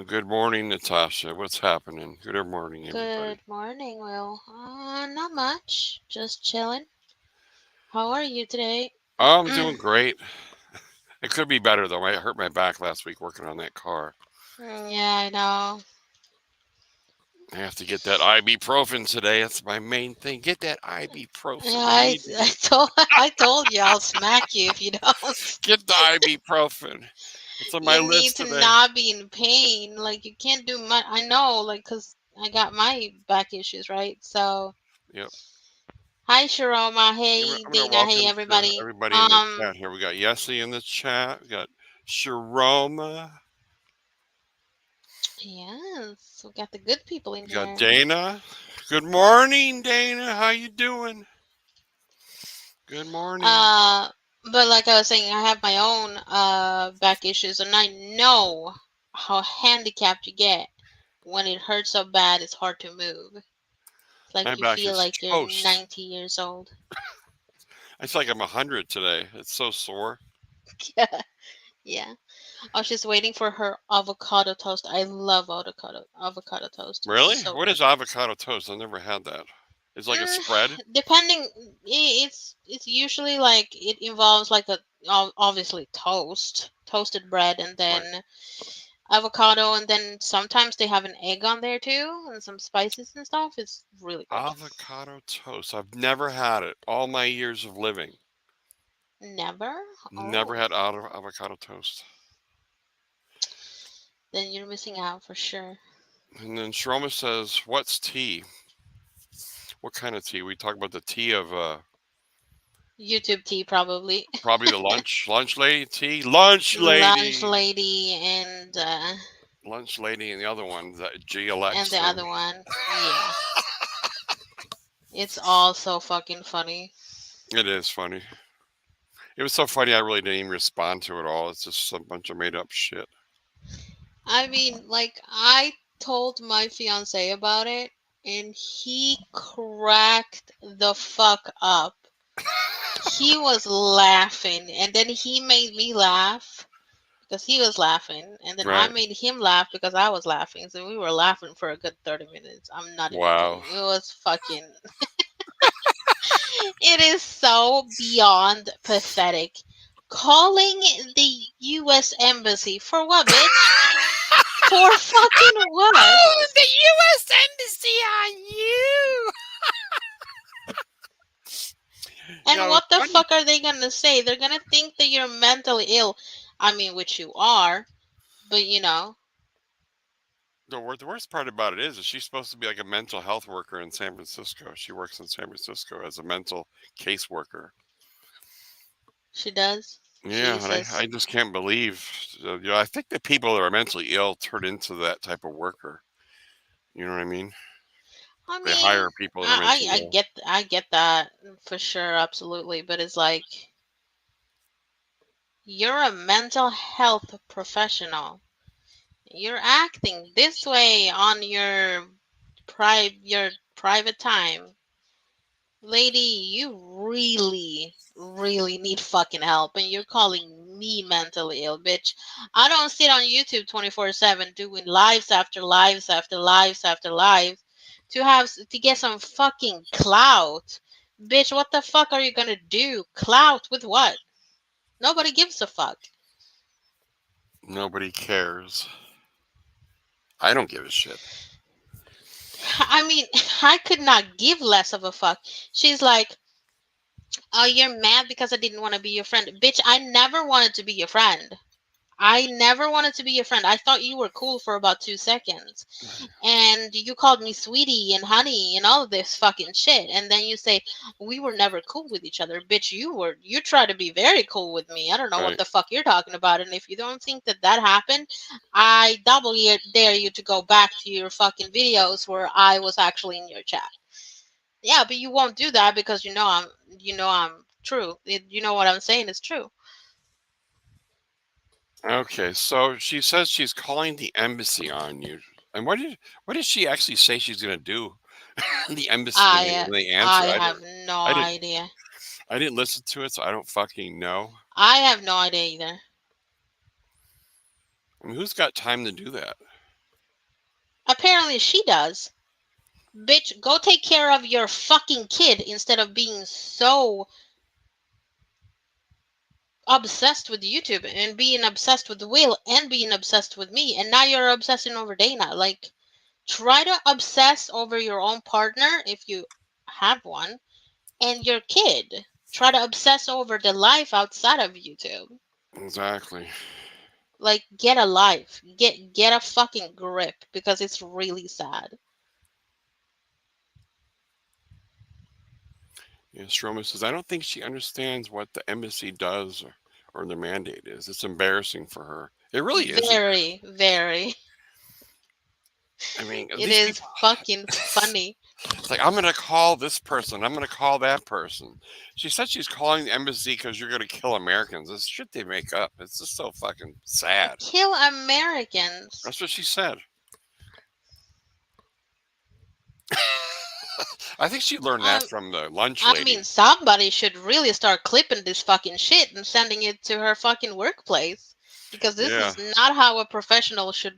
Good morning, Natasha. What's happening? Good morning, everybody. Good morning, Will. Not much. Just chilling. How are you today? I'm doing great. It could be better though. I hurt my back last week working on that car. Yeah, I know. I have to get that ibuprofen today. That's my main thing. Get that Yeah, ibuprofen I, I immediately. told I told you I'll smack you if you don't. Get the ibuprofen. It's on my You need list to today. not be in pain. Like you can't do much. I know, like, cause I got my back issues, right? So, Yep. hi, Sharoma. Hey, I'm gonna Dana. Hey, welcome to everybody. everybody in the chat here. We got Yessie in the chat. We got Sharoma. Yes, we got the good people in We got here. Dana. Good morning, Dana. How you doing? Good morning. Uh, but like I was saying, I have my own back issues, and I know how handicapped you get when it hurts so bad it's hard to move. It's My like you back feel is like you're toast. 90 years old. I feel like I'm 100 today. It's so sore. Yeah. Oh, she's waiting for her avocado toast. I love avocado toast. It's Really? so What good. is avocado toast? I've never had that. It's like a Mm, spread? depending, it's usually like it involves like obviously toasted bread, and Right. then avocado, and then sometimes they have an egg on there too, and some spices and stuff. It's really good. Avocado toast. I've never had it all my years of living. Never? Never Oh, had avocado toast. then you're missing out for sure. And then Shroma says, "What's tea? What kind of tea? We talk about the tea of YouTube tea, probably. probably the lunch lady tea. Lunch Lunch lady. lady Lunch lady and the other one, that and the GLX thing. other one. Yeah. It's all so fucking funny. It is funny. It was so funny I really didn't even respond to it all. It's just a bunch of made up shit. I mean, like, I told my fiance about it, and he cracked the fuck up. He was laughing, and then he made me laugh because he was laughing, and then I Right. made him laugh because I was laughing. So we were laughing for a good 30 minutes. I'm not even Wow. kidding. It was fucking. It is so beyond pathetic. Calling the U.S. Embassy for what, bitch? For fucking what? Oh, the U.S. Embassy on you. And Yeah, it's what the funny. fuck are they gonna say? They're gonna think that you're mentally ill. I mean, which you are, but The worst part about it is she's supposed to be like a mental health worker in San Francisco. She works in San Francisco as a mental caseworker. she does. Yeah, and I Jesus. just can't believe. I think that people that are mentally ill turn into that type of worker. You know what I mean? I They mean, hire people that are mentally ill. I get that for sure, absolutely. But it's like you're a mental health professional. You're acting this way on your private time. Lady, you really, really need fucking help, and you're calling me mentally ill, bitch. I don't sit on YouTube 24/7 doing lives after lives after lives after lives to get some fucking clout. Bitch, what the fuck are you gonna do? Clout with what? Nobody gives a fuck. Nobody cares. I don't give a shit. I mean, I could not give less of a fuck. She's like, "Oh, you're mad because I didn't want to be your friend." Bitch, I never wanted to be your friend. I never wanted to be your friend. I thought you were cool for about 2 seconds. And you called me sweetie and honey and all of this fucking shit. And then you say we were never cool with each other. Bitch, you were. You try to be very cool with me. I don't know what Right. the fuck you're talking about. And if you don't think that that happened, I dare you to go back to your fucking videos where I was actually in your chat. Yeah, but you won't do that because I'm true. You know what I'm saying is true. Okay, so she says she's calling the embassy on you. And what did she actually say she's gonna do? The embassy when I they answer. I have no I didn't idea. I didn't listen to it, so I don't fucking know. I have no idea either. I mean, who's got time to do that? Apparently she does. Bitch, go take care of your fucking kid instead of being so obsessed with YouTube and being obsessed with Will and being obsessed with me. And now you're obsessing over Dana. Like, try to obsess over your own partner if you have one and your kid. Try to obsess over the life outside of YouTube. Exactly. Like, get a life. Get a fucking grip because it's really sad. Yeah, Stroma says, I don't think she understands what the embassy does or the mandate is. It's embarrassing for her. It really is Very, very. I mean, It these is people, fucking funny. it's like, I'm going to call this person. I'm going to call that person. She said she's calling the embassy because you're going to kill Americans. It's shit they make up. It's just so fucking sad. Kill Americans. That's what she said. I think she learned that from the lunch I lady. mean, somebody should really start clipping this fucking shit and sending it to her fucking workplace because this Yeah. is not how a professional should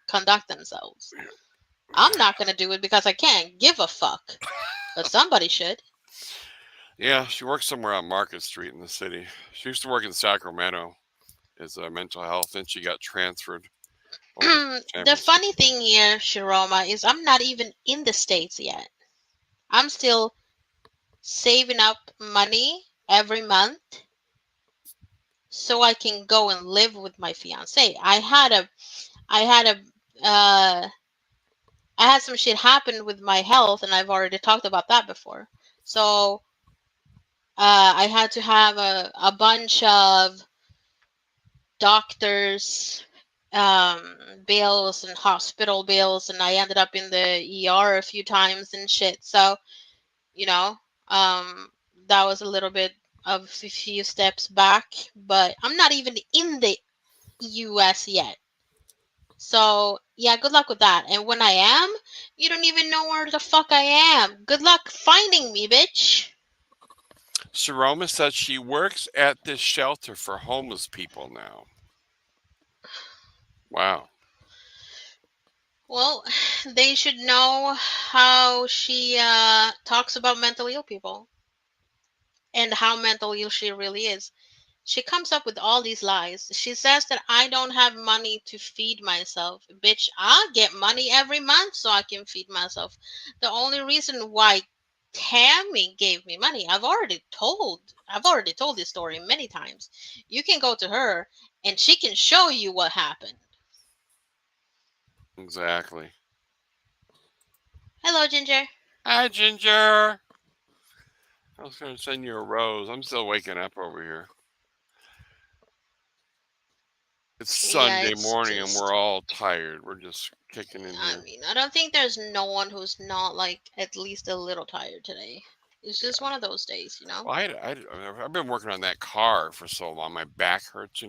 conduct themselves. I'm not gonna do it because I can't give a fuck, but somebody should. Yeah, she works somewhere on Market Street in the city. She used to work in Sacramento as a mental health, and she got transferred over to San The funny Francisco. thing here, Shiroma, is I'm not even in the States yet. I'm still saving up money every month so I can go and live with my fiance. I had a uh I had some shit happen with my health and I've already talked about that before. So I had to have a bunch of doctors bills and hospital bills, and I ended up in the ER a few times and shit. So, you know, um that was a little bit of a few steps back, but I'm not even in the US yet. So, yeah, good luck with that. And when I am, you don't even know where the fuck I am. Good luck finding me, bitch. Saroma says she works at this shelter for homeless people now. Wow. Well, they should know how she talks about mentally ill people and how mentally ill she really is. She comes up with all these lies. She says that I don't have money to feed myself. Bitch, I get money every month so I can feed myself. The only reason why Tammy gave me money, I've already told this story many times. You can go to her and she can show you what happened. Exactly. Hello, Ginger. Hi, Ginger. I was going to send you a rose. I'm still waking up over here. It's Yeah, Sunday it's morning and we're just all tired. We're just kicking in I here. mean, I don't think there's no one who's not like at least a little tired today. It's just one of those days, you know? Well, I've been working on that car for so long. My back hurts,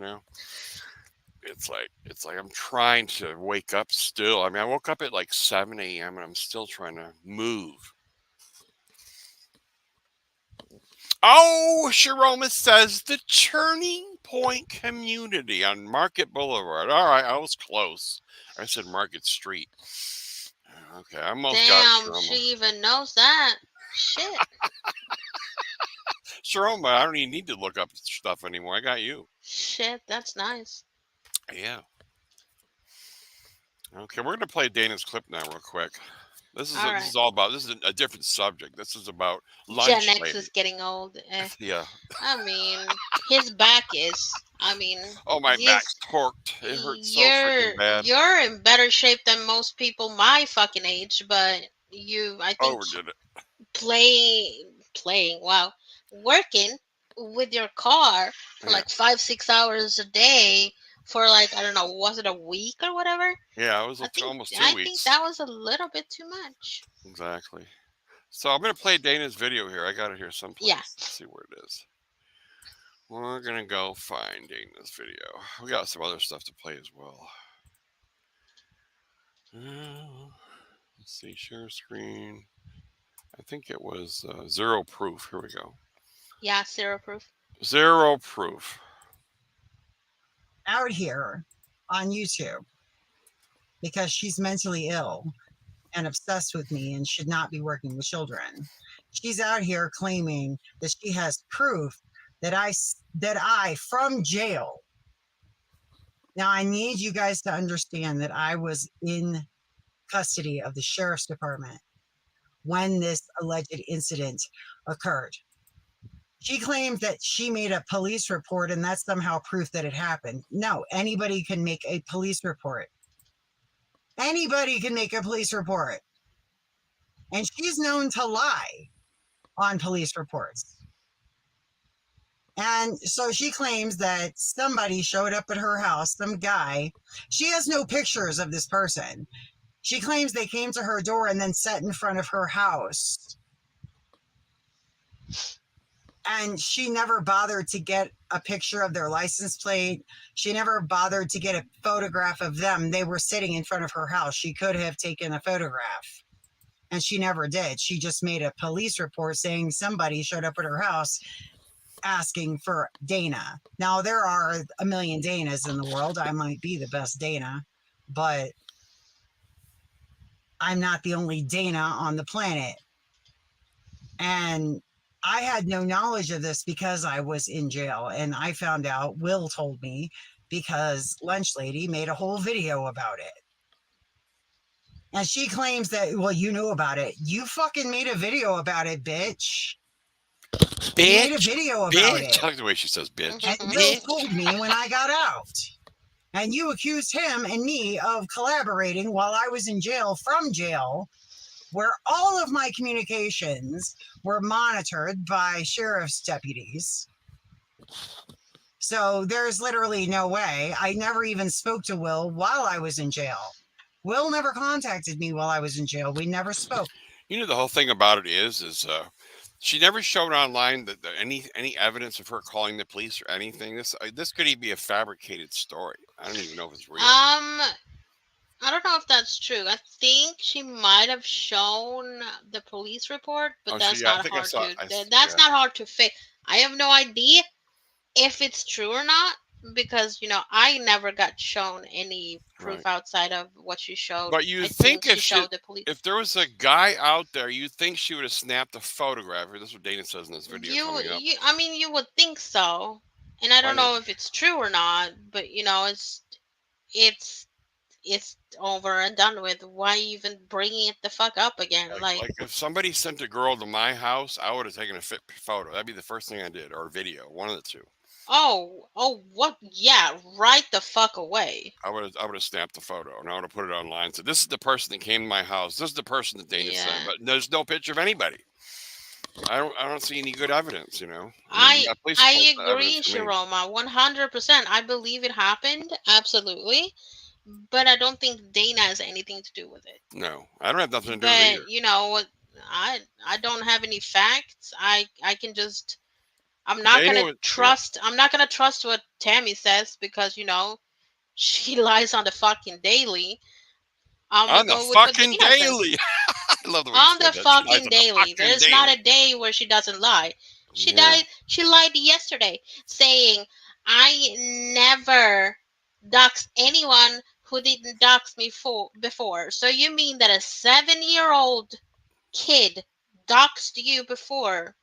It's like I'm trying to wake up still. I mean, I woke up at like 7 a.m. and I'm still trying to move. Oh, Sharoma says the Turning Point community on Market Boulevard. All right, I was close. I said Market Street. Okay, I almost got it, Damn, Sharoma. she even knows that. Shit. Sharoma, I don't even need to look up stuff anymore. I got you. Shit, that's nice. Yeah. Okay, we're gonna play Dana's clip now, real quick. This is All this right. is all about. This is a different subject. This is about Gen lunch X is lady. getting old. Yeah. I mean, his back is. I mean, Oh, my back's he's. torqued. It hurts so freaking bad. You're in better shape than most people my fucking age, but I think Overdid it. playing, wow, working with your car for Yeah. like 5 6 hours a day for like, I don't know, was it a week or whatever? Yeah, it was I think almost two I think weeks. that was a little bit too much. Exactly. So I'm gonna play Dana's video here. I got it here someplace. Yeah. Let's see where it is. We're gonna go find Dana's video. We got some other stuff to play as well. Let's see, share screen. I think it was Zero Proof. Here we go. Yeah, zero proof. Zero Proof. Out here on YouTube. because she's mentally ill and obsessed with me and should not be working with children. She's out here claiming that she has proof that I from jail. Now I need you guys to understand that I was in custody of the sheriff's department when this alleged incident occurred. She claims that she made a police report and that's somehow proof that it happened. No, anybody can make a police report. Anybody can make a police report. And she's known to lie on police reports. And so she claims that somebody showed up at her house, some guy. She has no pictures of this person. She claims they came to her door and then sat in front of her house. And she never bothered to get a picture of their license plate. She never bothered to get a photograph of them. They were sitting in front of her house. She could have taken a photograph. And she never did. She just made a police report saying somebody showed up at her house asking for Dana. Now, there are a million Danas in the world. I might be the best Dana, but I'm not the only Dana on the planet. And I had no knowledge of this because I was in jail. And I found out, Will told me, because Lunch Lady made a whole video about it. And she claims that, well, you knew about it. You fucking made a video about it, bitch. You made a video about it. I like the way she says bitch. And Will told me when I got out. And you accused him and me of collaborating while I was in jail, from jail, where all of my communications were monitored by sheriff's deputies. So there's literally no way. I never even spoke to Will while I was in jail. Will never contacted me while I was in jail. We never spoke. You know, the whole thing about it is she never showed online that any evidence of her calling the police or anything. This could even be a fabricated story. I don't even know if it's real. I don't know if that's true. I think she might have shown the police report, but that's not hard to. That's not hard to fake. I have no idea if it's true or not, because I never got shown any proof outside of what she showed. But you think if there was a guy out there, you think she would have snapped a photograph. This is what Dana says in this video. You would think so, and I don't know if it's true or not. But it's over and done with. Why even bringing it the fuck up again? Like if somebody sent a girl to my house, I would have taken a photo. That'd be the first thing I did, or video, one of the two. Oh, what? Yeah, right the fuck away. I would have snapped the photo and I would have put it online. So this is the person that came to my house. This is the person that Dana said, but there's no picture of anybody. I don't see any good evidence. I agree, Sharoma, 100%. I believe it happened, absolutely, but I don't think Dana has anything to do with it. No, I don't have nothing to do with it either. I don't have any facts. I can just. I'm not gonna trust what Tammy says, because she lies on the fucking daily. On the fucking daily. I love the way on the fucking daily. There's not a day where she doesn't lie. She lied yesterday, saying I never doxed anyone who didn't dox me before. So you mean that a 7-year-old kid doxed you before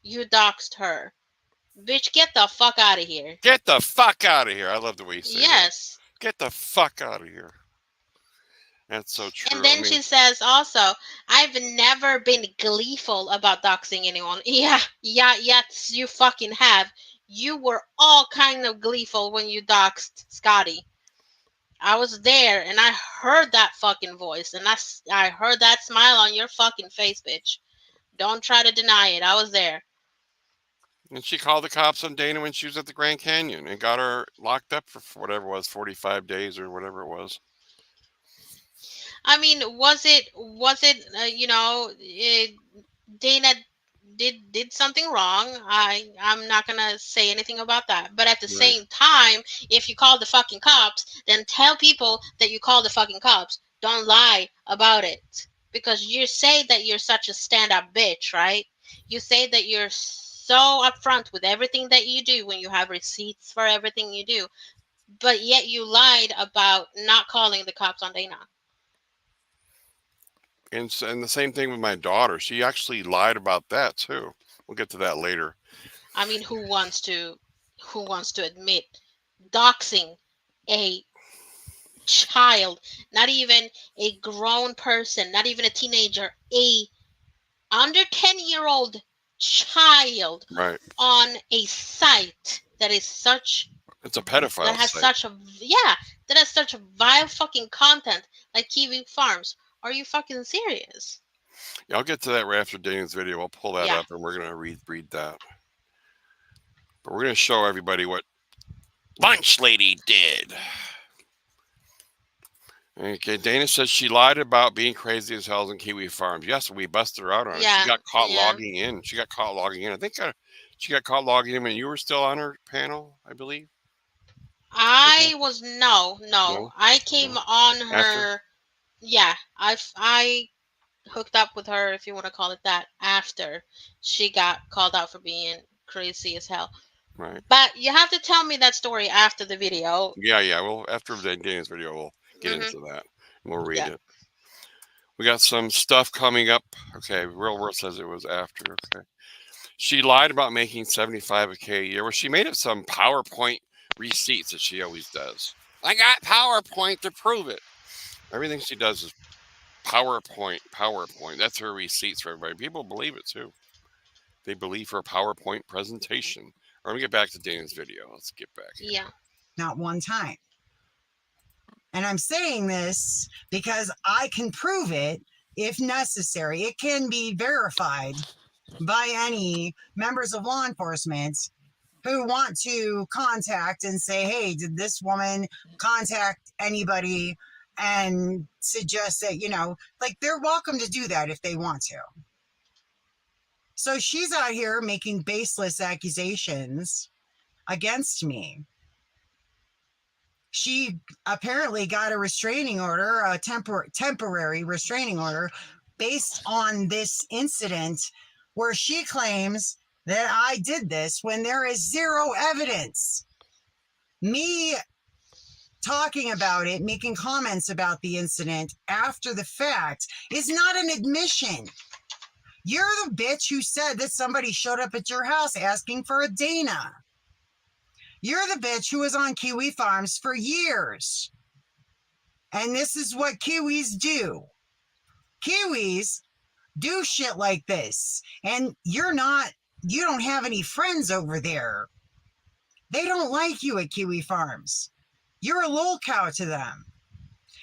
you doxed her? Bitch, get the fuck out of here. Get the fuck out of here. I love the way you say yes. That. Get the fuck out of here. That's so true. And then she says also, I've never been gleeful about doxing anyone. Yeah, you fucking have. You were all kind of gleeful when you doxed Scotty. I was there and I heard that fucking voice and I heard that smile on your fucking face, bitch. Don't try to deny it. I was there. And she called the cops on Dana when she was at the Grand Canyon and got her locked up for whatever it was, 45 days or whatever it was. I mean, was it Dana did something wrong. I'm not going to say anything about that. But at the same time, if you call the fucking cops, then tell people that you called the fucking cops. Don't lie about it. Because you say that you're such a stand-up bitch, right? You say that you're so upfront with everything that you do when you have receipts for everything you do. but yet you lied about not calling the cops on Dana. And the same thing with my daughter. She actually lied about that too. We'll get to that later. I mean, who wants to admit doxing a child, not even a grown person, not even a teenager, a under 10-year-old child Right. on a site that is such It's a pedophile that has site. such a that has such a vile fucking content like Kiwi Farms. Are you fucking serious? Yeah, I'll get to that right after Dana's video. I'll pull that Yeah. up and we're gonna read that. But we're gonna show everybody what Lunch Lady did. Okay, Dana says she lied about being crazy as hell in Kiwi Farms. Yes, we busted her out on it. Yeah, She got caught yeah. logging in. She got caught logging in. I think she got caught logging in when you were still on her panel, I believe. I was no. No? I came No. on After? her. Yeah, I hooked up with her, if you want to call it that, after she got called out for being crazy as hell. Right. But you have to tell me that story after the video. Yeah. Well, after Dana's video, we'll get Mhm. into that. We'll read Yeah. it. We got some stuff coming up. Okay, Real World says it was after. Okay. She lied about making $75K a year. Well, she made up some PowerPoint receipts that she always does. I got PowerPoint to prove it. Everything she does is PowerPoint. That's her receipts for everybody. People believe it too. They believe her PowerPoint presentation. Or let me get back to Dana's video. Let's get back here. Yeah. Not one time. And I'm saying this because I can prove it if necessary. It can be verified by any members of law enforcement who want to contact and say, hey, did this woman contact anybody and suggest that, like they're welcome to do that if they want to. So she's out here making baseless accusations against me. She apparently got a restraining order, a temporary restraining order, based on this incident where she claims that I did this when there is zero evidence. Me talking about it, making comments about the incident after the fact is not an admission. You're the bitch who said that somebody showed up at your house asking for a Dana. You're the bitch who was on Kiwi Farms for years. And this is what Kiwis do. Kiwis do shit like this. And you don't have any friends over there. They don't like you at Kiwi Farms. You're a lol cow to them.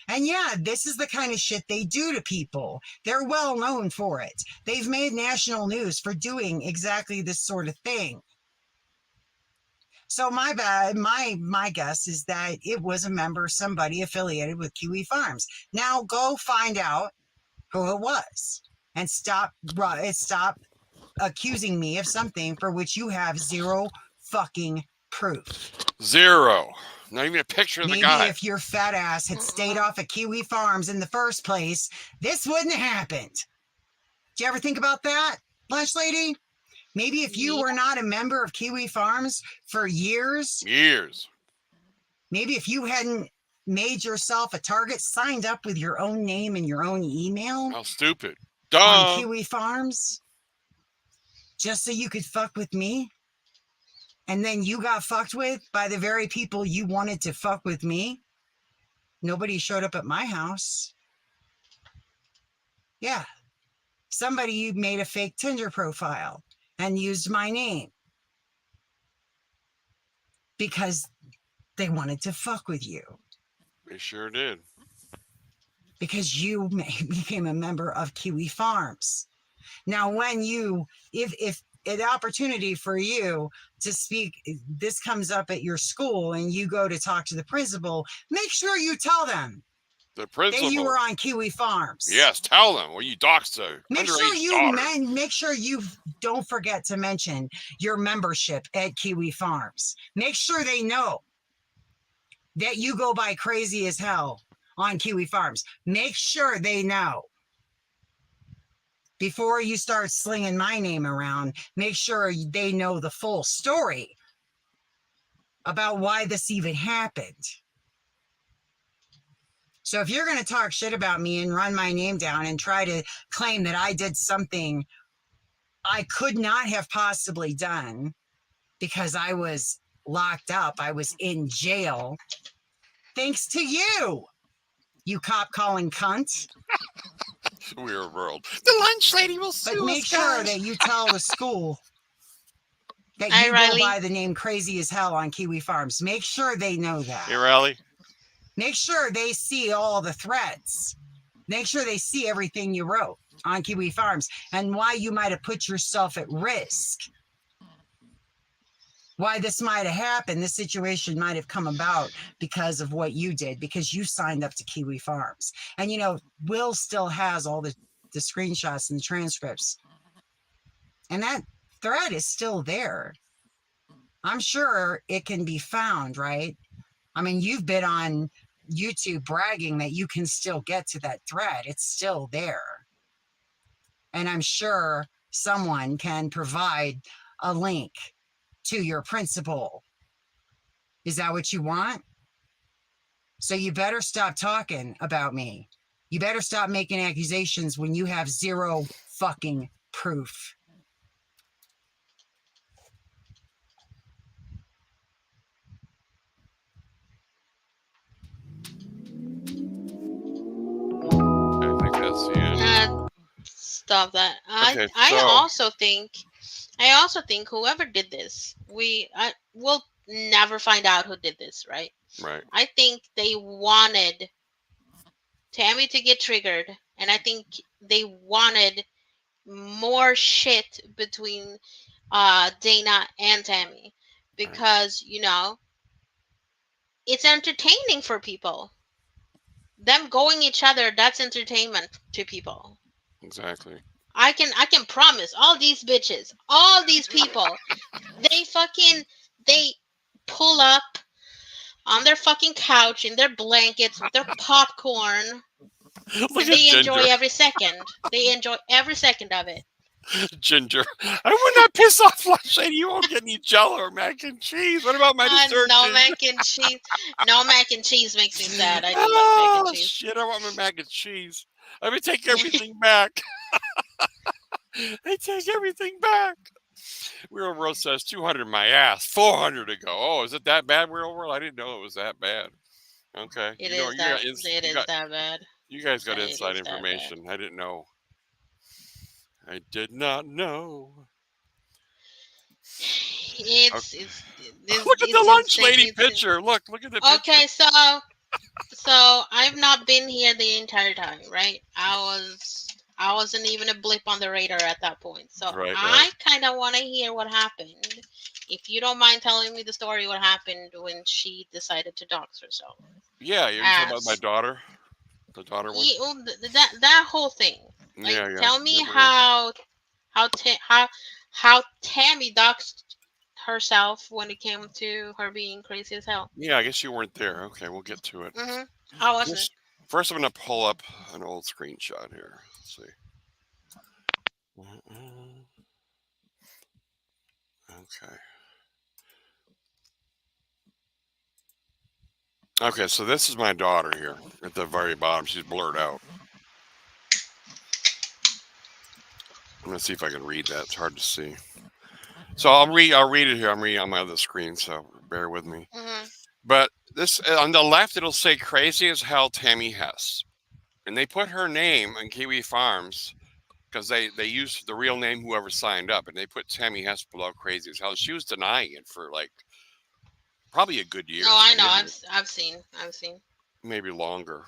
And yeah, this is the kind of shit they do to people. They're well known for it. They've made national news for doing exactly this sort of thing. So my guess is that it was a member, somebody affiliated with Kiwi Farms. Now go find out who it was and stop accusing me of something for which you have zero fucking proof. Zero. Not even a picture of the guy. Maybe if your fat ass had stayed off of Kiwi Farms in the first place, this wouldn't have happened. Did you ever think about that, Lunch Lady? Maybe if you were not a member of Kiwi Farms for years. Maybe if you hadn't made yourself a target, signed up with your own name and your own email. How stupid. On Kiwi Farms. Just so you could fuck with me. And then you got fucked with by the very people you wanted to fuck with me. Nobody showed up at my house. Yeah. Somebody made a fake Tinder profile and used my name because they wanted to fuck with you. They sure did. Because you became a member of Kiwi Farms. Now, when if an opportunity for you to speak, this comes up at your school and you go to talk to the principal, make sure you tell them the principal that you were on Kiwi Farms. Yes, tell them. Well, you doxed her. Make sure you don't forget to mention your membership at Kiwi Farms. Make sure they know that you go by crazy as hell on Kiwi Farms. Make sure they know. Before you start slinging my name around, make sure they know the full story. about why this even happened. So if you're going to talk shit about me and run my name down and try to claim that I did something I could not have possibly done because I was locked up, I was in jail, thanks to you cop calling cunt. Weird world. The lunch lady will sue But make us, sure guys. that you tell the school that Hi, you Riley. go by the name Crazy as Hell on Kiwi Farms. Make sure they know that. Hey, Riley. Make sure they see all the threats. Make sure they see everything you wrote on Kiwi Farms and why you might have put yourself at risk. Why this might have happened, this situation might have come about because of what you did, because you signed up to Kiwi Farms. And you know, Will still has all the screenshots and the transcripts. And that thread is still there. I'm sure it can be found, right? I mean, you've been on YouTube bragging that you can still get to that thread. It's still there. And I'm sure someone can provide a link to your principal. Is that what you want? So you better stop talking about me. You better stop making accusations when you have zero fucking proof. I think that's the end. Stop that. Okay, I so- also think whoever did this, will never find out who did this, right? Right. I think they wanted Tammy to get triggered, and I think they wanted more shit between Dana and Tammy because you know it's entertaining for people. Them going each other, that's entertainment to people. Exactly. I can promise all these bitches, all these people, they pull up on their fucking couch in their blankets with their popcorn. Look And at they Ginger. enjoy every second. They enjoy every second of it. Ginger. I would not piss off lunch lady. You won't get any Jello or mac and cheese. What about my dessert? No Ginger? mac and cheese. No mac and cheese makes me sad. I do like mac and cheese. Shit, I want my mac and cheese. Let me take everything back. I take everything back. Real World says 200 my ass, 400 to go. Oh, is it that bad, Real World? I didn't know it was that bad. Okay. It You know, is you that. got ins- It you is got- that bad. You guys got It inside is that bad. information. I didn't know. I did not know. It's Look at the lunch lady picture. Look at the picture. Okay, so I've not been here the entire time, right? I wasn't even a blip on the radar at that point. So Right. I kind of want to hear what happened. If you don't mind telling me the story, what happened when she decided to dox herself? Yeah, you're talking about my As- daughter. The daughter one. That whole thing. Like, Yeah. tell me Yeah, how Tammy doxed herself when it came to her being crazy as hell. Yeah, I guess you weren't there. Okay, we'll get to it. I wasn't. First, I'm going to pull up an old screenshot here. Let's see. Okay. Okay, so this is my daughter here at the very bottom. She's blurred out. I'm going to see if I can read that. It's hard to see. So I'll read it here. I'm reading on my other screen, so bear with me. But this on the left, it'll say "Crazy as Hell" Tammy Hess, and they put her name on Kiwi Farms because they used the real name whoever signed up, and they put Tammy Hess below "Crazy as Hell." She was denying it for like probably a good year. Oh, I know. I've seen. Maybe longer.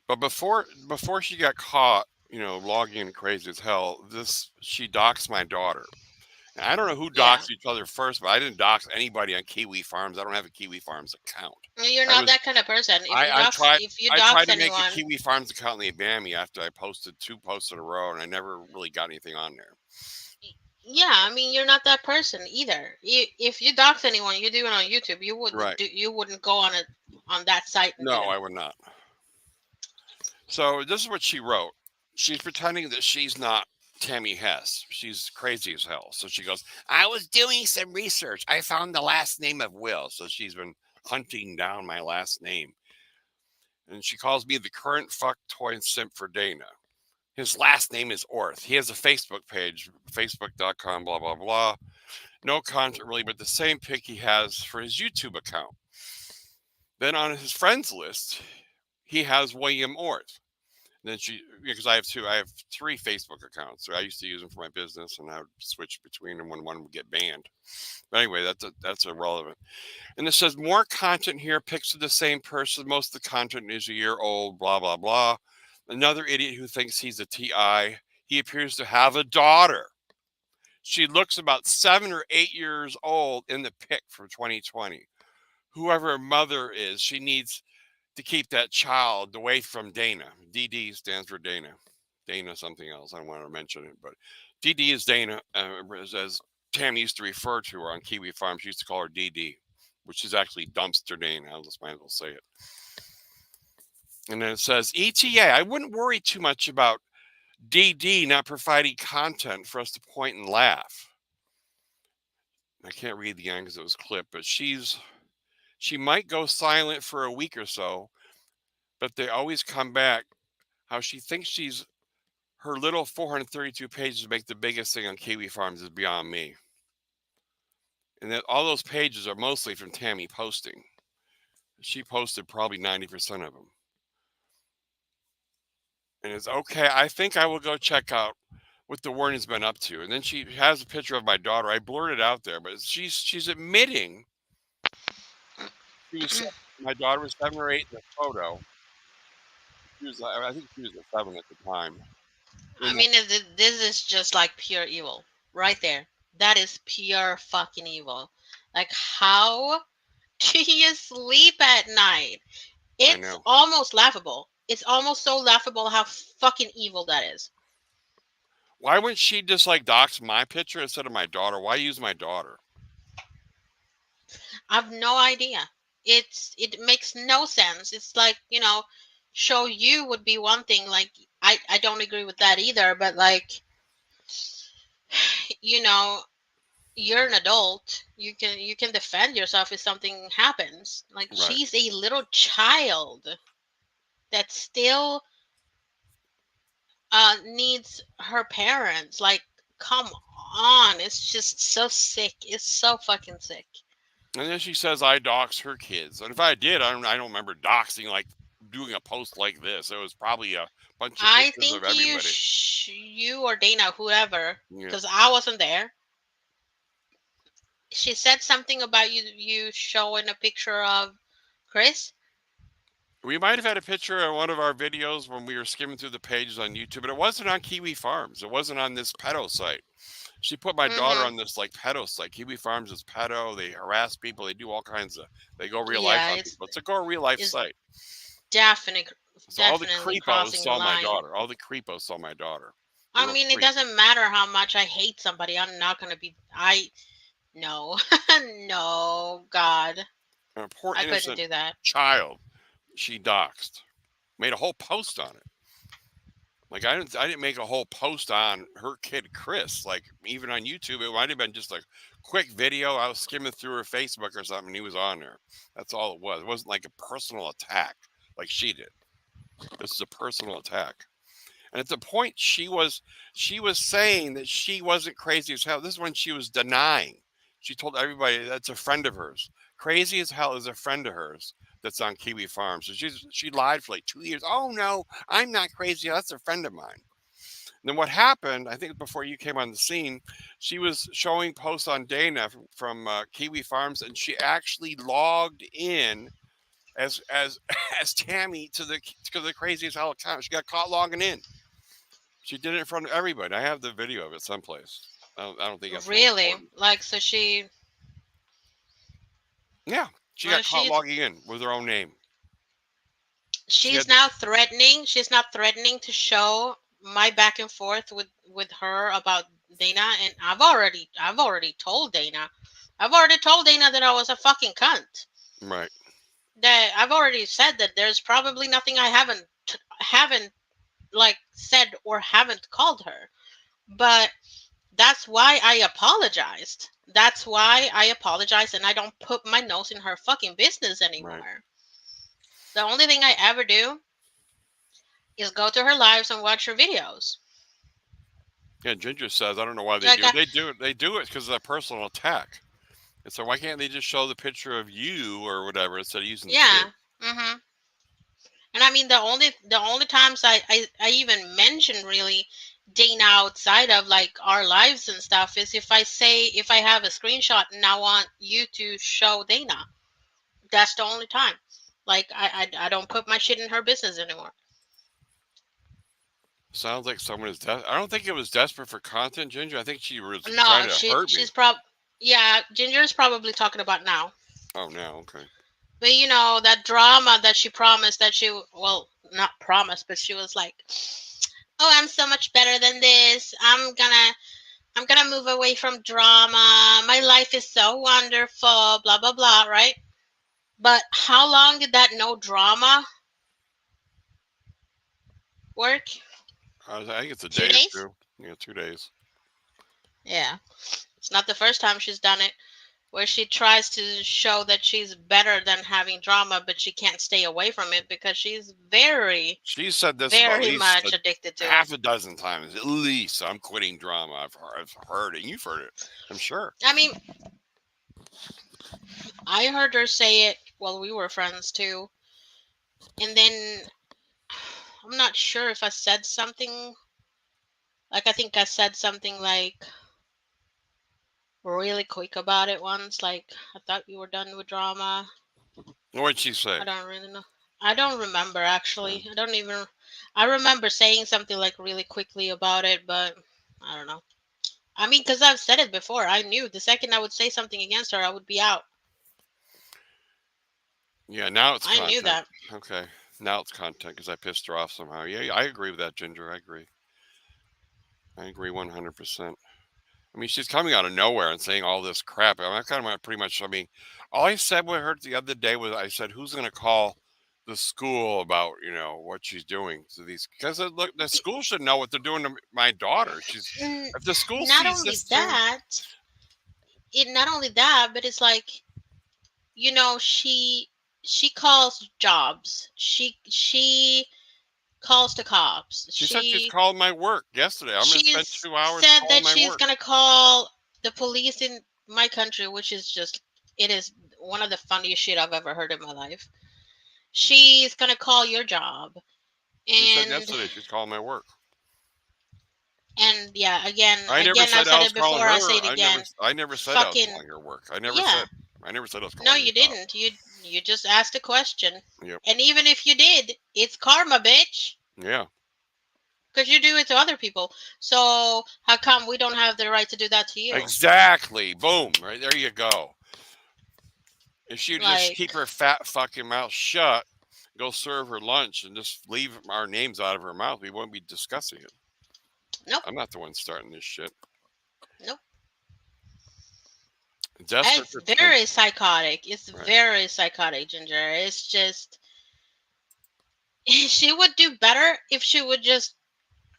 But before she got caught, you know, logging in Crazy as Hell, she doxed my daughter. Now, I don't know who doxed each other first, but I didn't dox anybody on Kiwi Farms. I don't have a Kiwi Farms account. You're not that kind of person. I tried to anyone, make a Kiwi Farms account, and they banned me after I posted 2 posts in a row, and I never really got anything on there. Yeah, I mean, you're not that person either. If you dox anyone, you do it on YouTube. You wouldn't Right. you wouldn't go on that site. No, I would not. So this is what she wrote. She's pretending that she's not Tammy Hess. She's crazy as hell. So she goes, I was doing some research. I found the last name of Will. So she's been hunting down my last name. And she calls me the current fuck toy simp for Dana. His last name is Orth. He has a Facebook page, facebook.com, blah, blah, blah. No content really, but the same pic he has for his YouTube account. Then on his friends list, he has William Orth. Then because I have 3 Facebook accounts. So I used to use them for my business, and I would switch between them when one would get banned. But anyway, that's irrelevant. And it says more content here, pics of the same person. Most of the content is a year old, blah, blah, blah. Another idiot who thinks he's a TI. He appears to have a daughter. She looks about 7 or 8 years old in the pic from 2020. Whoever her mother is, she needs to keep that child away from Dana. DD stands for Dana. Dana something else. I don't want to mention it, but DD is Dana, as Tammy used to refer to her on Kiwi Farm. She used to call her DD, which is actually Dumpster Dana. I'll just might as well say it. And then it says, ETA, I wouldn't worry too much about DD not providing content for us to point and laugh. I can't read the end because it was clipped, but she might go silent for a week or so, but they always come back. How she thinks her little 432 pages make the biggest thing on Kiwi Farms is beyond me. And that all those pages are mostly from Tammy posting. She posted probably 90% of them. And it's okay. I think I will go check out what the warden's been up to. And then she has a picture of my daughter. I blurred it out there, but she's admitting my daughter was 7 or 8 in the photo. I think she was 7 at the time. I mean, this is just like pure evil right there. That is pure fucking evil. Like, how do you sleep at night? It's almost laughable. It's almost so laughable how fucking evil that is. Why wouldn't she just like dox my picture instead of my daughter? Why use my daughter? I have no idea. It makes no sense. It's like, show you would be one thing. Like, I don't agree with that either, but like, you're an adult. You can defend yourself if something happens. Like, Right. She's a little child that still needs her parents. Like, come on. It's just so sick. It's so fucking sick. And then she says I dox her kids. And if I did, I don't remember doxing, like doing a post like this. It was probably a bunch of pictures of everybody. You or Dana, whoever, because I wasn't there. She said something about you showing a picture of Chris. We might have had a picture in one of our videos when we were skimming through the pages on YouTube, but it wasn't on Kiwi Farms. It wasn't on this pedo site. She put my daughter on this like pedo site. Kiwi Farms is pedo. They harass people. They do all kinds of. They go real life on people. It's a go real life site. Definitely. So all the creepos saw my daughter. All the creepos saw my daughter. I mean, it doesn't matter how much I hate somebody. I'm not gonna be. No, no, God. An poor I couldn't do that. Child, she doxed. Made a whole post on it. Like I didn't make a whole post on her kid Chris. Like even on YouTube, it might have been just a quick video. I was skimming through her Facebook or something. And he was on there. That's all it was. It wasn't like a personal attack like she did. This is a personal attack. And at the point she was saying that she wasn't crazy as hell. This is when she was denying. She told everybody that's a friend of hers. Crazy as hell is a friend of hers that's on Kiwi Farm. So she lied for like 2 years. Oh no, I'm not crazy. That's a friend of mine. And then what happened, I think before you came on the scene, she was showing posts on Dana from Kiwi Farms, and she actually logged in as Tammy to the Crazy as Hell account. She got caught logging in. She did it in front of everybody. I have the video of it someplace. I don't think it's really like so she. Yeah, she got caught logging in with her own name. She's now threatening. She's not threatening to show my back and forth with her about Dana, and I've already told Dana. I've already told Dana that I was a fucking cunt. Right. That I've already said that there's probably nothing I haven't like said or haven't called her. But that's why I apologized. That's why I apologized, and I don't put my nose in her fucking business Right. anymore. The only thing I ever do is go to her lives and watch her videos. Yeah, Ginger says, I don't know why they Like, do it. They do it. They do it because of that personal attack. And so why can't they just show the picture of you or whatever instead of using the yeah. kid? And I mean, the only times I even mention really Dana outside of like our lives and stuff is if I have a screenshot and I want you to show Dana. That's the only time. Like I don't put my shit in her business anymore. Sounds like someone is. I don't think it was desperate for content, Ginger. I think she was No, trying to hurt me. yeah, Ginger's probably talking about now. Oh, no, okay. But you know, that drama that she promised that well, not promised, but she was like, "Oh, I'm so much better than this. I'm gonna move away from drama. My life is so wonderful, blah blah blah," right? But how long did that no drama work? I think it's a 2 day or days? two. Yeah, 2 days. Yeah. It's not the first time she's done it, where she tries to show that she's better than having drama, but she can't stay away from it because she's very, She said this about at very least much addicted to it. half a dozen times. At least I'm quitting drama. I've heard it. You've heard it, I'm sure. I mean, I heard her say it while we were friends too. And then I'm not sure if I said something. Like, I think I said something like really quick about it once. Like, I thought you were done with drama. What'd she say? I don't really know. I don't remember actually. I don't even. I remember saying something like really quickly about it, but I don't know. I mean, because I've said it before. I knew the second I would say something against her, I would be out. Yeah, now it's I knew content. that. Okay, now it's content because I pissed her off somehow. Yeah, I agree with that, Ginger. I agree. I agree 100%. I mean, she's coming out of nowhere and saying all this crap. I kind of pretty much. I mean, all I said with her the other day was, I said, "Who's going to call the school about what she's doing to these?" Because look, the school should know what they're doing to my daughter. Mm, If the school not sees only this too, that, not only that, but it's like, she calls jobs. She calls the cops. she said she's She called my work yesterday. I'm going to spend she's 2 hours said calling that my she's work. gonna call the police in my country, which is just, it is one of the funniest shit I've ever heard in my life. She's gonna call your job, She said and yesterday she's calling my work. yeah, again, I never I've said said I was it before. calling I say her. it again. I never said I was Fucking calling her work. yeah. I never said I was calling No, your you job. didn't. You just asked a question. Yep. And even if you did, it's karma, bitch. Yeah. Because you do it to other people. So how come we don't have the right to do that to you? Exactly. Boom. Right there you go. If she'd just Like, keep her fat fucking mouth shut, go serve her lunch, and just leave our names out of her mouth, we wouldn't be discussing it. nope, I'm not the one starting this shit. nope. Desperate It's for very psychotic. It's Right. very psychotic, Ginger. It's just, she would do better if she would just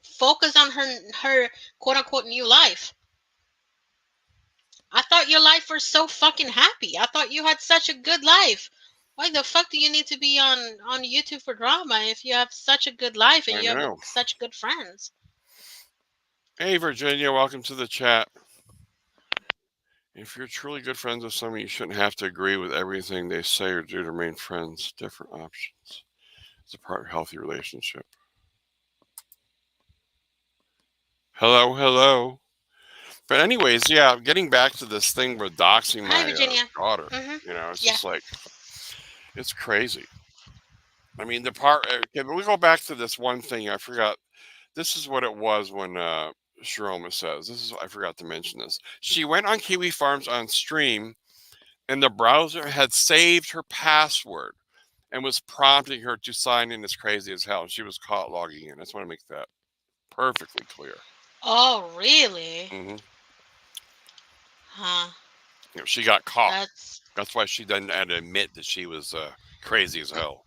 focus on her quote unquote new life. I thought your life was so fucking happy. I thought you had such a good life. Why the fuck do you need to be on YouTube for drama if you have such a good life and I you have know. such good friends? Hey, Virginia, welcome to the chat. If you're truly good friends with someone, you shouldn't have to agree with everything they say or do to remain friends. Different options. It's a part of a healthy relationship. Hello, hello. But anyways, yeah, getting back to this thing with doxing Hi, my Virginia. daughter, it's Yeah. just like, it's crazy. I mean, the part, okay, but we go back to this one thing. I forgot. This is what it was when Sharoma says. I forgot to mention this. She went on Kiwi Farms on stream, and the browser had saved her password and was prompting her to sign in as crazy as hell. And she was caught logging in. I just want to make that perfectly clear. Oh, really? Hmm. Huh. She got caught. That's That's why she then had to admit that she was crazy as hell.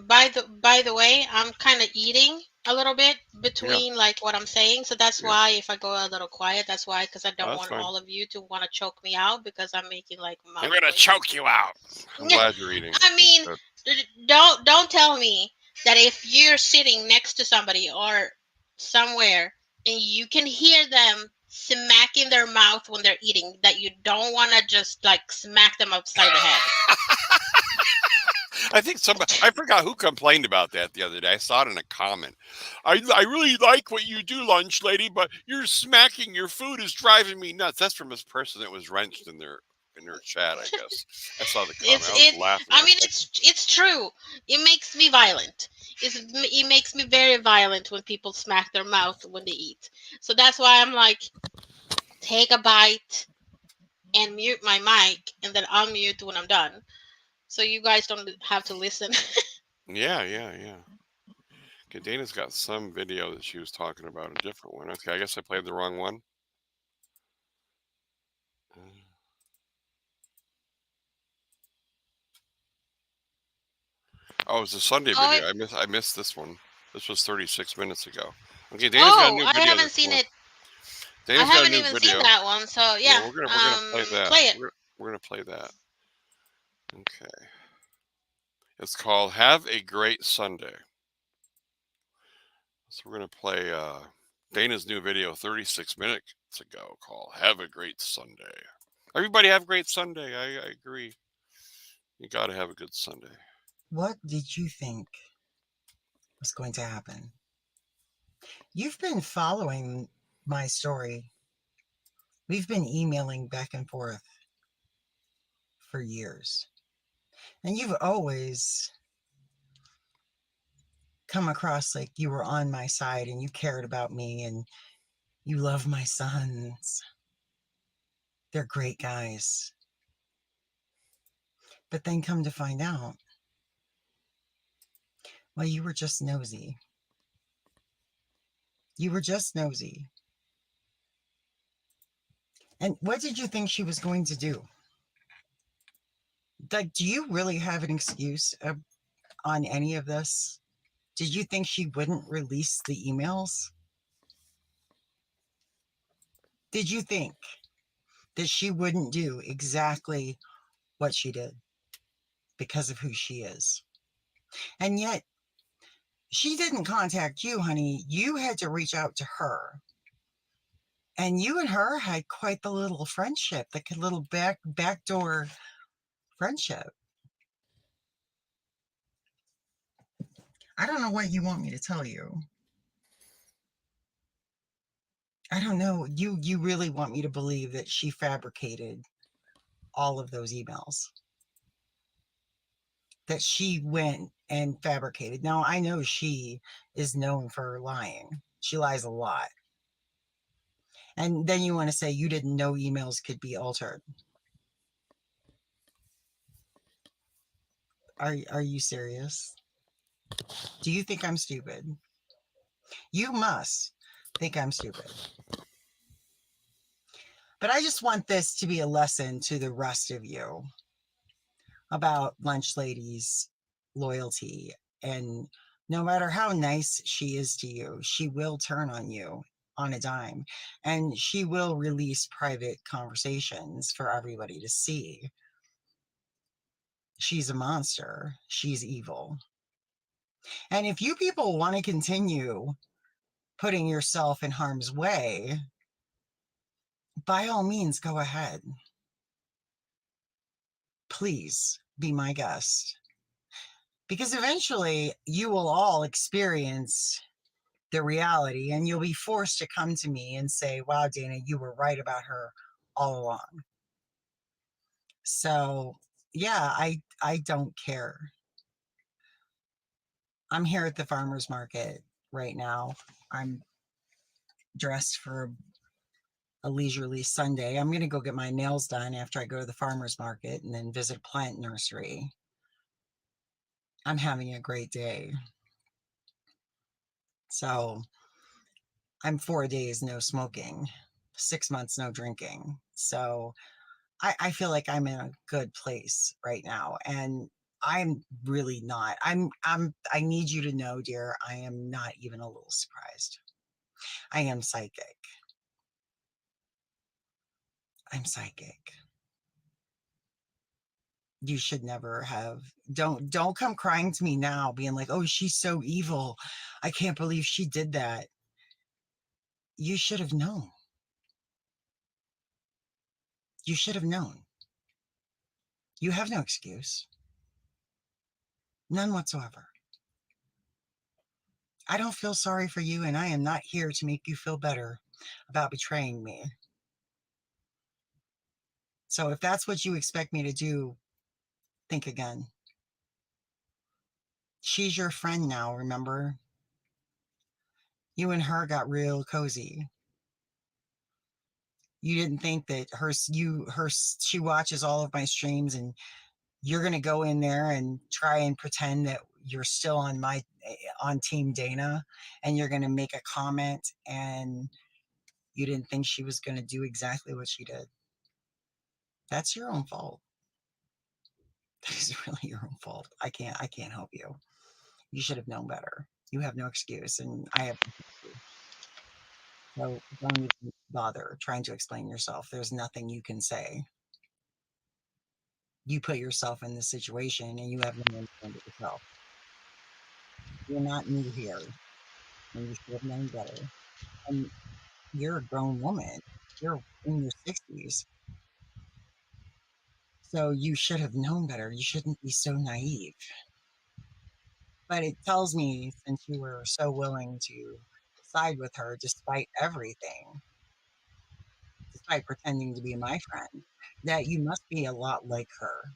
by the way, I'm kind of eating, a little bit Yeah, between like what I'm saying. So that's yeah. why if I go a little quiet, that's why, because I Oh, don't that's want fine. all of you to want to choke me out because I'm making like I'm mouth gonna noises. choke you out. I'm glad you're eating. I It's mean, good. don't tell me that if you're sitting next to somebody or somewhere and you can hear them smacking their mouth when they're eating, that you don't want to just like smack them upside the head. I think somebody, I forgot who complained about that the other day. I saw it in a comment. I really like what you do, lunch lady, but you're smacking your food is driving me nuts. That's from this person that was wrenched in their chat, I guess. I saw the comment. It's I was it. laughing. I Like, mean, it's true. It makes me violent. It makes me very violent when people smack their mouth when they eat. So that's why I'm like, take a bite and mute my mic, and then unmute when I'm done, so you guys don't have to listen. yeah, yeah, yeah. Okay, Dana's got some video that she was talking about, a different one. Okay, I guess I played the wrong one. Uh, Oh, it's a Sunday Oh, video. I missed this one. This was 36 minutes ago. Okay, Dana's got a oh, new I video haven't this seen morning. it. I Dana's got a haven't new even seen video. that one. So Yeah, yeah, we're gonna play that. play it. We're gonna play that. Okay. It's called "Have a Great Sunday." So we're gonna play Dana's new video 36 minutes ago called "Have a Great Sunday." Everybody have a great Sunday. I agree. You got to have a good Sunday. What did you think was going to happen? You've been following my story. We've been emailing back and forth for years. And you've always come across like you were on my side and you cared about me and you love my sons. They're great guys. But then come to find out, well, you were just nosy. You were just nosy. And what did you think she was going to do? Like, do you really have an excuse on any of this? Did you think she wouldn't release the emails? Did you think that she wouldn't do exactly what she did because of who she is? And yet, she didn't contact you, honey. You had to reach out to her. And you and her had quite the little friendship, like a little backdoor friendship. I don't know what you want me to tell you. I don't know. You really want me to believe that she fabricated all of those emails? That she went and fabricated. Now, I know she is known for lying. She lies a lot. And then you want to say you didn't know emails could be altered. Are you serious? Do you think I'm stupid? You must think I'm stupid. But I just want this to be a lesson to the rest of you about Lunch Lady's loyalty. And no matter how nice she is to you, she will turn on you on a dime. And she will release private conversations for everybody to see. She's a monster. She's evil. And if you people want to continue putting yourself in harm's way, by all means, go ahead. Please be my guest. Because eventually you will all experience the reality and you'll be forced to come to me and say, wow, Dana, you were right about her all along. So yeah, I don't care. I'm here at the farmer's market right now. I'm dressed for a leisurely Sunday. I'm going to go get my nails done after I go to the farmer's market and then visit a plant nursery. I'm having a great day. So I'm 4 days no smoking, 6 months no drinking. So I feel like I'm in a good place right now. And I'm really not. I need you to know, dear, I am not even a little surprised. I am psychic. I'm psychic. You should never have don't come crying to me now being like, "Oh, she's so evil. I can't believe she did that." You should have known. You should have known. You have no excuse. None whatsoever. I don't feel sorry for you, and I am not here to make you feel better about betraying me. So if that's what you expect me to do, think again. She's your friend now, remember? You and her got real cozy. You didn't think that she watches all of my streams and you're going to go in there and try and pretend that you're still on Team Dana, and you're going to make a comment, and you didn't think she was going to do exactly what she did. That's your own fault. That is really your own fault. I can't help you. You should have known better. You have no excuse, and I have no excuse. So don't even bother trying to explain yourself. There's nothing you can say. You put yourself in this situation and you have no understanding it yourself. You're not new here, and you should have known better. And you're a grown woman. You're in your 60s. So you should have known better. You shouldn't be so naive. But it tells me, since you were so willing to side with her despite everything, despite pretending to be my friend, that you must be a lot like her.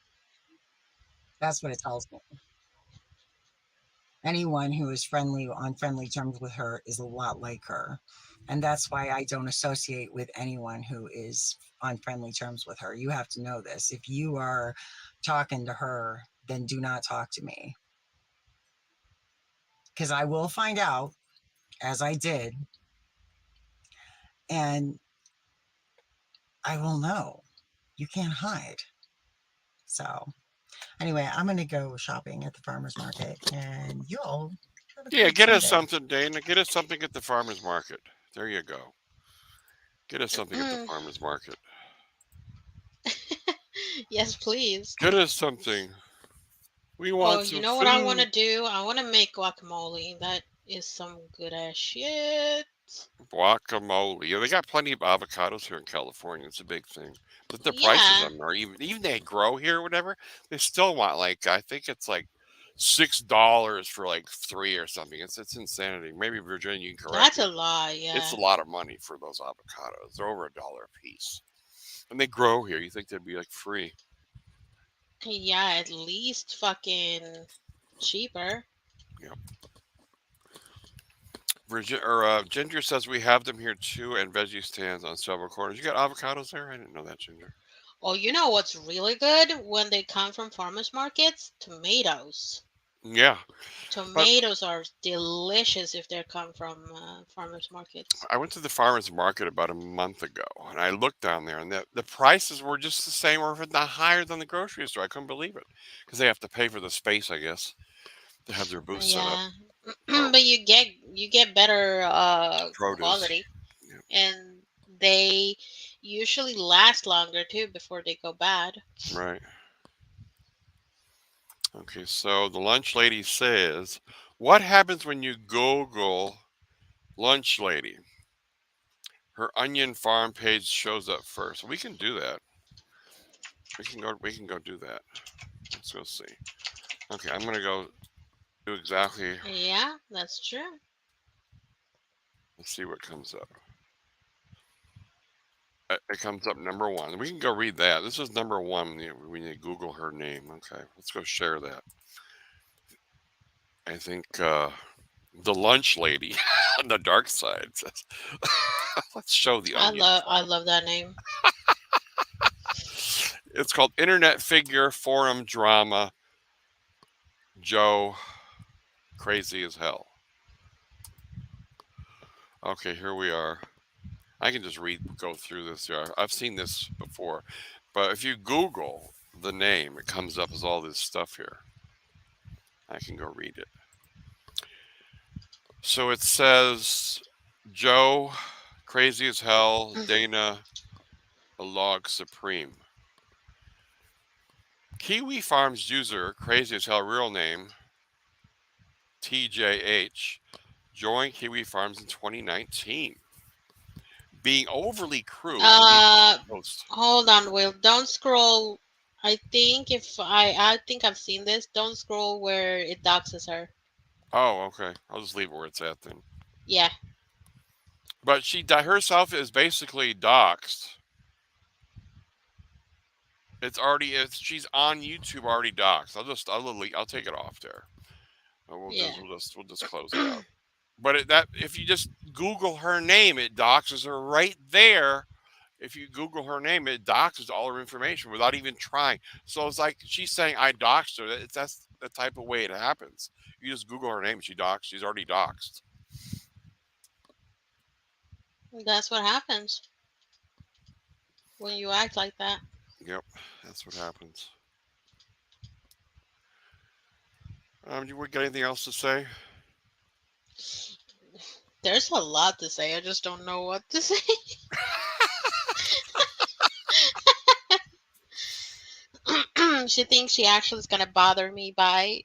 That's what it tells me. Anyone who is friendly on friendly terms with her is a lot like her. And that's why I don't associate with anyone who is on friendly terms with her. You have to know this. If you are talking to her, then do not talk to me. Because I will find out, as I did, and I will know. You can't hide. So, anyway, I'm going to go shopping at the farmer's market, and you all have a Yeah, great get us Sunday. something, Dana. Get us something at the farmer's market. There you go. Get us something at the farmer's market. Yes, please. Get us something. We Oh, want you some know what I want to food. do? I want to make guacamole. That is some good ass shit. Guacamole. Yeah, they got plenty of avocados here in California. It's a big thing. But the prices Yeah, on them are even they grow here or whatever, they still want like I think it's like $6 for like three or something. It's insanity. Maybe Virginia, you can correct that's me, a but lot. it's a Yeah. lot of money for those avocados. They're over $1 a piece. And they grow here. You think they'd be like free. Yeah, at least fucking cheaper. Yeah. Ginger says we have them here too, and veggie stands on several corners. You got avocados there? I didn't know that, Ginger. Oh, you know what's really good when they come from farmers markets? Tomatoes. Yeah, but Tomatoes are delicious if they come from farmers markets. I went to the farmer's market about a month ago, and I looked down there, and the prices were just the same, or if not higher than the grocery store. I couldn't believe it because they have to pay for the space, I guess, to have their booth set up Yeah, or but you get better produce. quality, Yeah, and they usually last longer too before they go bad. right. Okay, so the lunch lady says, "What happens when you Google lunch lady? Her onion farm page shows up first. We can do that. We can go. We can go do that. Let's go see. Okay, I'm gonna go do exactly. Yeah, that's true. Let's see what comes up. It comes up number one. We can go read that. This is number one. We need to Google her name. Okay, let's go share that. I think the lunch lady on the dark side says, "Let's show the I onion love I farm." love that name. It's called Internet Figure Forum Drama. Joe, crazy as hell. Okay, here we are. I can just go through this here. I've seen this before, but if you Google the name, it comes up as all this stuff here. I can go read it. So it says Joe, crazy as hell, Dana, a log supreme. Kiwi Farms user, crazy as hell, real name, TJH, joined Kiwi Farms in 2019. Being overly crude, Uh, post. hold on, Will. Don't scroll. I think I've seen this. Don't scroll where it doxes her. Oh, okay. I'll just leave it where it's at then. Yeah. But she herself is basically doxxed. She's on YouTube already doxxed. I'll take it off there. Yeah. We'll just close it out. But if you just Google her name, it doxes her right there. If you Google her name, it doxes all her information without even trying. So it's like she's saying I doxed her. That's the type of way it happens. You just Google her name, she's already doxed. That's what happens when you act like that. Yep, that's what happens. You got anything else to say? There's a lot to say. I just don't know what to say. She thinks she actually is gonna bother me by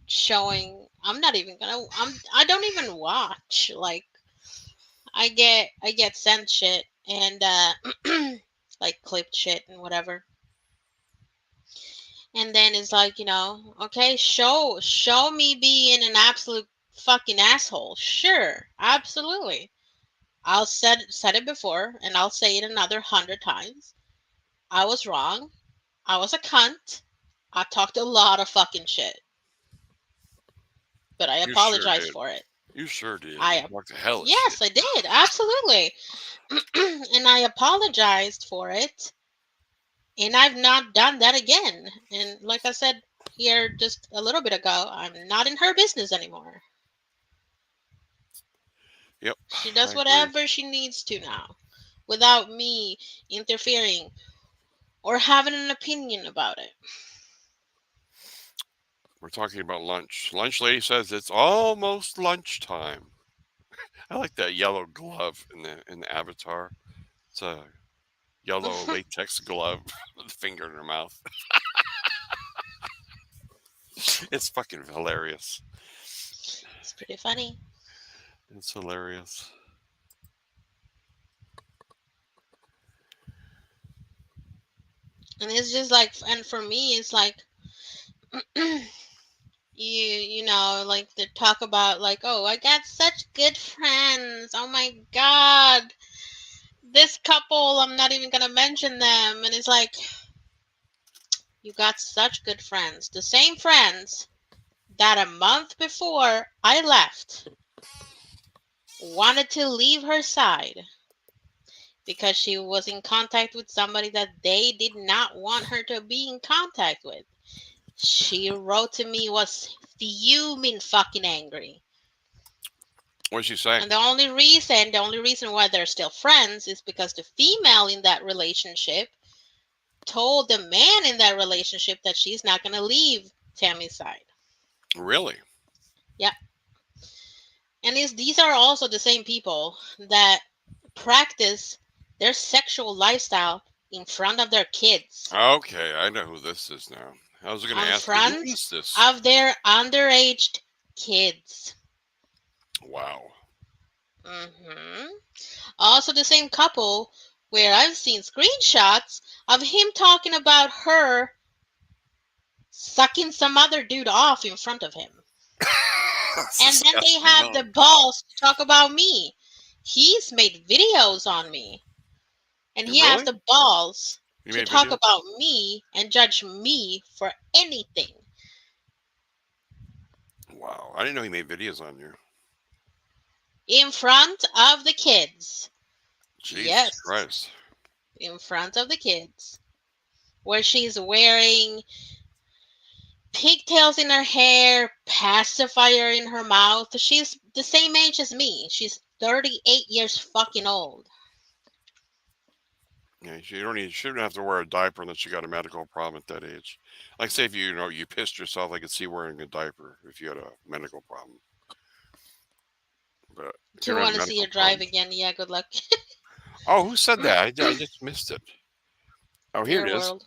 showing. I'm not even gonna. I don't even watch. Like I get sent shit and like clipped shit and whatever. And then it's like, okay, show me being an absolute fucking asshole. Sure, absolutely. I'll said it before and I'll say it another 100 times. I was wrong. I was a cunt. I talked a lot of fucking shit. But I You sure apologize did. for it. You sure did. I You talked to hell of Yes, shit. I did. Absolutely. And I apologized for it. And I've not done that again. And like I said here just a little bit ago, I'm not in her business anymore. Yep. She I does agree. whatever she needs to now without me interfering or having an opinion about it. We're talking about lunch. Lunch lady says it's almost lunchtime. I like that yellow glove in the avatar. It's a yellow latex glove with a finger in her mouth. It's fucking hilarious. It's pretty funny. It's hilarious. And it's just like, and for me, it's like, like they talk about like, oh, I got such good friends. Oh my God. This couple, I'm not even going to mention them. And it's like, you got such good friends. The same friends that a month before I left wanted to leave her side because she was in contact with somebody that they did not want her to be in contact with. She wrote to me, was fuming fucking angry. What'd she say? And the only reason why they're still friends is because the female in that relationship told the man in that relationship that she's not going to leave Tammy's side. Really? Yep. And these are also the same people that practice their sexual lifestyle in front of their kids. Okay, I know who this is now. I was going to In ask you, who front is this? of their underage kids. Wow. Also the same couple where I've seen screenshots of him talking about her sucking some other dude off in front of him. And then they have the balls to talk about me. He's made videos on me. And he has the balls to talk about me and judge me for anything. Wow. I didn't know he made videos on you. In front of the kids. Jesus Christ. In front of the kids. Where she's wearing pigtails in her hair, pacifier in her mouth. She's the same age as me. She's 38 years fucking old. Yeah, shouldn't have to wear a diaper unless you got a medical problem at that age. Like, say if you pissed yourself, I could see wearing a diaper if you had a medical problem. But if Do you you don't have want a to see medical her drive problem, again? Yeah, good luck. oh, who said that? I just missed it. Oh, here Your it is. world.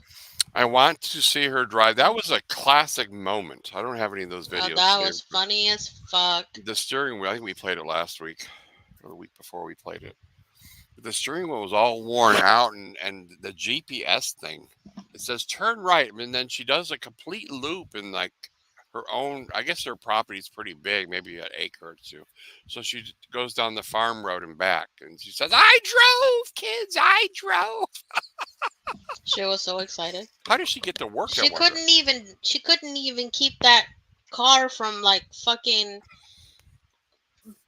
I want to see her drive. That was a classic moment. I don't have any of those videos That was saved. But funny as fuck. the steering wheel, I think we played it last week or the week before we played it. But the steering wheel was all worn out, and the GPS thing, it says turn right, and then she does a complete loop in like her own. I guess her property's pretty big, maybe an acre or two. So she goes down the farm road and back, and she says, "I drove, kids, I drove." She was so excited. How does she get to work? I wonder. She couldn't even keep that car from like fucking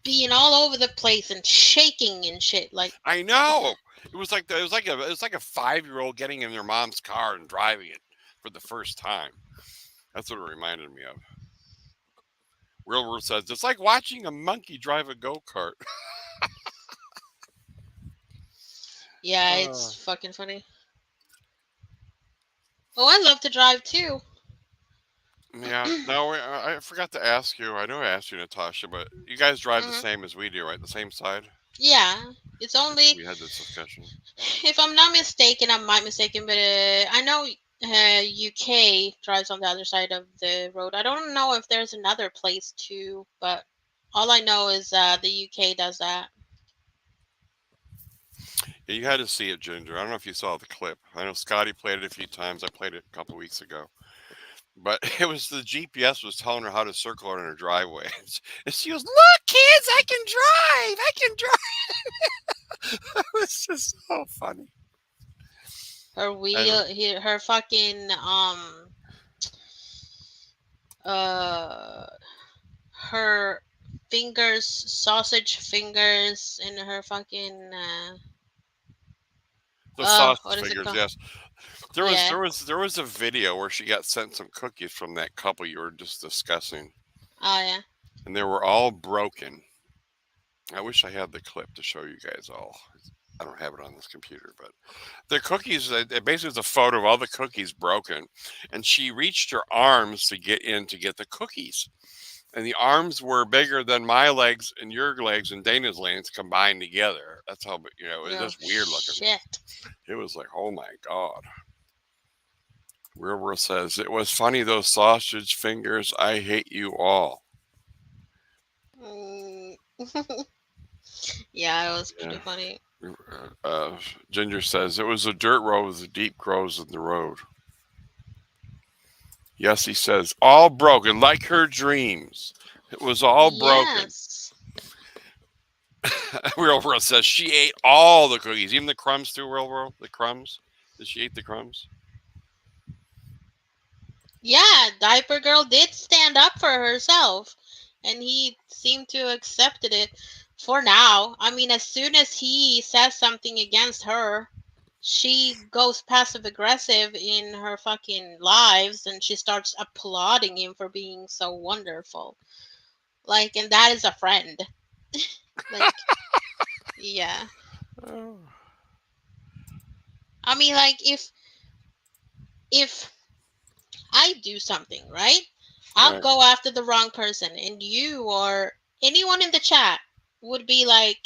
being all over the place and shaking and shit. Like, I know. It was like a 5-year-old getting in their mom's car and driving it for the first time. That's what it reminded me of. Real World says it's like watching a monkey drive a go kart. yeah, it's fucking funny. Oh, I love to drive too. Yeah. No, I forgot to ask you. I know I asked you, Natasha, but you guys drive the Mhm. same as we do, right? The same side. Yeah, it's I think only, we had this discussion. if I'm not mistaken, I might mistaken, but I know UK drives on the other side of the road. I don't know if there's another place too, but all I know is the UK does that. Yeah, you had to see it, Ginger. I don't know if you saw the clip. I know Scotty played it a few times. I played it a couple weeks ago. But it was the GPS was telling her how to circle in her driveway. And she goes, "Look, kids, I can drive. I can drive." It was just so funny. Her I don't, her fucking uh her fingers, sausage fingers, in her fucking the sausage what is it fingers, called? yes. There was Yeah. there was there was a video where she got sent some cookies from that couple you were just discussing, Oh yeah. and they were all broken. I wish I had the clip to show you guys all. I don't have it on this computer, but the cookies, it basically was a photo of all the cookies broken, and she reached her arms to get in to get the cookies, and the arms were bigger than my legs and your legs and Dana's legs combined together. That's how, it was Oh just weird looking. shit. It was like, oh my god. Real World says it was funny, those sausage fingers. I hate you all. Mm. Yeah, it was pretty Yeah. funny. Ginger says it was a dirt road with deep grooves in the road. Yes, he says all broken, like her dreams. It was all broken. Yes. Real World says she ate all the cookies, even the crumbs too. Real World, the crumbs. Did she eat the crumbs? Yeah, Diaper Girl did stand up for herself, and he seemed to accepted it for now. I mean, as soon as he says something against her, she goes passive aggressive in her fucking lives, and she starts applauding him for being so wonderful. Like, and that is a friend. Like, yeah. Oh. I mean, like, if I do something, right? I'll Right. go after the wrong person, and you or anyone in the chat would be like,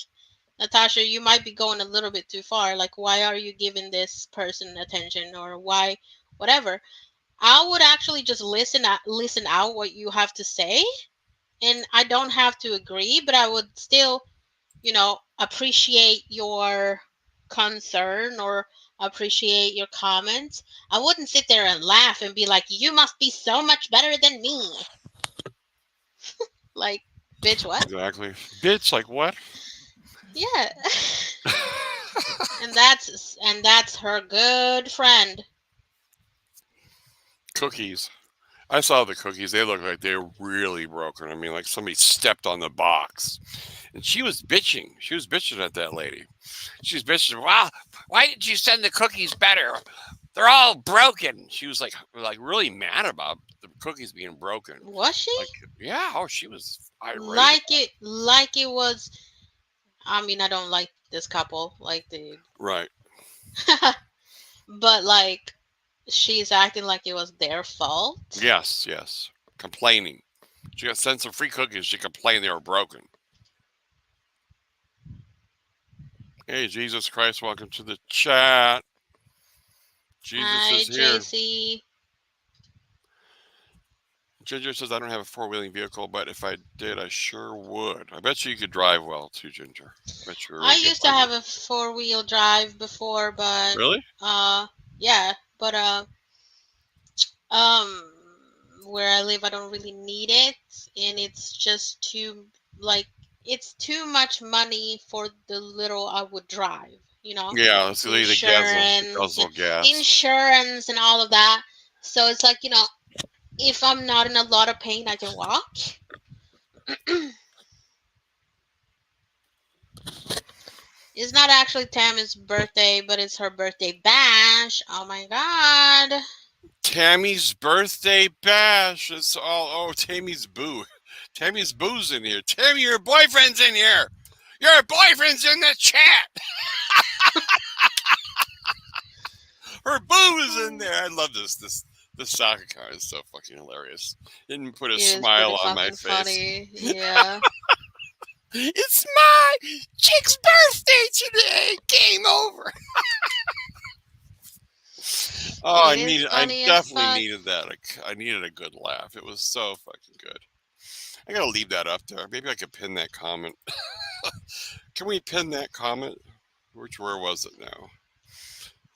Natasha, you might be going a little bit too far. Like, why are you giving this person attention, or why, whatever? I would actually just listen out what you have to say, and I don't have to agree, but I would still, appreciate your concern or appreciate your comments. I wouldn't sit there and laugh and be like, you must be so much better than me. Like, bitch, what? Exactly. Bitch, like what? Yeah. and that's her good friend. Cookies. I saw the cookies. They looked like they were really broken. I mean, like somebody stepped on the box. And she was bitching. She was bitching at that lady. She was bitching, wow, why did you send the cookies better? They're all broken. She was like really mad about the cookies being broken. Was she? Like, yeah, oh, she was irate. Like it was. I mean, I don't like this couple. Like, the Right. But like, she's acting like it was their fault. Yes, yes. Complaining. She got sent some free cookies. She complained they were broken. Hey, Jesus Christ, welcome to the chat. Jesus Hi, is here. JC. Ginger says, I don't have a four-wheeling vehicle, but if I did, I sure would. I bet you could drive well, too, Ginger. I bet you're a I really good used to driver. have a 4-wheel drive before, but Really? yeah, but um, where I live, I don't really need it, and it's just too like it's too much money for the little I would drive. You know, Yeah, it's the insurance, guzzle gas. insurance, and all of that. So it's like, if I'm not in a lot of pain, I can walk. It's not actually Tammy's birthday, but it's her birthday bash. Oh my god. Tammy's birthday bash. It's all, Tammy's boo. Tammy's boo's in here. Tammy, your boyfriend's in here. Your boyfriend's in the chat. Her boo is in there. I love this soccer car is so fucking hilarious. Didn't put a It is smile pretty on my fucking face. funny. Yeah. It's my chick's birthday today. Game over. Oh, It is I funny as definitely fuck. needed that. I needed a good laugh. It was so fucking good. I gotta leave that up there. Maybe I could pin that comment. Can we pin that comment? Where was it now?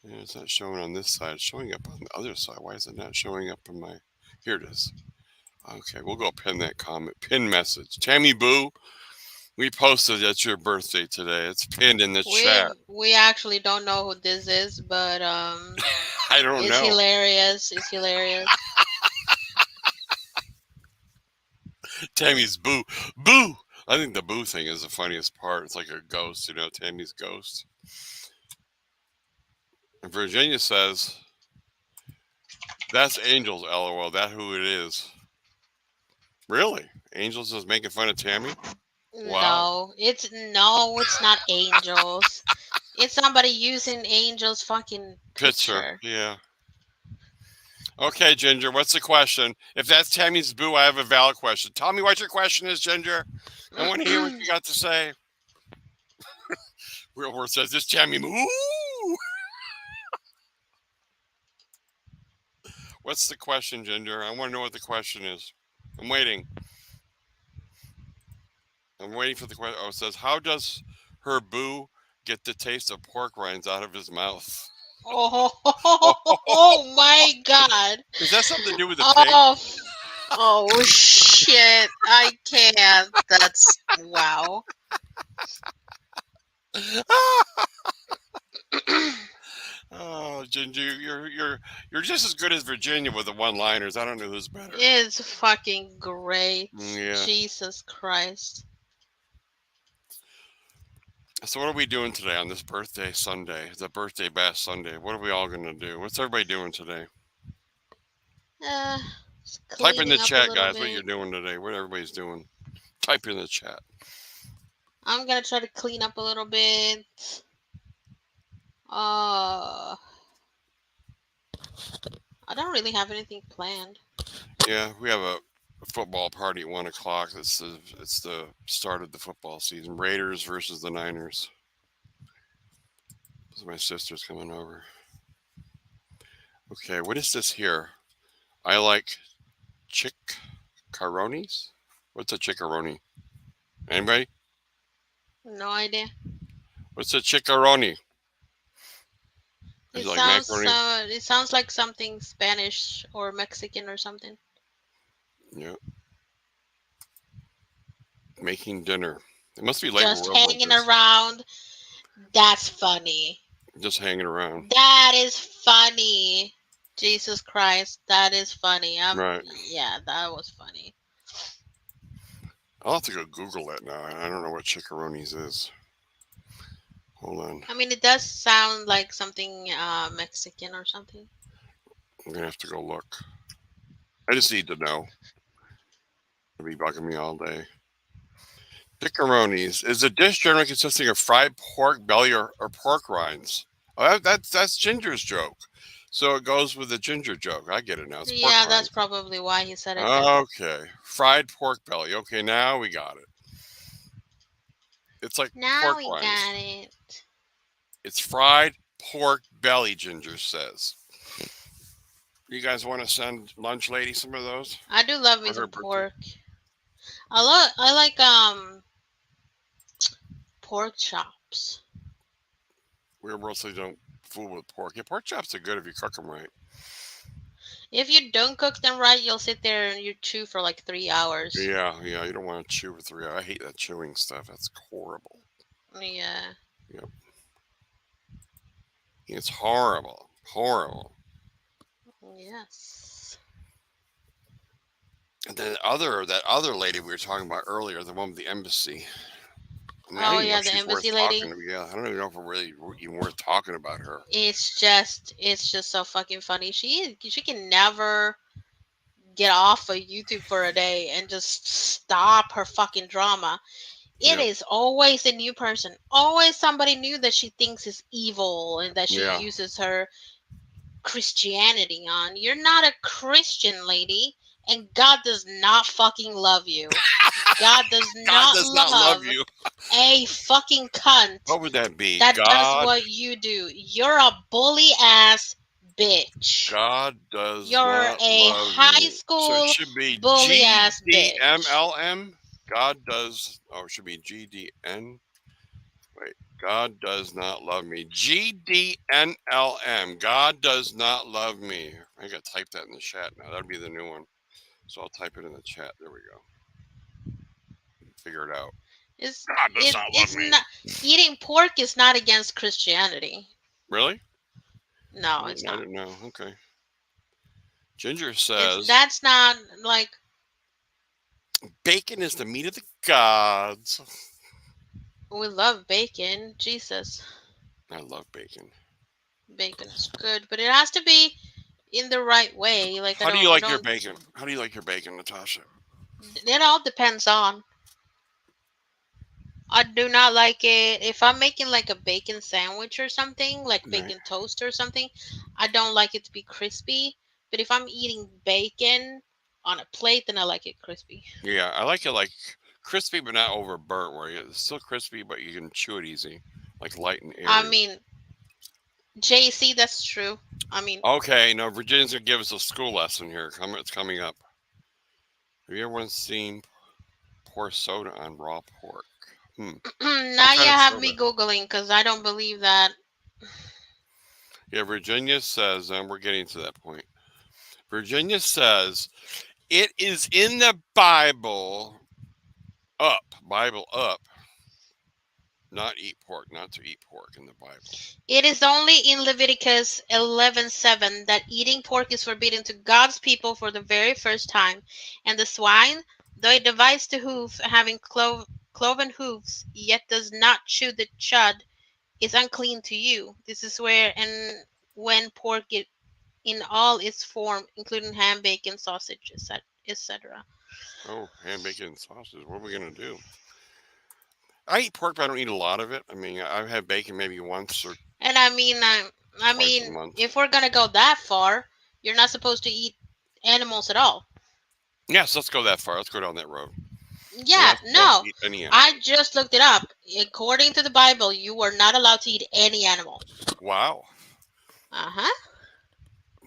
Yeah, it's not showing on this side. It's showing up on the other side. Why is it not showing up in my? Here it is. Okay, we'll go pin that comment. Pin message. Tammy Boo, we posted that's your birthday today. It's pinned in the chat. We actually don't know who this is, but I don't it's know. hilarious. It's hilarious. Tammy's Boo. Boo! I think the Boo thing is the funniest part. It's like a ghost, Tammy's ghost. And Virginia says, that's Angels, LOL. That who it is. Really? Angels is making fun of Tammy? Wow. No, it's not Angels. It's somebody using Angel's fucking picture. Yeah. Okay, Ginger, what's the question? If that's Tammy's Boo, I have a valid question. Tell me what your question is, Ginger. I want to hear what you got to say. Real World says, this Tammy Boo. What's the question, Ginger? I want to know what the question is. I'm waiting. I'm waiting for the question. Oh, it says, how does her boo get the taste of pork rinds out of his mouth? Oh my god. Is that something to do with the pig? Oh shit. I can't. That's wow. Oh, Ginger, you're just as good as Virginia with the one-liners. I don't know who's better. It's fucking great. Yeah. Jesus Christ. So what are we doing today on this birthday Sunday? It's a birthday bash Sunday. What are we all going to do? What's everybody doing today? Type in the chat, guys, what you're doing today. What everybody's doing. Type in the chat. I'm going to try to clean up a little bit. I don't really have anything planned. Yeah, we have a football party at 1 o'clock. It's the start of the football season. Raiders versus the Niners. So my sister's coming over. Okay, what is this here? I like chickaronis. What's a chickaroni? Anybody? No idea. What's a chickaroni? It sounds like something Spanish or Mexican or something. Yeah. Making dinner. It must be like just hanging around. That's funny. Just hanging around. That is funny. Jesus Christ, that is funny. Right. Yeah, that was funny. I'll have to go Google that now. I don't know what chickaronis is. Hold on. I mean, it does sound like something Mexican or something. I'm gonna have to go look. I just need to know. It'll be bugging me all day. Chickaronis is a dish generally consisting of fried pork belly or pork rinds, Oh, that's Ginger's joke. So it goes with the Ginger joke. I get it now. It's pork Yeah, that's rinds. probably why he said it then. Okay. Fried pork belly. Okay, now we got it. It's like Now pork we rinds. got it. It's fried pork belly, Ginger says. You guys want to send Lunch Lady some of those I do love me for her some birthday? pork. I like pork chops. We mostly don't fool with pork. Yeah, pork chops are good if you cook them right. If you don't cook them right, you'll sit there and you chew for like 3 hours. Yeah, you don't want to chew for 3 hours. I hate that chewing stuff. That's horrible. Yeah. Yep. It's horrible. Horrible. Yes. And then that other lady we were talking about earlier, the one with the embassy. I mean, I Oh don't even know yeah, if the she's worth embassy lady. talking to. Yeah, I don't even know if we're really even worth talking about her. It's just so fucking funny. She can never get off of YouTube for a day and just stop her fucking drama. It Yep. is always a new person. Always somebody new that she thinks is evil and that she Yeah. uses her Christianity on. You're not a Christian, lady, and God does not fucking love you. God does God not does not love you. a fucking cunt What would that be? that does God. what you do. You're a bully ass bitch. God does You're not a love high me. So school it should be bully ass bitch. GDMLM. God does. Oh, it should be GDN. Wait. God does not love me. GDNLM. God does not love me. I gotta type that in the chat now. That'd be the new one. So I'll type it in the chat. There we go. Figure it out. It's God does not love it's me. not eating pork is not against Christianity. Really? No, it's I not. don't know. Okay. Ginger says That's not like bacon is the meat of the gods. we love bacon. Jesus, I love bacon. bacon is good, but it has to be in the right way. Like How do you like your don't. bacon? How do you like your bacon, Natasha? It all depends on. I do not like it if I'm making like a bacon sandwich or something, like Right. bacon toast or something. I don't like it to be crispy. But if I'm eating bacon on a plate, then I like it crispy. Yeah, I like it like crispy but not over burnt, where it's still crispy but you can chew it easy, like light and airy. I mean, JC, that's true. I mean, Okay, now Virginia's gonna give us a school lesson here. It's coming up. Have you ever once seen pour soda on raw pork? now kind you of have soda? me Googling because I don't believe that. Yeah, Virginia says, and we're getting to that point. Virginia says it is in the Bible up, not eat pork, not to eat pork in the Bible. It is only in Leviticus 11:7 that eating pork is forbidden to God's people for the very first time, and the swine, though it divides the hoof, having cloven hoofs, yet does not chew the chud, is unclean to you. This is where and when pork in all its form, including ham, bacon, sausage, etc. Oh, ham, bacon, and sausage. What are we gonna do? I eat pork, but I don't eat a lot of it. I mean, I've had bacon maybe once or And I mean, twice a month. if we're gonna go that far, you're not supposed to eat animals at all. Yes, let's go that far. Let's go down that road. Yeah, no. Eat any animal. I just looked it up. According to the Bible, you were not allowed to eat any animal. Wow. Uh-huh.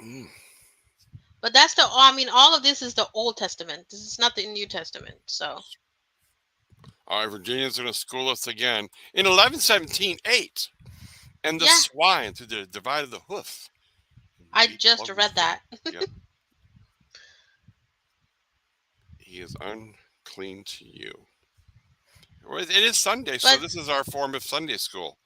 Mm. But that's all of this is the Old Testament. This is not the New Testament. So All right, Virginia's going to school us again. In 11:17:8, and the Yeah. swine to the divided the hoof. I just read that. Yep. He is unclean to you. Well, it is Sunday, so But- this is our form of Sunday school.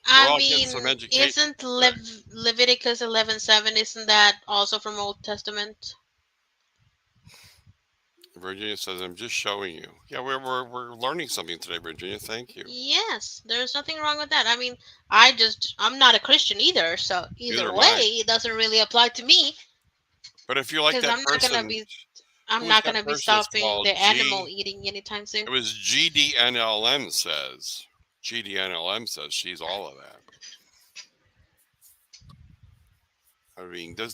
I all getting mean, some education. isn't Leviticus 11:7? Isn't that also from Old Testament? Virginia says, "I'm just showing you." Yeah, we're learning something today, Virginia. Thank you. Yes, there's nothing wrong with that. I mean, I'm not a Christian either, so Neither either am way, I. it doesn't really apply to me. But if you like 'Cause that I'm not person, gonna be- I'm who's not that going to be person that's stopping called the animal eating anytime it soon. was GDNLM says. GDNLM says she's all of that. I mean, do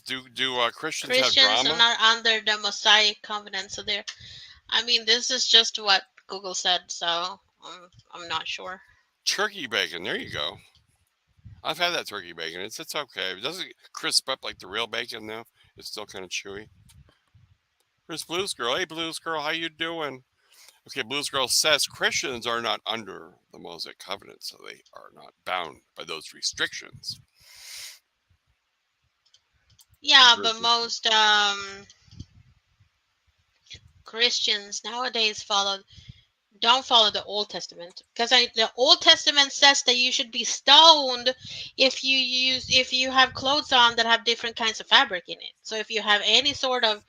Christians have Christians are drama? not under the Mosaic covenant, so they're. I mean, this is just what Google said, so I'm not sure. Turkey bacon. There you go. I've had that turkey bacon. It's okay. It doesn't crisp up like the real bacon though. It's still kind of chewy. Here's Blues Girl. Hey, Blues Girl, how you doing? Okay, Blues Girl says Christians are not under the Mosaic covenant, so they are not bound by those restrictions. Yeah, but most Christians nowadays don't follow the Old Testament, because the Old Testament says that you should be stoned if you have clothes on that have different kinds of fabric in it. So if you have any sort of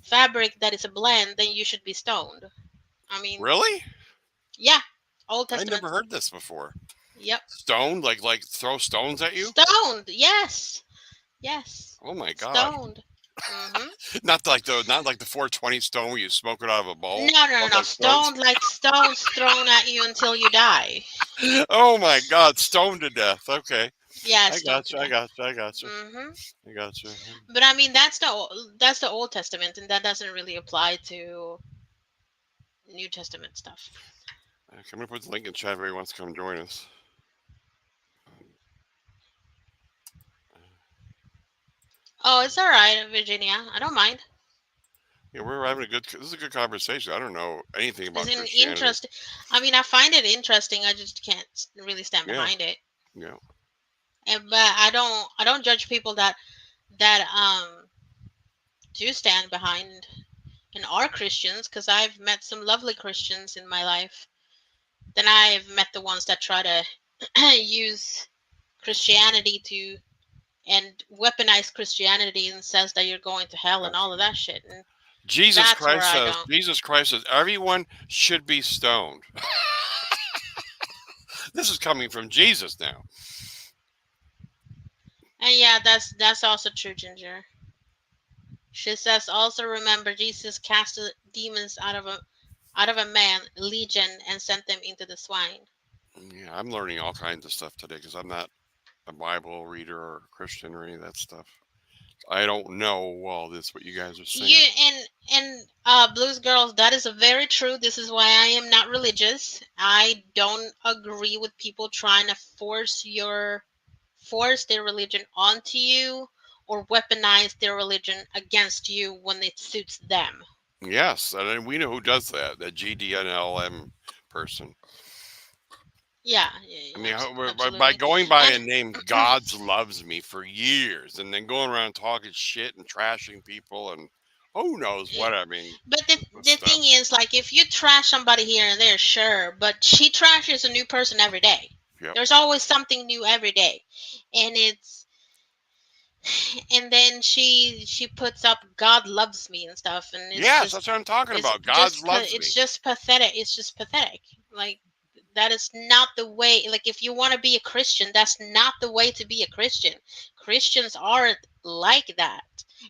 fabric that is a blend, then you should be stoned. I mean, Really? yeah, Old I Testament. never heard this before. Yep. Stoned, like throw stones at you? Stoned. Yes. Oh my God! Stoned. Mm-hmm. Not like the 420 stone where you smoke it out of a bowl. No. Like Stoned, like stones thrown at you until you die. Oh my God! Stoned to death. Okay, Yeah, I stoned got to you. I death. got you. I got you. Mm-hmm. I got you. But I mean, that's the Old Testament, and that doesn't really apply to New Testament stuff. Okay, I'm gonna put the link in chat if anybody wants to come join us. Oh, it's all right, Virginia. I don't mind. Yeah, we're having this is a good conversation. I don't know anything about It's an Christianity. interesting. I mean, I find it interesting. I just can't really stand behind it. Yeah. But I don't judge people that do stand behind and are Christians, because I've met some lovely Christians in my life. Then I've met the ones that try to use Christianity to and weaponize Christianity and says that you're going to hell and all of that shit. And Jesus that's where Christ I says. don't. Jesus Christ says everyone should be stoned. This is coming from Jesus now. And yeah, that's also true, Ginger. She says, also remember, Jesus cast the demons out of a man, legion, and sent them into the swine. Yeah, I'm learning all kinds of stuff today because I'm not a Bible reader or a Christian or any of that stuff. I don't know all this what you guys are saying. You and Blues Girls, that is very true. This is why I am not religious. I don't agree with people trying to force their religion onto you or weaponize their religion against you when it suits them. Yes, and we know who does that. That GDNLM person. Yeah, I mean, absolutely. by going by a name, God's loves me for years, and then going around talking shit and trashing people, and who knows what I mean. But the thing is, like, if you trash somebody here and there, sure, but she trashes a new person every day. Yep. There's always something new every day, and then she puts up God loves me and stuff, and it's yes, just, that's what I'm talking about. God loves me. It's just pathetic. It's just pathetic. Like, that is not the way. Like, if you want to be a Christian, that's not the way to be a Christian. Christians aren't like that.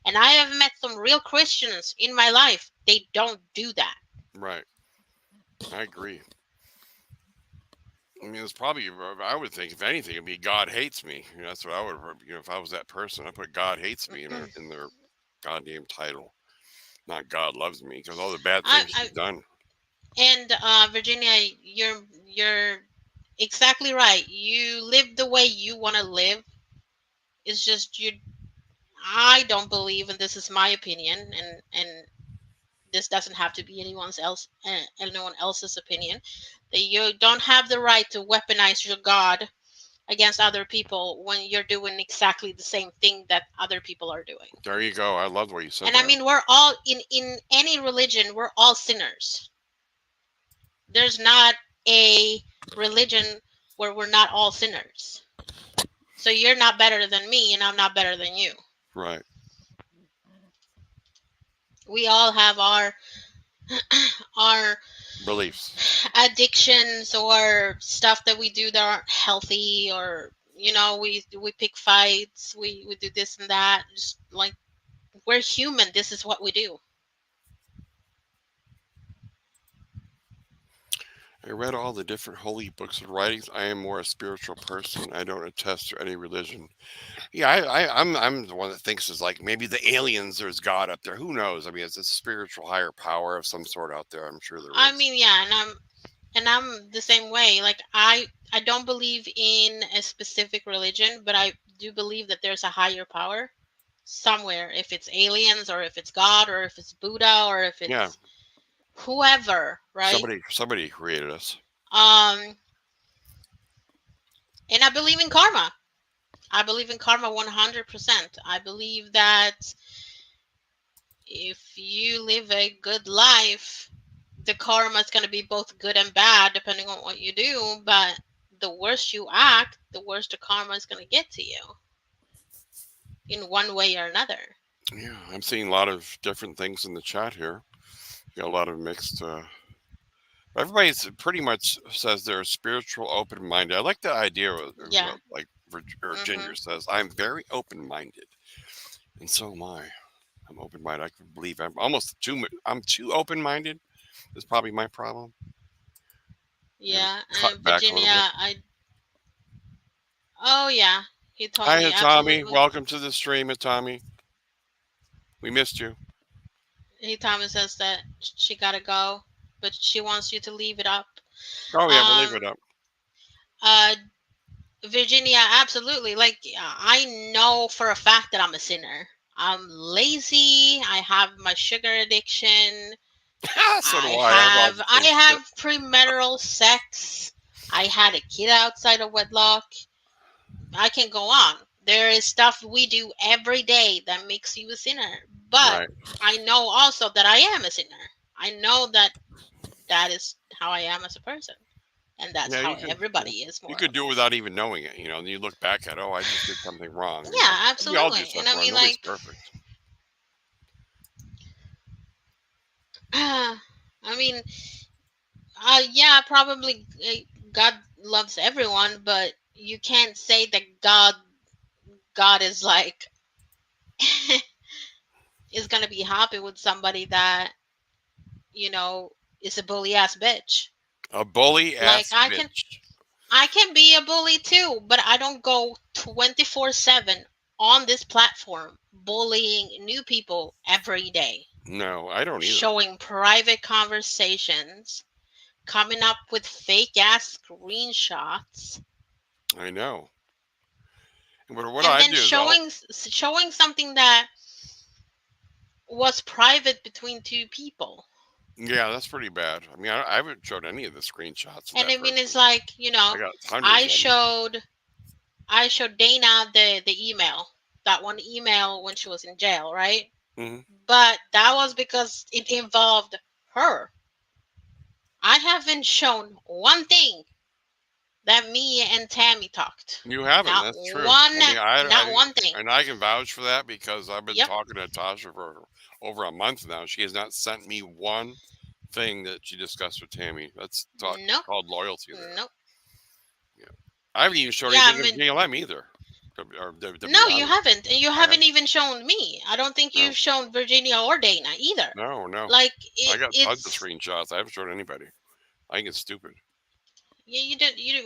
And I have met some real Christians in my life. They don't do that. Right. I agree. I mean, it's probably, I would think, if anything, it'd be God hates me. You know, that's what I would, if I was that person, I'd put God hates me in their goddamn title, not God loves me, because all the bad things she's done. And Virginia, you're exactly right. You live the way you want to live. It's just I don't believe, and this is my opinion, and this doesn't have to be anyone else's opinion, that you don't have the right to weaponize your God against other people when you're doing exactly the same thing that other people are doing. There you go. I love what you said. And I mean, we're all in any religion, we're all sinners. There's not a religion where we're not all sinners. So you're not better than me, and I'm not better than you. Right. We all have our beliefs, addictions, or stuff that we do that aren't healthy, or we pick fights, we do this and that. Just like, we're human. This is what we do. I read all the different holy books and writings. I am more a spiritual person. I don't attest to any religion. Yeah, I'm the one that thinks is like maybe the aliens. There's God up there. Who knows? I mean, it's a spiritual higher power of some sort out there. I'm sure there I is. mean, yeah, and I'm the same way. Like I don't believe in a specific religion, but I do believe that there's a higher power somewhere. If it's aliens, or if it's God, or if it's Buddha, or if Yeah, it's whoever, right? somebody created us. Um, and I believe in karma. I believe in karma 100%. I believe that if you live a good life, the karma is going to be both good and bad depending on what you do. But the worse you act, the worse the karma is going to get to you in one way or another. Yeah, I'm seeing a lot of different things in the chat here. Got a lot of mixed. Everybody's pretty much says they're spiritual, open-minded. I like the idea of Yeah. like or Hmm. Ginger says, I'm very open-minded, and so am I. I'm open-minded. I can believe I'm almost too. I'm too open-minded. Is probably my problem. I gotta Yeah. cut And back a little Virginia, bit. oh, yeah. He told Hi, me Tommy. absolutely. Welcome to the stream, Tommy. We missed you. He told me says that she got to go, but she wants you to leave it up. Oh yeah, we'll leave Um, it up. uh, Virginia, absolutely. Like, I know for a fact that I'm a sinner. I'm lazy. I have my sugar addiction. So do I I. I have all have the I same shit. have premarital sex. I had a kid outside of wedlock. I can go on. There is stuff we do every day that makes you a sinner. But Right. I know also that I am a sinner. I know that that is how I am as a person. And that's Yeah, how you can. Yeah. everybody is, You more or could do it less. without even knowing it, and you look back at, oh, I just did something wrong. Yeah, We all do absolutely. stuff And I wrong. mean, Nobody's like, perfect. I mean, yeah, probably God loves everyone, but you can't say that God is like is gonna be happy with somebody that you know is a bully ass bitch. A bully Like ass bitch. I can be a bully too, but I don't go 24/7 on this platform bullying new people every day, No, I don't either. showing private conversations, coming up with fake ass screenshots, I know. But what and I then do is I'll. showing something that was private between two people. Yeah, that's pretty bad. I mean, I haven't showed any of the screenshots of And that I mean, it's person. like, I got hundreds I of them. showed I showed Dana the email, that one email when she was in jail, right? Hmm. But that was because it involved her. I haven't shown one thing that me and Tammy talked. You haven't. Not That's true. one, I mean, not one thing. and I can vouch for that because I've been Yep. talking to Tasha for over a month now. She has not sent me one thing that she discussed with Tammy. That's Nope. called loyalty there. Nope. Yeah. I haven't even shown Yeah, I anything of mean, JLM either. To be no, you honest, haven't. And you I have haven't even shown me. I don't think no, you've shown Virginia or Dana either. no. Like I got tons of it's screenshots. I haven't shown anybody. I think it's stupid.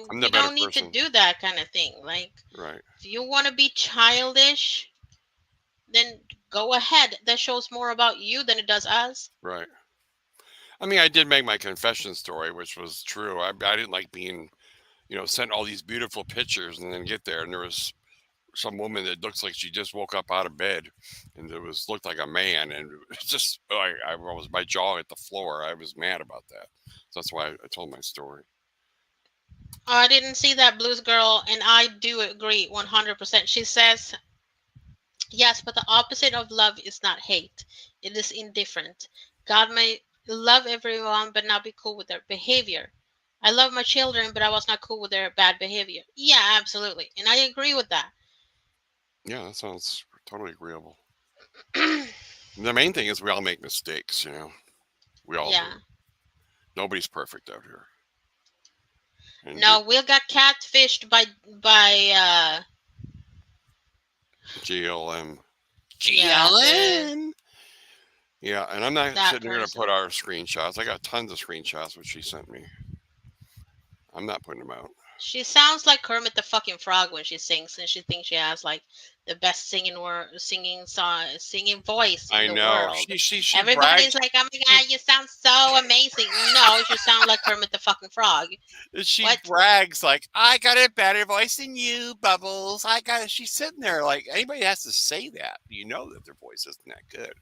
I'm the you better don't need to person, do that kind of thing. Like right? if you want to be childish, then go ahead. That shows more about you than it does us. Right. I mean, I did make my confession story, which was true. I didn't like being, sent all these beautiful pictures and then get there and there was some woman that looks like she just woke up out of bed and it was looked like a man and it's just I was my jaw hit the floor. I was mad about that. So that's why I told my story. I didn't see that Blues Girl, and I do agree 100%. She says, yes, but the opposite of love is not hate, it is indifferent. God may love everyone, but not be cool with their behavior. I love my children, but I was not cool with their bad behavior. Yeah, absolutely. And I agree with that. Yeah, that sounds totally agreeable. The main thing is we all make mistakes. We all Yeah. do. Nobody's perfect out here. And No, Will got catfished by GLM. yeah, GLM. Yeah, and I'm not that sitting here to person. put our screenshots. I got tons of screenshots which she sent me. I'm not putting them out. She sounds like Kermit the fucking Frog when she sings, and she thinks she has like the best singing voice in I the know. world. She Everybody's brags. like, "Oh my god, you sound so amazing." No, you sound like Kermit the fucking Frog. She What? brags like, I got a better voice than you, Bubbles. I got it. She's sitting there like anybody has to say that. You know that their voice isn't that good.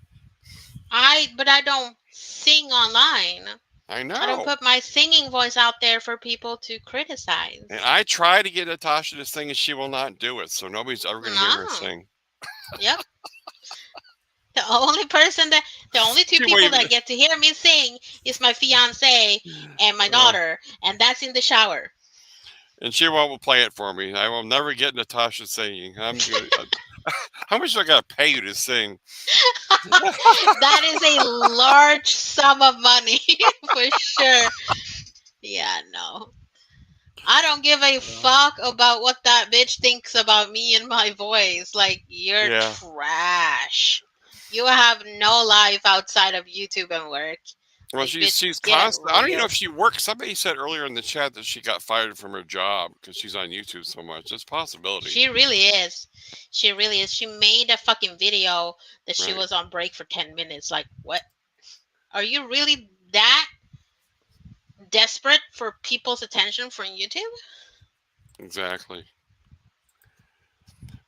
But I don't sing online. I I don't know. put my singing voice out there for people to criticize. And I try to get Natasha to sing and she will not do it. So nobody's ever gonna hear her No. sing. Yep. The only two She won't people even- that get to hear me sing is my fiance and my daughter, and that's in the shower. And she won't play it for me. I will never get Natasha singing. I'm good. How much do I gotta pay you to sing? That is a large sum of money for sure. Yeah, no. I don't give a fuck about what that bitch thinks about me and my voice. Like, you're Yeah. trash. You have no life outside of YouTube and work. Well, Like, she's bitch, get constant. I don't even know real. if she works. Somebody said earlier in the chat that she got fired from her job because she's on YouTube so much. It's a possibility. She really is. She really is. She made a fucking video that she Right. was on break for 10 minutes. Like, what? Are you really that desperate for people's attention from YouTube? Exactly.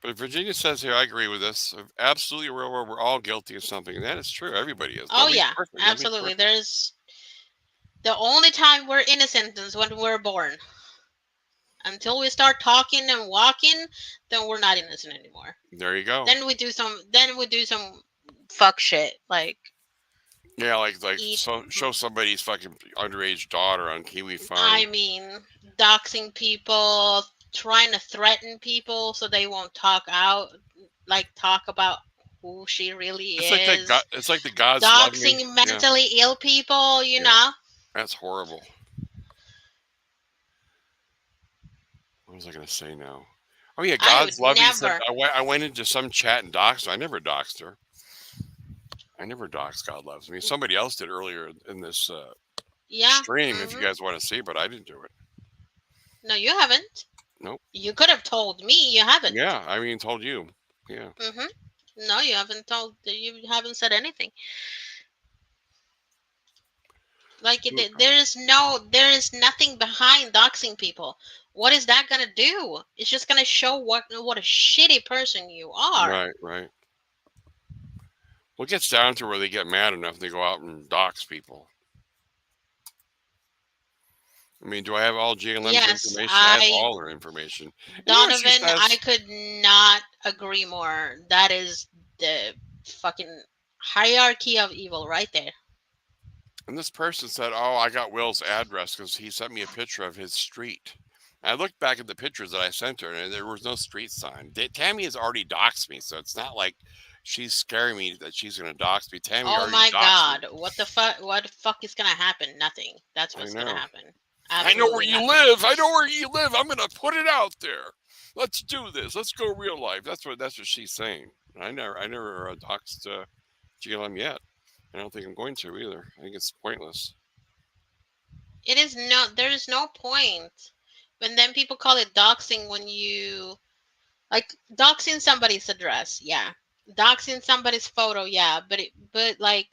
But Virginia says here, I agree with this. Absolutely real world, we're all guilty of something. And that is true. Everybody is. Oh, Nobody's yeah. perfect. Nobody's Absolutely. perfect. There's the only time we're innocent is when we're born. Until we start talking and walking, then we're not innocent anymore. There you go. Then we do some fuck shit. Like, Yeah, like eat- show somebody's fucking underage daughter on Kiwi Farm. I mean, doxing people, trying to threaten people so they won't talk about who she really is. It's like the gods love me. Doxing Yeah, mentally ill people, you Yeah. know. that's horrible. What was I gonna say now? Oh yeah, I God's would love you. Said, never. I went into some chat and doxed her. I never doxed her. I never doxed God loves me. Somebody else did earlier in this Yeah. stream. If you mhm. guys want to see, but I didn't do it. No, you haven't. Nope. You could have told me. You haven't. Yeah, I mean, told you. Yeah. No, you haven't told. You haven't said anything. Like, there is nothing behind doxing people. What is that gonna do? It's just gonna show what a shitty person you are. Right, right. Well, it gets down to where they get mad enough they go out and dox people. I mean, do I have all GLM's Yes, information? I have I- all their information. And you know what she Donovan, says? I could not agree more. That is the fucking hierarchy of evil right there. And this person said, "Oh, I got Will's address because he sent me a picture of his street." I looked back at the pictures that I sent her, and there was no street sign. Tammy has already doxed me, so it's not like she's scaring me that she's going to dox me. Tammy Oh already my doxed God, me. what the fuck? What the fuck is gonna happen? Nothing. That's I what's gonna know. happen. I know where Absolutely you nothing. live. I know where you live. I'm going to put it out there. Let's do this. Let's go real life. That's what she's saying. I never doxed GLM yet. I don't think I'm going to either. I think it's pointless. There is no point. And then people call it doxing when you like doxing somebody's address, yeah. Doxing somebody's photo, yeah. But like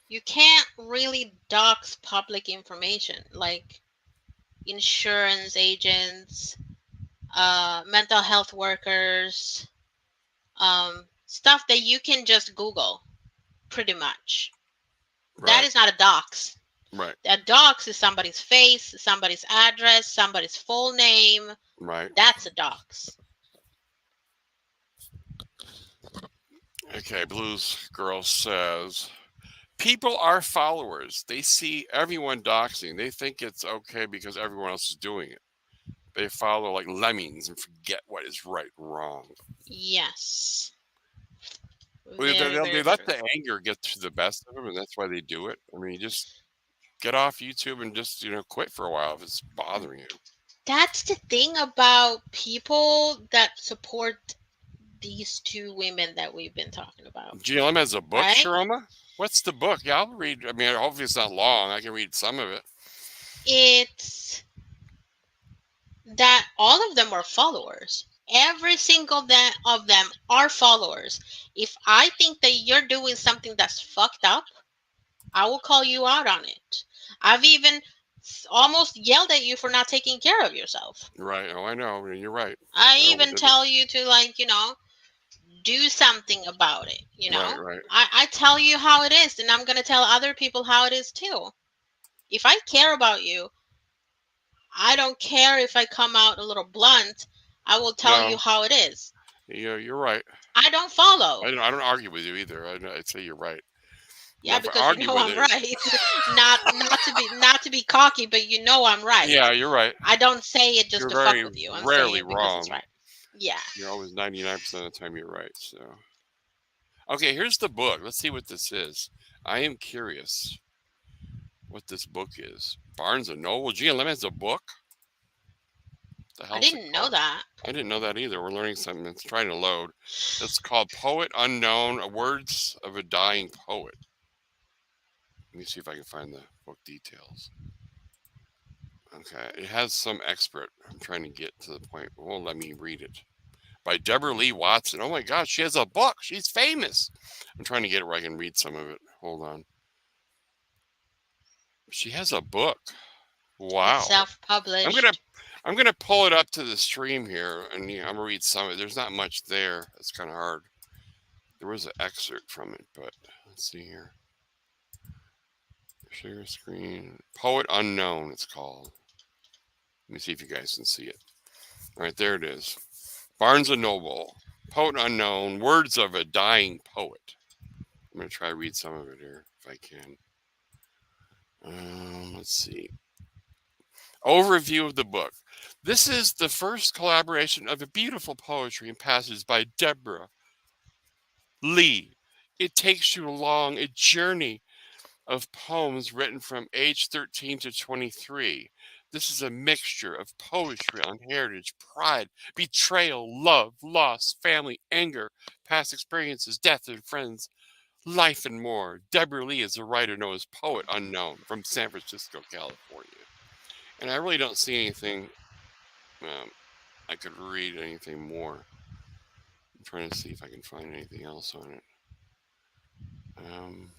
you can't really dox public information like insurance agents, mental health workers, stuff that you can just Google, pretty much. Right. That is not a dox. Right. A dox is somebody's face, somebody's address, somebody's full name. Right. That's a dox. Okay. Blues Girl says, people are followers. They see everyone doxing. They think it's okay because everyone else is doing it. They follow like lemmings and forget what is right and wrong. Yes. They Very, very let true. the anger get to the best of them, and that's why they do it. I mean, you just get off YouTube and just quit for a while if it's bothering you. That's the thing about people that support these two women that we've been talking about. GLM has a book, Right? Sharoma? What's the book? Yeah, I'll read. I mean, hopefully it's not long. I can read some of it. It's that all of them are followers. Every single of them are followers. If I think that you're doing something that's fucked up, I will call you out on it. I've even almost yelled at you for not taking care of yourself. Right. Oh, I know. You're right. I I even overdid it. tell you to, like, do something about it. Right. Right. I tell you how it is, and I'm going to tell other people how it is too. If I care about you, I don't care if I come out a little blunt. I will tell you No. how it is. You're right. I don't follow. I don't argue with you either. I'd say you're right. Yeah, Now, if I because argue with I'm it, right. Not to be cocky, but I'm right. yeah, you're right. I don't say it just You're to fuck very with you. I'm saying rarely it because it's wrong. right. Yeah. You're always 99% of the time you're right. So, okay, here's the book. Let's see what this is. I am curious what this book is. Barnes and Noble. GLM has a book. The I hell's it didn't know called? that. I didn't know that either. We're learning something. It's trying to load. It's called Poet Unknown: Words of a Dying Poet. Let me see if I can find the book details. Okay, it has some expert. I'm trying to get to the point. It won't let me read it. By Deborah Lee Watson. Oh my gosh, she has a book. She's famous. I'm trying to get it where I can read some of it. Hold on. She has a book. It's Wow. self-published. I'm gonna pull it up to the stream here, and I'm gonna read some of it. There's not much there. It's kind of hard. There was an excerpt from it, but let's see here. Share screen. Poet Unknown. It's called. Let me see if you guys can see it. All right, there it is. Barnes and Noble. Poet Unknown. Words of a Dying Poet. I'm gonna try to read some of it here if I can. Let's see. Overview of the book. This is the first collaboration of a beautiful poetry and passages by Deborah Lee. It takes you along a journey of poems written from age 13 to 23. This is a mixture of poetry on heritage, pride, betrayal, love, loss, family, anger, past experiences, death and friends, life and more. Deborah Lee is a writer known as Poet Unknown from San Francisco, California. And I really don't see anything I could read anything more. I'm trying to see if I can find anything else on it.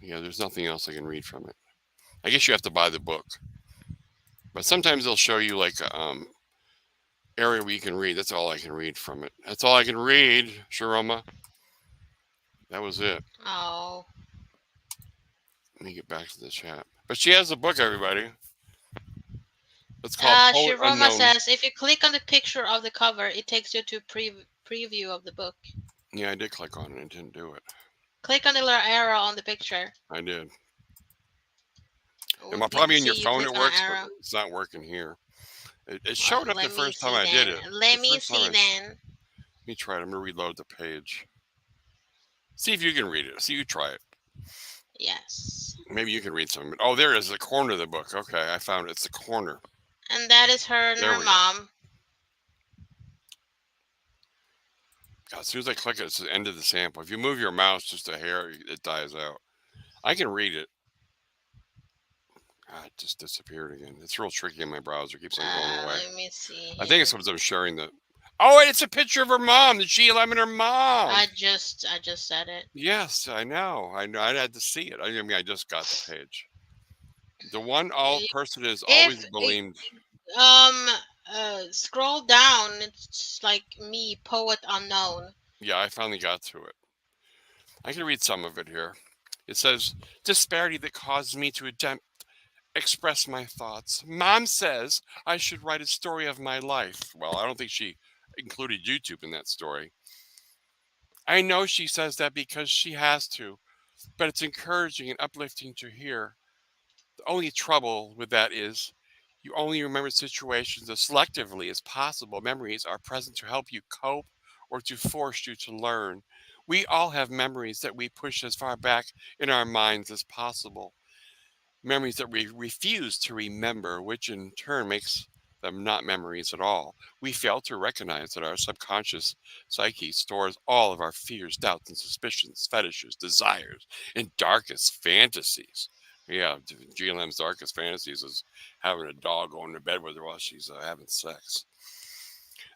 Yeah, there's nothing else I can read from it. I guess you have to buy the book. But sometimes they'll show you like area where you can read. That's all I can read from it. That's all I can read, Sharoma. That was it. Oh. Let me get back to the chat. But she has a book, everybody. It's called Poet Shiroma Unknown. says if you click on the picture of the cover, it takes you to preview of the book. Yeah, I did click on it and didn't do it. Click on the little arrow on the picture. I did. Oh, And let probably me in your see, you phone click it on works, the but arrow. it's not working here. It Well, showed up the let me first time see I did then. it. Let The me first time see I- then. Let me try it. I'm going to reload the page. See if you can read it. See, you try it. Yes. Maybe you can read some of it. Oh, there it is, the corner of the book. Okay, I found it. It's the corner. And that is her and There her we go. mom. God, as soon as I click it, it's the end of the sample. If you move your mouse just a hair, it dies out. I can read it. Ah, it just disappeared again. It's real tricky in my browser. It keeps on going away. Let me see. I think it's because I'm sharing the... Oh, and it's a picture of her mom. The GLM and her mom. I just said it. Yes, I know. I had to see it. I mean, I just got the page. The one all person is always believed. Scroll down. It's like me, Poet Unknown. Yeah, I finally got to it. I can read some of it here. It says, disparity that causes me to express my thoughts. Mom says I should write a story of my life. Well, I don't think she included YouTube in that story. I know she says that because she has to, but it's encouraging and uplifting to hear. The only trouble with that is you only remember situations as selectively as possible. Memories are present to help you cope or to force you to learn. We all have memories that we push as far back in our minds as possible. Memories that we refuse to remember, which in turn makes them not memories at all. We fail to recognize that our subconscious psyche stores all of our fears, doubts, and suspicions, fetishes, desires, and darkest fantasies. Yeah, GLM's darkest fantasies is having a dog going to bed with her while she's having sex.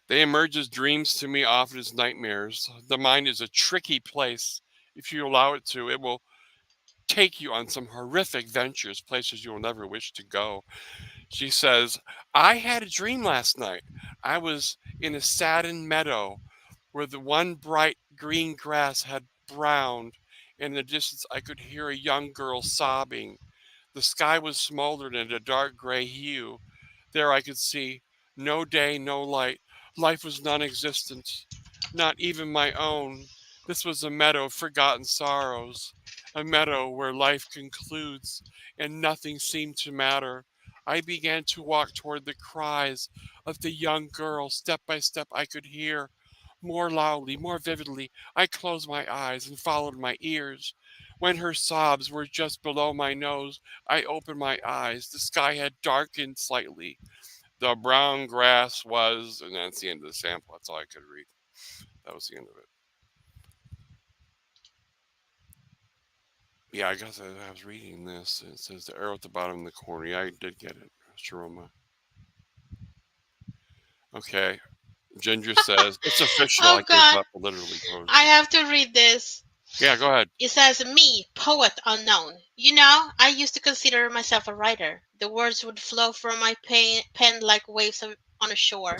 They emerge as dreams to me, often as nightmares. The mind is a tricky place. If you allow it to, it will take you on some horrific ventures, places you will never wish to go. She says, I had a dream last night. I was in a saddened meadow where the one bright green grass had browned. In the distance, I could hear a young girl sobbing. The sky was smoldered in a dark gray hue. There I could see no day, no light. Life was non existent, not even my own. This was a meadow of forgotten sorrows, a meadow where life concludes and nothing seemed to matter. I began to walk toward the cries of the young girl. Step by step, I could hear more loudly, more vividly. I closed my eyes and followed my ears. When her sobs were just below my nose, I opened my eyes. The sky had darkened slightly. The brown grass was, and that's the end of the sample. That's all I could read. That was the end of it. Yeah, I guess I was reading this. It says the arrow at the bottom in the corner. Yeah, I did get it. Sharoma. Okay. Ginger says, it's official. Oh I gave God, up literally. I have to read this. Yeah, go ahead. It says, me, poet unknown. You know, I used to consider myself a writer. The words would flow from my pen like waves on a shore.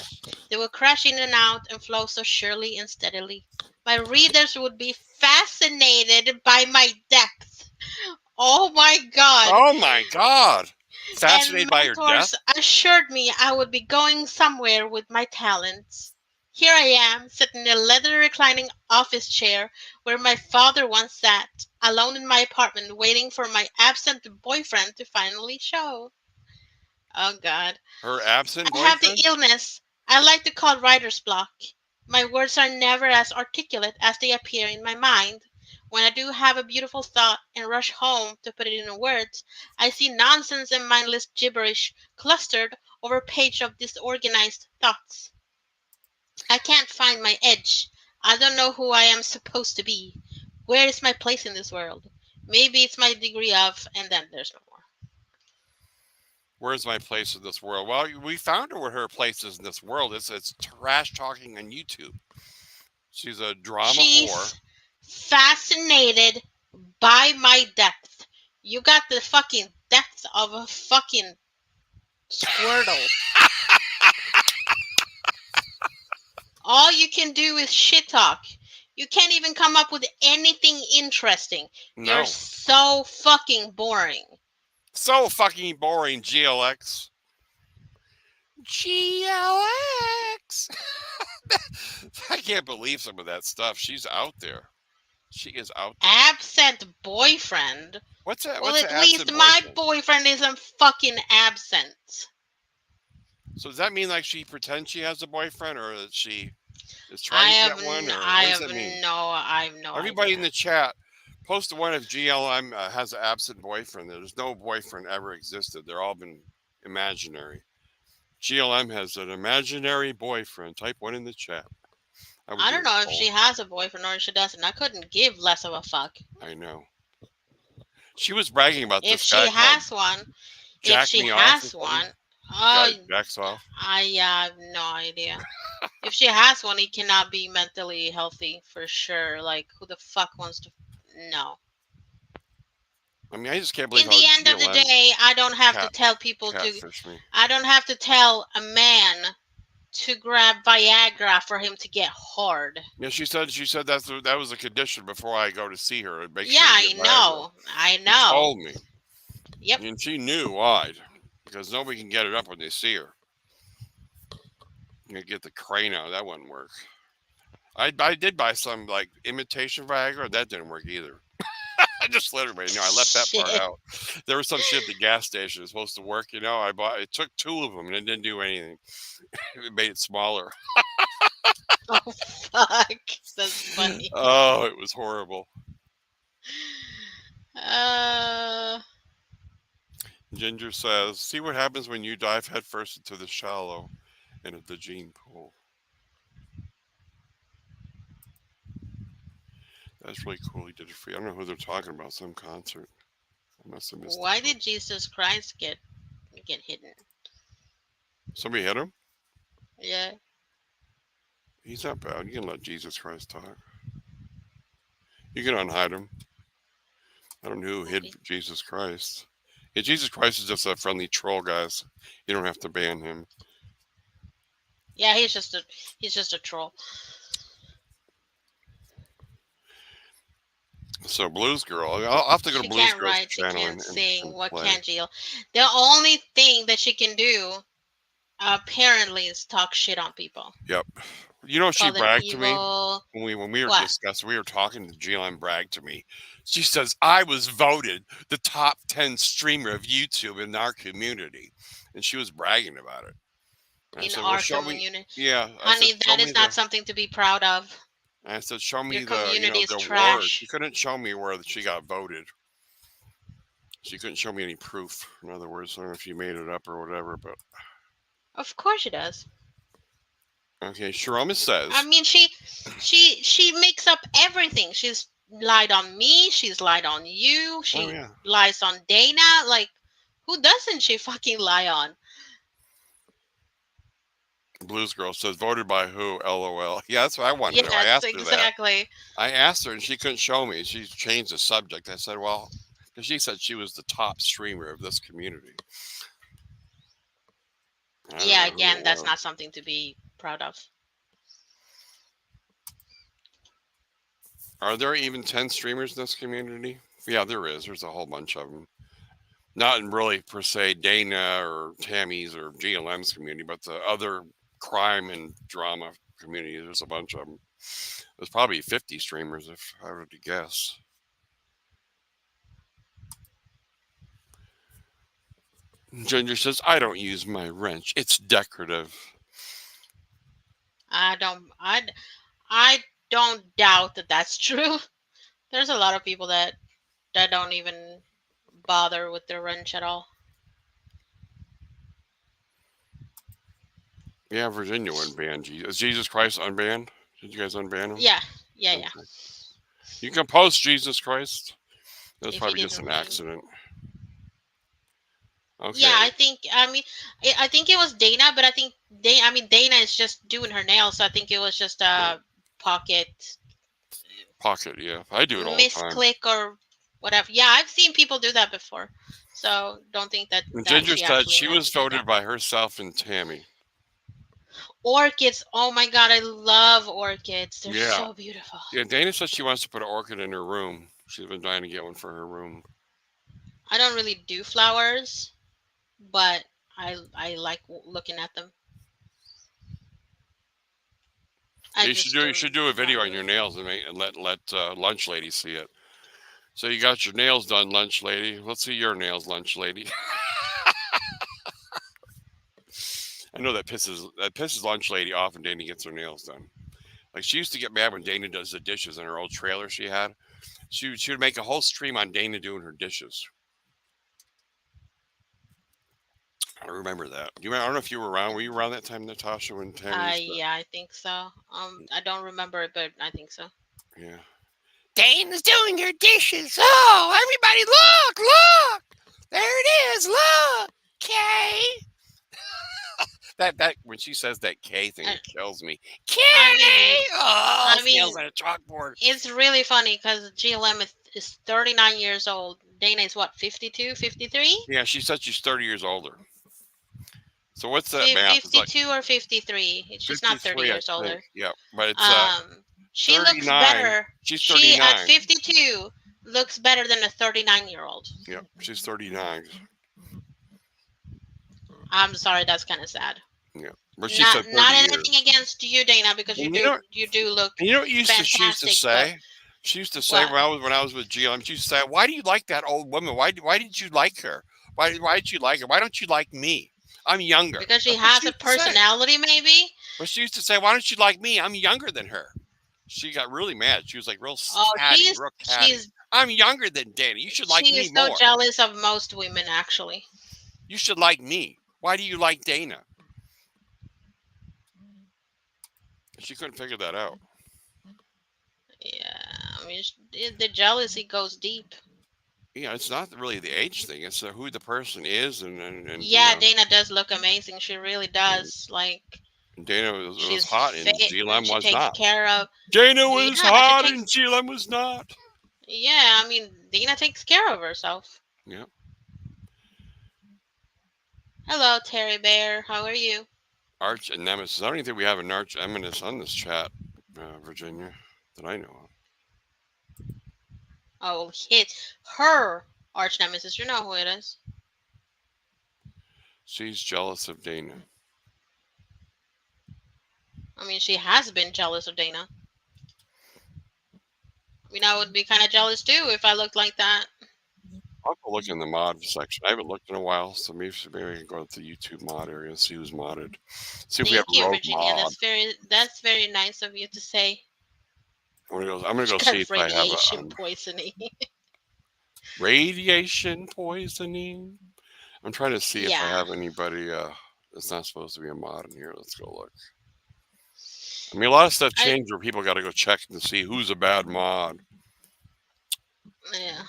They would crash in and out and flow so surely and steadily. My readers would be fascinated by my depth. Oh my God. Oh my God. And Fascinated by your mentors death? assured me I would be going somewhere with my talents. Here I am, sitting in a leather reclining office chair where my father once sat, alone in my apartment, waiting for my absent boyfriend to finally show. Oh God. Her absent I have the boyfriend? illness I like to call writer's block. My words are never as articulate as they appear in my mind. When I do have a beautiful thought and rush home to put it into words, I see nonsense and mindless gibberish clustered over a page of disorganized thoughts. I can't find my edge. I don't know who I am supposed to be. Where is my place in this world? Maybe it's my degree of, and then there's no more. Where's my place in this world? Well, we found her where her place is in this world. It's trash talking on YouTube. She's a drama whore. She's fascinated by my depth. You got the fucking depth of a fucking Squirtle. All you can do is shit talk. You can't even come up with anything interesting. No. You're so fucking boring. So fucking boring, GLX. GLX. I can't believe some of that stuff. She's out there. She is out there. Absent boyfriend? What's that? Well, What's at an least absent my boyfriend? boyfriend isn't fucking absent. So does that mean like she pretends she has a boyfriend, or that she is I trying to have, get one, or I what does have that mean? I have no Everybody idea. in the chat, post the one if GLM has an absent boyfriend. There's no boyfriend ever existed. They're all been imaginary. GLM has an imaginary boyfriend. Type one in the chat. I don't know if she has a boyfriend or she doesn't. I couldn't give less of a fuck. I know. She was bragging about If this she guy has called one, Jack if she Me Off or has something. one, Guy jacks off. I have no idea. If she has one, he cannot be mentally healthy for sure. Like, who the fuck wants to? No. I mean, I just can't believe In the end of the day, I don't have to tell people to. catfish me. I don't have to tell a man to grab Viagra for him to get hard. Yeah, she said that was a condition before I go to see her. Make Yeah, sure I you get know. I Viagra. know. She told me. Yep. And she knew why, because nobody can get it up when they see her. You get the crane out. That wouldn't work. I did buy some like imitation Viagra. That didn't work either. I just let everybody know. I left that part Shit. out. There was some shit at the gas station that was supposed to work. I bought. It took 2 of them and it didn't do anything. It made it smaller. Oh fuck, that's funny. Oh, it was horrible. Ginger says, "See what happens when you dive headfirst into the shallow end of the gene pool." That's really cool. He did it for you. I don't know who they're talking about. Some concert. I must have missed Why it. did Jesus Christ get hidden? Somebody hit him? Yeah. He's not bad. You can let Jesus Christ talk. You can unhide him. I don't know who hid Jesus Christ. Yeah, Jesus Christ is just a friendly troll, guys. You don't have to ban him. Yeah, he's just a troll. So Blues Girl, I'll have to go to She Blues can't Girl's write, she channel can't sing. and What play. can Jill? The only thing that she can do, apparently, is talk shit on people. Yep. You know, she Call them bragged to me evil. when we were What? discussing. We were talking to Jill and bragged to me. She says I was voted the top 10 streamer of YouTube in our community, and she was bragging about it. And I In said, our "Well, show me." community. Yeah, I Honey, said, "Show that me is not the." something to be proud of. I said, "Show me Your the community is the award." trash. She couldn't show me where she got voted. She couldn't show me any proof. In other words, I don't know if she made it up or whatever, but Of course she does. okay. Sharoma says, I mean, she makes up everything. She's lied on me. She's lied on you. She "Oh yeah." lies on Dana. Like, who doesn't she fucking lie on? Blues Girl says, "Voted by who?" LOL. Yeah, that's what I wanted to know. I Yes, asked her that. exactly. I asked her and she couldn't show me. She changed the subject. I said, "Well," because she said she was the top streamer of this community. I don't Yeah, know who again, it that's was. not something to be proud of. Are there even 10 streamers in this community? Yeah, there is. There's a whole bunch of them. Not in really per se Dana or Tammy's or GLM's community, but the other crime and drama community. There's a bunch of them. There's probably 50 streamers if I were to guess. Ginger says, "I don't use my wrench. It's decorative." I don't doubt that that's true. There's a lot of people that don't even bother with their wrench at all. Yeah, Virginia wouldn't ban Jesus. Is Jesus Christ unbanned? Did you guys unban him? Yeah. Okay. You can post Jesus Christ. That was If probably he just an didn't- accident. Okay. Yeah, I think it was Dana, but I think Dana is just doing her nails, so I think it was just a pocket Pocket, yeah. I do it all the time. misclick or whatever. Yeah, I've seen people do that before. So don't think that. And that Ginger said actually she meant was to do voted that. by herself and Tammy. Orchids. Oh my god, I love orchids. They're Yeah. so beautiful. Yeah, Dana said she wants to put an orchid in her room. She's been trying to get one for her room. I don't really do flowers, but I like looking at them. You should do a video on your nails and let Lunch Lady see it. So you got your nails done, Lunch Lady. Let's see your nails, Lunch Lady. I know that pisses Lunch Lady off when Dana gets her nails done. Like, she used to get mad when Dana does the dishes in her old trailer she had. She would make a whole stream on Dana doing her dishes. I remember that. I don't know if you were around. Were you around that time, Natasha, when Tammy? Yeah, I think so. I don't remember it, but I think so. Yeah. Dana's doing her dishes. Oh, everybody, look! There it is. Look, Kay. that when she says that K thing, it kills me. Kay. Nails on a chalkboard. It's really funny because GLM is 39 years old. Dana is what, 52, 53? Yeah, she said she's 30 years older. So what's that math? 52 or 53. She's not 30 years older. Yeah, but it's she 39. looks better. She's She 39. at 52 looks better than a 39-year-old. Yeah, she's 39. I'm sorry, that's kind of sad. Yeah, but she not said 30 not years. anything against you, Dana, because you do look. And you know what she used to fantastic, say? She used to say What? when I was with GLM, she used to say, "Why do you like that old woman? Why did you like her? Why did you like her? Why don't you like me? I'm younger." Because she That's what has a used to say. personality, maybe. But she used to say, "Why don't you like me? I'm younger than her." She got really mad. She was like real catty, real catty. I'm younger than Dana. You should like she me is so more. jealous of most women, actually. You should like me. Why do you like Dana? She couldn't figure that out. Yeah, I mean, the jealousy goes deep. Yeah, it's not really the age thing. It's who the person is, and Yeah, Dana does look amazing. She really does. Like, Dana was she's hot, and fit and GLM she was takes not. care of. Dana was Yeah, she hot, takes. and GLM was not. Yeah, I mean, Dana takes care of herself. Yeah. Hello, Terry Bear. How are you? Arch and Nemesis. I don't even think we have an Arch Eminence on this chat, Virginia, that I know of. Oh, her arch nemesis. You know who it is. She's jealous of Dana. I mean, she has been jealous of Dana. I mean, I would be kind of jealous too if I looked like that. I'll go look in the mod section. I haven't looked in a while, so maybe I can go to the YouTube mod area and see who's modded. See if we have Thank a you, rogue Virginia. mod. That's very nice of you to say. I'm gonna go She see got if I have radiation poisoning. radiation poisoning. I'm trying to see if I Yeah. have anybody that's not supposed to be a mod in here. Let's go look. I mean, a lot of stuff changed where people got to go check to see who's a bad mod. Yeah.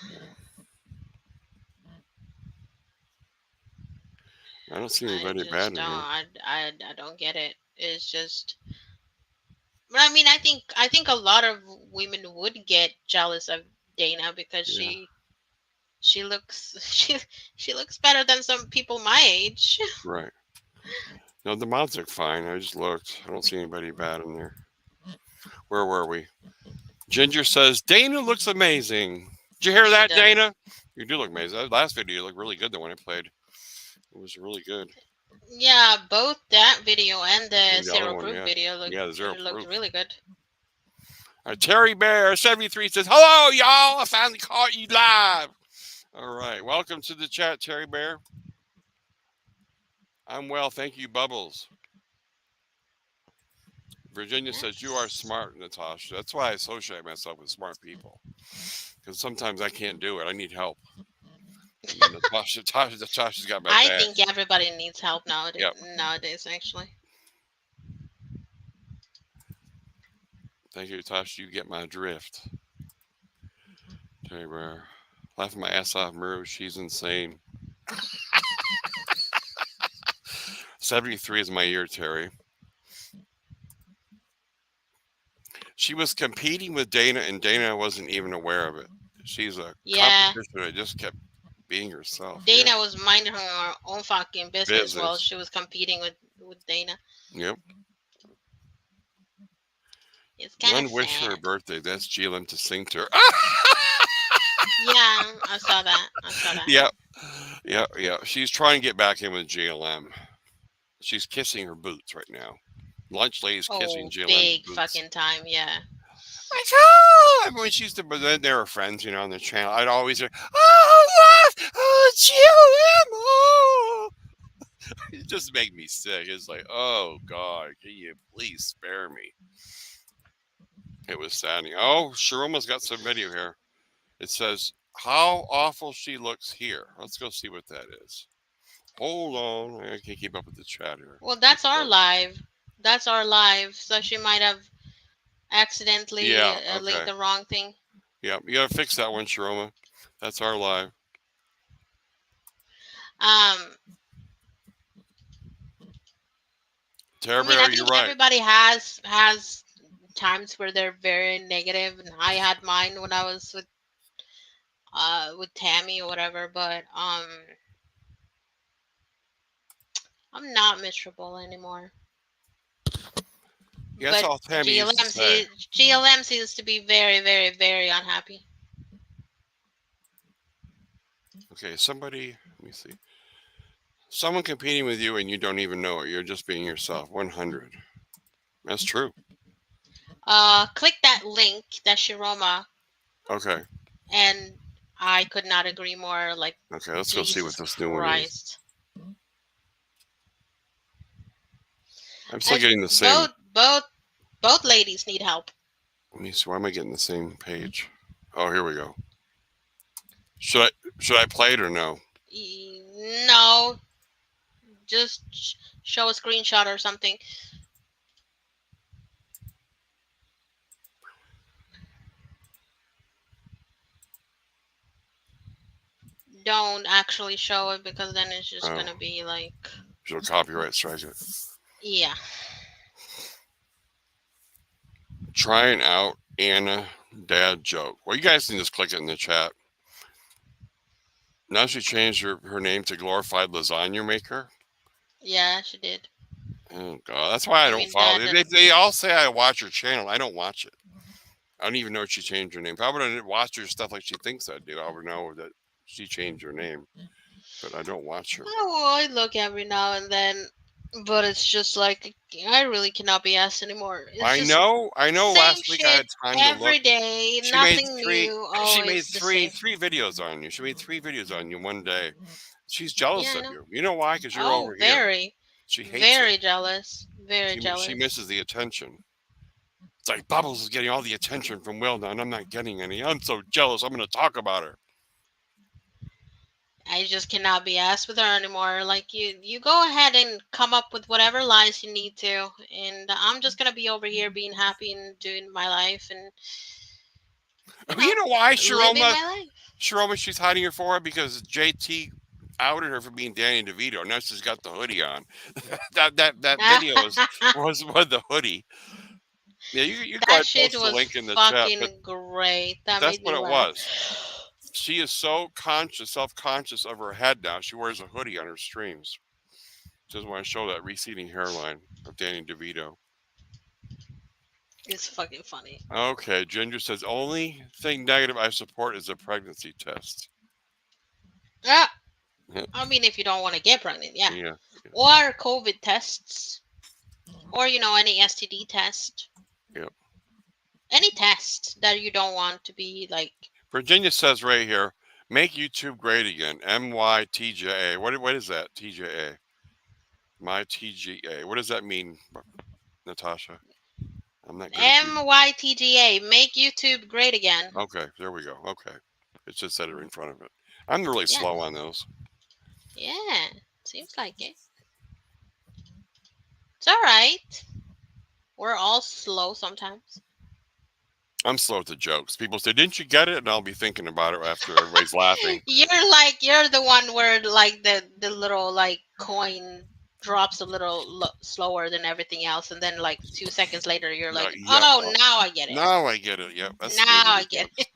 I don't see anybody bad in here. I don't get it. It's just. But I mean, I think a lot of women would get jealous of Dana because she looks she looks better than some people my age. Right. No, the mods look fine. I just looked. I don't see anybody bad in there. Where were we? Ginger says, Dana looks amazing. Did you hear that, Dana? You do look amazing. That last video looked really good, the one I played. It was really good. Yeah, both that video and the Zero Proof video looked really good. Terry Bear 73 says, hello, y'all. I finally caught you live. All right. Welcome to the chat, Terry Bear. I'm well. Thank you, Bubbles. Virginia says, you are smart, Natasha. That's why I associate myself with smart people. Because sometimes I can't do it. I need help. Natasha's got my back. I think everybody needs help nowadays. Yep. Nowadays, actually. Thank you, Natasha. You get my drift. Terry Bear. Laughing my ass off, Muru. She's insane. 73 is my year, Terry. She was competing with Dana, and Dana wasn't even aware of it. She's a competition that just kept being herself. Dana was minding her own fucking business while she was competing with Dana. Yep. It's kind One of wish sad. for her birthday. That's GLM to sing to her. Yeah, I saw that. Yeah. She's trying to get back in with GLM. She's kissing her boots right now. Lunch lady's kissing GLM. Big fucking time, yeah. I mean, when she used to, they were friends, on the channel. I'd always say, oh, yes, oh, GLM, It just made me sick. It's like, oh, God, can you please spare me? It was saddening. Oh, Sharoma's got some video here. It says, how awful she looks here. Let's go see what that is. Hold on. I can't keep up with the chat here. Well, that's our live. That's our live. So she might have accidentally linked the wrong thing. Yeah, you gotta fix that one, Sharoma. That's our live. Terrible, I think everybody has times where they're very negative, and I had mine when I was with Tammy or whatever, but I'm not miserable anymore. Yeah, that's all Tammy used to say. GLM seems to be very, very, very unhappy. Okay, somebody, let me see. Someone competing with you and you don't even know it. You're just being yourself. 100. That's true. Click that link, that Sharoma. Okay. And I could not agree more. Like, okay, let's go see what this new one is. I'm still getting the same. Both ladies need help. Let me see. Why am I getting the same page? Oh, here we go. Should I play it or no? No. just show a screenshot or something. Don't actually show it because then it's just Oh. gonna be like, She'll copyright strike it. yeah. Trying out Anna dad joke. Well, you guys can just click it in the chat. Now she changed her name to Glorified Lasagna Maker. Yeah, she did. Oh God, that's why I don't mean, follow. that- They all say I watch her channel. I don't watch it. I don't even know if she changed her name. If I would have watched her stuff like she thinks I do, I would know that she changed her name. But I don't watch her. Oh, well, I look every now and then, but it's just like I really cannot be asked anymore. It's I just know. same Last week I had shit time to every look. day, She made nothing three. new. She Oh, made it's the three same. videos on you. She made 3 videos on you one day. She's jealous Yeah, I of know. you. You know why? Because you're Oh, over here. very, She hates very it. jealous. Very She jealous. misses the attention. It's like Bubbles is getting all the attention from Will now, and I'm not getting any. I'm so jealous. I'm going to talk about her. I just cannot be asked with her anymore. Like you go ahead and come up with whatever lies you need to, and I'm just gonna be over here being happy and doing my life and You know why, living Sharoma? my life. Sharoma, she's hiding her forehead because JT outed her for being Danny DeVito. Now she's got the hoodie on. that video was with the hoodie. Yeah, you That guys shit post the was link in the chat. fucking But great. That that's made what me it laugh. was. She is so self-conscious of her head now. She wears a hoodie on her streams. She doesn't want to show that receding hairline of Danny DeVito. It's fucking funny. Okay, Ginger says only thing negative I support is a pregnancy test. Ah, Yeah. I mean, if you don't want to get pregnant, yeah. Yeah. Or COVID tests, or any STD test. Yep. Any test that you don't want to be like. Virginia says right here, make YouTube great again. MYTJA. What is that? TJA. My TGA. What does that mean, Natasha? I'm not good at these. MYTGA. Make YouTube great again. Okay, there we go. Okay. It just said it in front of it. I'm really Yeah. slow on those. Yeah, seems like it. It's all right. We're all slow sometimes. I'm slow at the jokes. People say, didn't you get it? And I'll be thinking about it after everybody's laughing. You're the one where like the little like coin drops a little slower than everything else, and then like 2 seconds later you're like, Yeah, oh no, now I get it. Now I get it. Yep. That's Now I get it.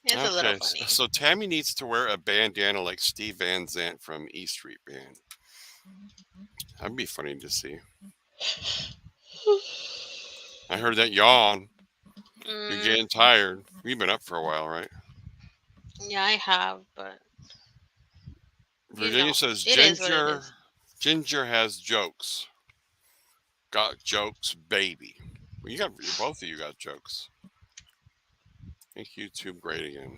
It's a little funny. So Tammy needs to wear a bandana like Steve Van Zandt from E Street Band. That'd be funny to see. I heard that yawn. You're getting tired. You've been up for a while, right? Yeah, I have, but Virginia says it is what it Ginger. is. Ginger has jokes. Got jokes, baby. Well, both of you got jokes. Make YouTube great again.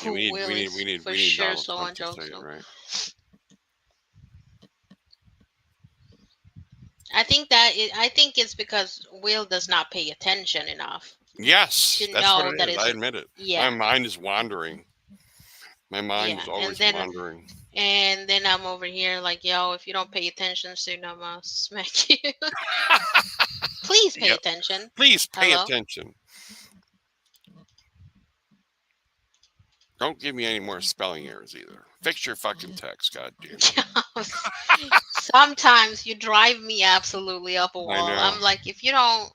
We need for sure Donald slow Trump on to jokes. say it, right? I think it's because Will does not pay attention enough. Yes, To that's know what that it is. it's- I admit it. Yeah. My mind is wandering. My mind Yeah, is always and then- wandering. And then I'm over here like, yo, if you don't pay attention soon, I'm gonna smack you. Please pay Yep. attention. Please pay Hello? attention. Don't give me any more spelling errors either. Fix your fucking text, goddamn. Sometimes you drive me absolutely up a wall. know. I'm like, if you don't,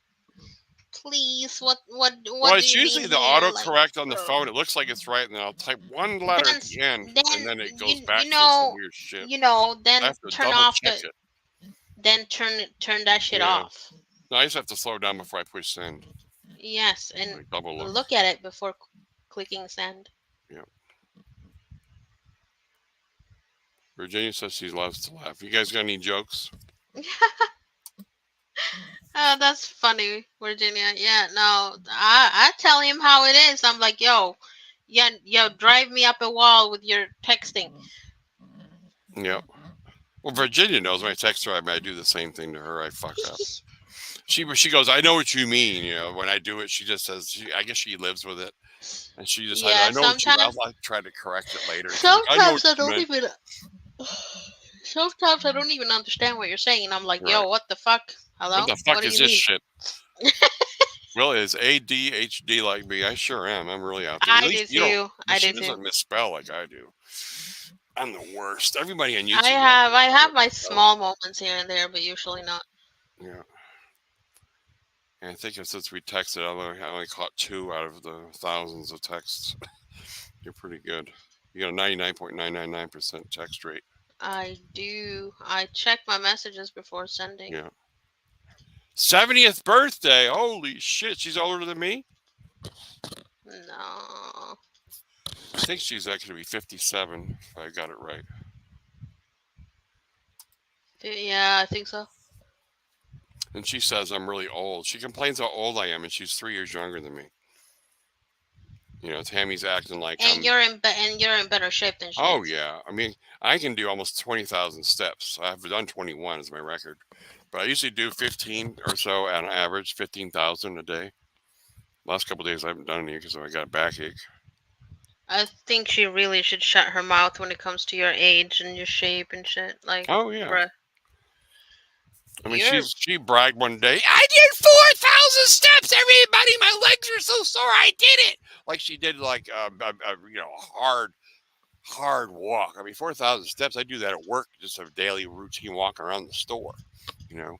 please, what Well, do it's you usually mean the here? autocorrect on the Like, phone. It looks like it's right, and then I'll type one letter at the end, then and then it goes you back to know- some weird shit. then I have to turn double off check the, it. then turn that shit Yeah. off. No, I just have to slow down before I push send. Yes, and Like double look. look at it before clicking send. Virginia says she loves to laugh. You guys got any jokes? Oh, that's funny, Virginia. Yeah, no, I tell him how it is. I'm like, yo, drive me up a wall with your texting. Yeah. Well, Virginia knows when I text her, I do the same thing to her. I fuck up. She goes, I know what you mean. When I do it, she just says, I guess she lives with it. And she decided, Yeah, I know what you. sometimes, I'll try to correct it later. She's like, I know what sometimes I you don't meant. even. Sometimes I don't even understand what you're saying. I'm like, Right. yo, what the fuck? What Hello? the What fuck do is you this mean? shit? Will is ADHD like me? I sure am. I'm really out there. At I least do you don't. too. I She do too. doesn't misspell like I do. I'm the worst. Everybody on I YouTube. have I have my misspell. small moments here and there, but usually not. Yeah. And I think since we texted, I only caught 2 out of the thousands of texts. You're pretty good. You got a 99.999% text rate. I do. I check my messages before sending. Yeah. 70th birthday. Holy shit. She's older than me? No. I think she's actually 57, if I got it right. Yeah, I think so. And she says I'm really old. She complains how old I am, and she's 3 years younger than me. You know, Tammy's acting like And I'm. you're in better shape than she Oh is. yeah, I mean, I can do almost 20,000 steps. I've done 21 as my record, but I usually do 15 or so on average, 15,000 a day. Last couple of days I haven't done any because I got a backache. I think she really should shut her mouth when it comes to your age and your shape and shit. Like, Oh yeah, bruh, I mean, you're she bragged one day, I did 4,000 steps. Everybody, my legs are so sore. I did it. Like she did like a hard walk. I mean, 4,000 steps. I do that at work, just a daily routine walk around the store. You know.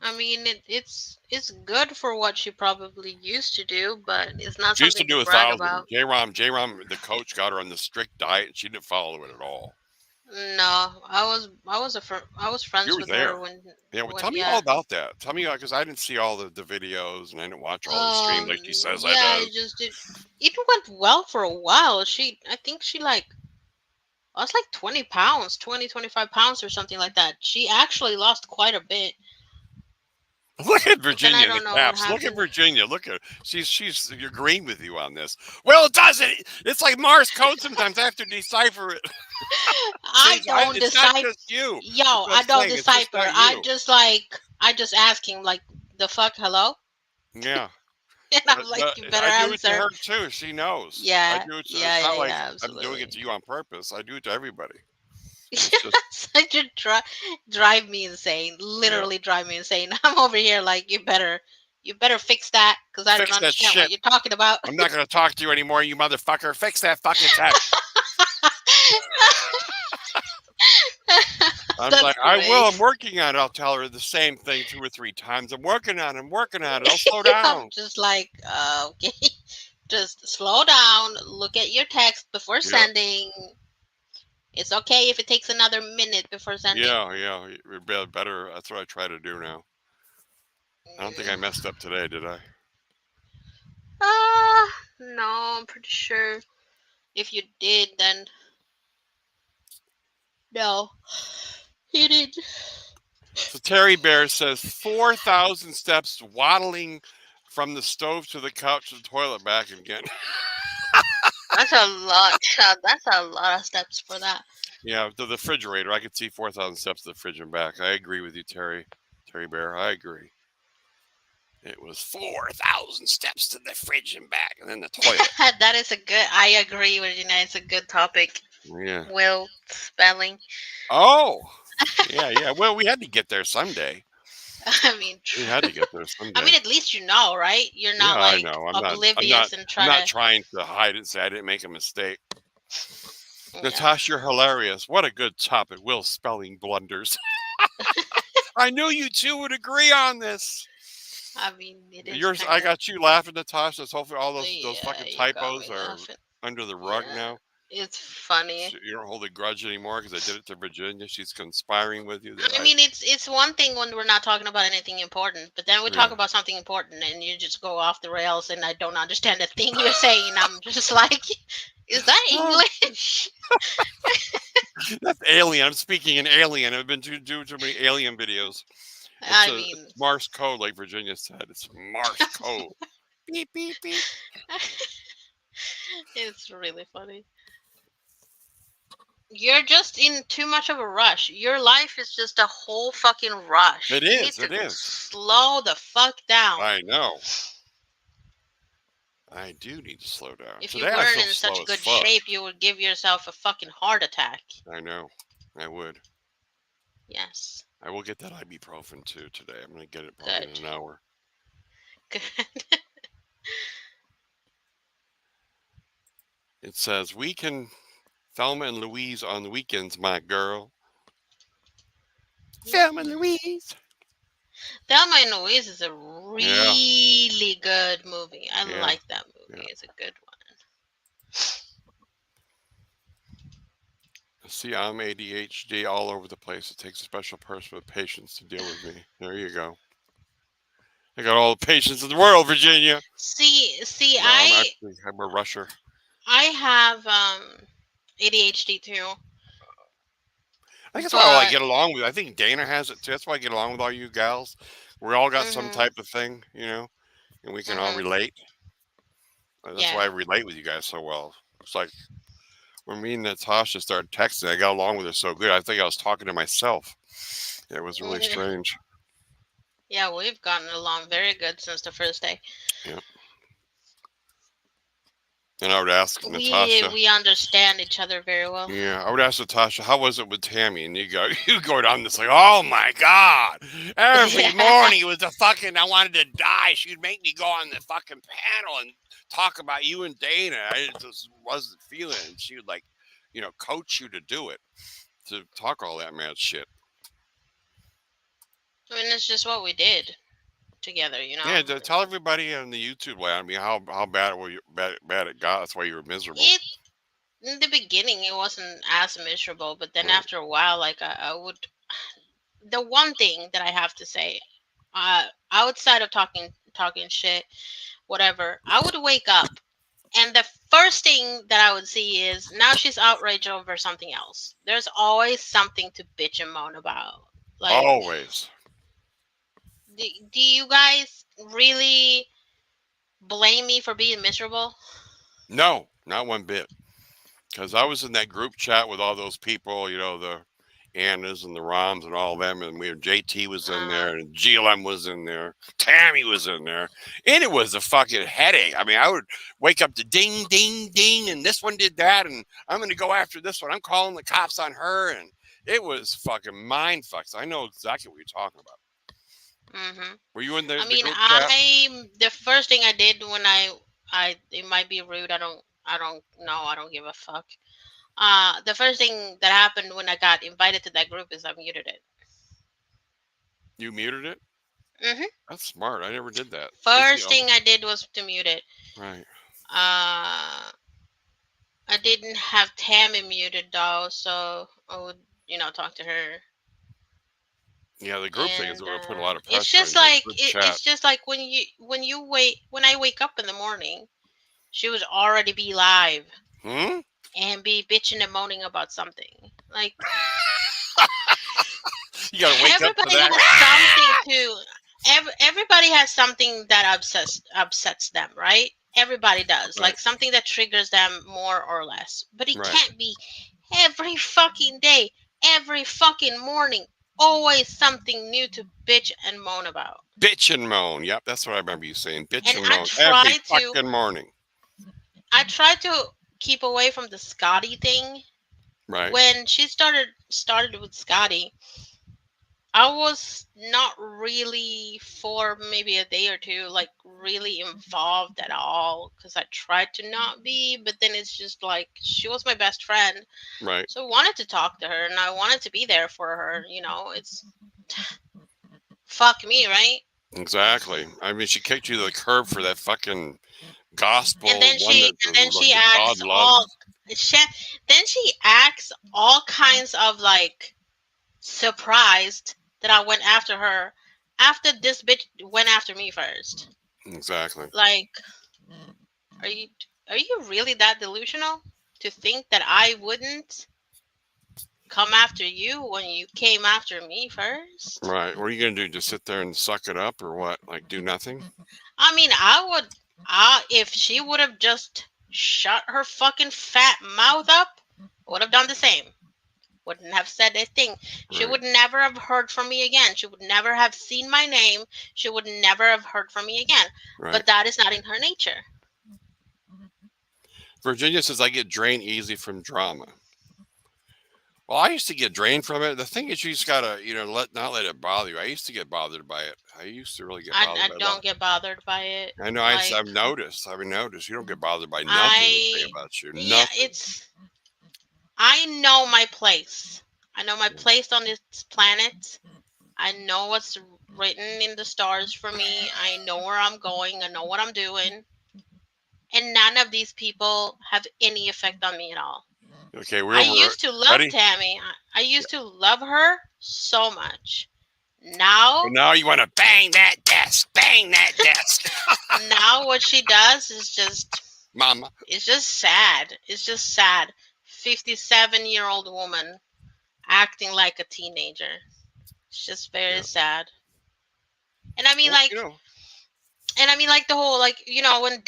I mean, it's good for what she probably used to do, but it's not She used to something do to brag 1,000. about. J-Rom, the coach, got her on the strict diet, and she didn't follow it at all. No, I was friends You were with there. her when Yeah, well, tell me all about that. Tell me, because I didn't see all the videos, and I didn't watch all the streams like she says I yeah, did. it just did. It went well for a while. I think she lost like 20 pounds, 25 pounds or something like that. She actually lost quite a bit. Look at But then Virginia I in the don't know what caps. Look at happened. Virginia. Look at she's agreeing with you on this. Well, it doesn't. It's like Morse code sometimes. I have to decipher it. I don't It's not decipher. just you. Yo, That's what I I'm don't saying. It's just decipher. not you. I just ask him like, the fuck, hello? Yeah. And I'm like, you better I do it to answer. her too. She knows. I Yeah, do it to, yeah, it's not yeah, like yeah, I'm doing it absolutely. to you on purpose. I do it to everybody. It's Yeah, just such a drive me insane. yeah. Literally drive me insane. I'm over here like, you better fix that because I don't Fix that understand what shit. you're talking about. I'm not gonna talk to you anymore, you motherfucker. Fix that fucking text. I'm That's like, I will. I'm great. working on it. I'll tell her the same thing 2 or 3 times. I'm working on it. I'm working on it. I'll slow I'm down. just like, okay, just slow down. Look at your text before Yep. sending. It's okay if it takes another minute before sending. Yeah. Better. That's what I try to do now. I don't think I messed up today, did I? No, I'm pretty sure. If you did, then no, you did. So Terry Bear says 4,000 steps waddling from the stove to the couch to the toilet back again. That's a lot. That's a lot of steps for that. Yeah, the refrigerator. I could see 4,000 steps to the fridge and back. I agree with you, Terry Bear. I agree. It was 4,000 steps to the fridge and back, and then the toilet. That is a good. I agree with you. It's a good topic. Yeah. Will spelling. Oh. Yeah. Well, we had to get there someday. I mean, We had to get there someday. I mean, at least you know, right? You're not I like know. oblivious and I'm not trying to hide it and say I didn't make a mistake. Yeah. Natasha, you're hilarious. What a good topic. Will spelling blunders. I knew you two would agree on this. I mean, it is. Yours, I got you laughing, Natasha. So hopefully all those Yeah, fucking you got typos me are laughing. under the rug Yeah. now. It's funny. So you don't hold a grudge anymore because I did it to Virginia. She's conspiring with you. I mean, it's one thing when we're not talking about anything important, but then we talk about something important and you just go off the rails, and I don't understand a thing you're saying. I'm just like, is that English? That's alien. I'm speaking in alien. I've been doing too many alien videos. It's Morse code, like Virginia said. It's Morse code. Beep, beep, beep. It's really funny. You're just in too much of a rush. Your life is just a whole fucking rush. It You is. need It to is. slow the fuck down. I know. I do need to slow down. If Today you I weren't feel in slow such as good fuck. shape, you would give yourself a fucking heart attack. I know. I would. Yes. I will get that ibuprofen too today. I'm gonna get it probably Good. in an hour. Good. It says we can Thelma and Louise on the weekends, my girl. Thelma and Louise. Thelma and Louise is a Yeah. really good movie. I Yeah. like that movie. Yeah. It's a good one. See, I'm ADHD all over the place. It takes a special person with patience to deal with me. There you go. I got all the patience in the world, Virginia. See, No, I'm a rusher. I have ADHD too. I think that's why I But get along with. I think Dana has it too. That's why I get along with all you gals. We all got some mhm, type of thing, and we can all mhm, relate. That's yeah. why I relate with you guys so well. It's like when me and Natasha started texting, I got along with her so good. I think I was talking to myself. It was really strange. Yeah, we've gotten along very good since the first day. Yeah. And I would ask Natasha. We understand each other very well. Yeah, I would ask Natasha, how was it with Tammy? And you go down this like, oh my God. Every morning it was a fucking, I wanted to die. She'd make me go on the fucking panel and talk about you and Dana. I just wasn't feeling it. And she would coach you to do it, to talk all that mad shit. I mean, it's just what we did together, Yeah, tell everybody on the YouTube land, how bad it got. That's why you were miserable. In the beginning, it wasn't as miserable, but then Right. after a while, like I would. The one thing that I have to say, outside of talking shit, whatever, I would wake up, and the first thing that I would see is now she's outraged over something else. There's always something to bitch and moan about. Like, Always. do you guys really blame me for being miserable? No, not one bit. Because I was in that group chat with all those people, the Annas and the Roms and all them, and JT was in there, and GLM was in there, Tammy was in there, and it was a fucking headache. I mean, I would wake up to ding, ding, ding, and this one did that, and I'm going to go after this one. I'm calling the cops on her, and it was fucking mind fucks. I know exactly what you're talking about. Mm-hmm. Were you in the I mean, group chat? the first thing I did when it might be rude. I don't know. I don't give a fuck. The first thing that happened when I got invited to that group is I muted it. You muted it? Mm-hmm. That's smart. I never did that. First thing I did was to mute it. Right. I didn't have Tammy muted though, so I would, talk to her. Yeah, the group thing is going to put a lot of pressure. It's just like it's just like when I wake up in the morning, she would already be live and be bitching and moaning about something. Like you gotta wake up to that. Everybody has something that upsets them, right? Everybody does, like something that triggers them more or less. But it can't be every fucking day, every fucking morning. Always something new to bitch and moan about. Bitch and moan. Yep, that's what I remember you saying. Bitch and moan every fucking morning. I tried to keep away from the Scotty thing. Right. When she started with Scotty, I was not really for maybe a day or two, like really involved at all, because I tried to not be, but then it's just like she was my best friend. Right. So I wanted to talk to her and I wanted to be there for her. It's fuck me, right? Exactly. I mean, she kicked you to the curb for that fucking gospel. And then she acts all kinds of like surprised that I went after her after this bitch went after me first. Exactly. Like, are you really that delusional to think that I wouldn't come after you when you came after me first? Right. What are you gonna do? Just sit there and suck it up, or what? Like do nothing? I mean, if she would have just shut her fucking fat mouth up, would have done the same. Wouldn't have said a thing. She would never have heard from me again. She would never have seen my name. She would never have heard from me again. Right. But that is not in her nature. Virginia says I get drained easy from drama. Well, I used to get drained from it. The thing is, you just gotta, not let it bother you. I used to get bothered by it. I used to really get bothered I by a lot. don't get bothered by it. I know. Like I've noticed. I've noticed. You don't get bothered by nothing they say I, about you. yeah, Nothing. I know my place. I know my place on this planet. I know what's written in the stars for me. I know where I'm going. I know what I'm doing. And none of these people have any effect on me at all. Okay, we're I over. used to love Ready? Tammy. I used to love her so much. Now, And now you want to bang that desk. Bang that desk. now what she does is Mama. it's just sad. It's just sad. 57-year-old woman acting like a teenager. It's just very Yeah. sad. And I mean, Well, like, the whole, like, when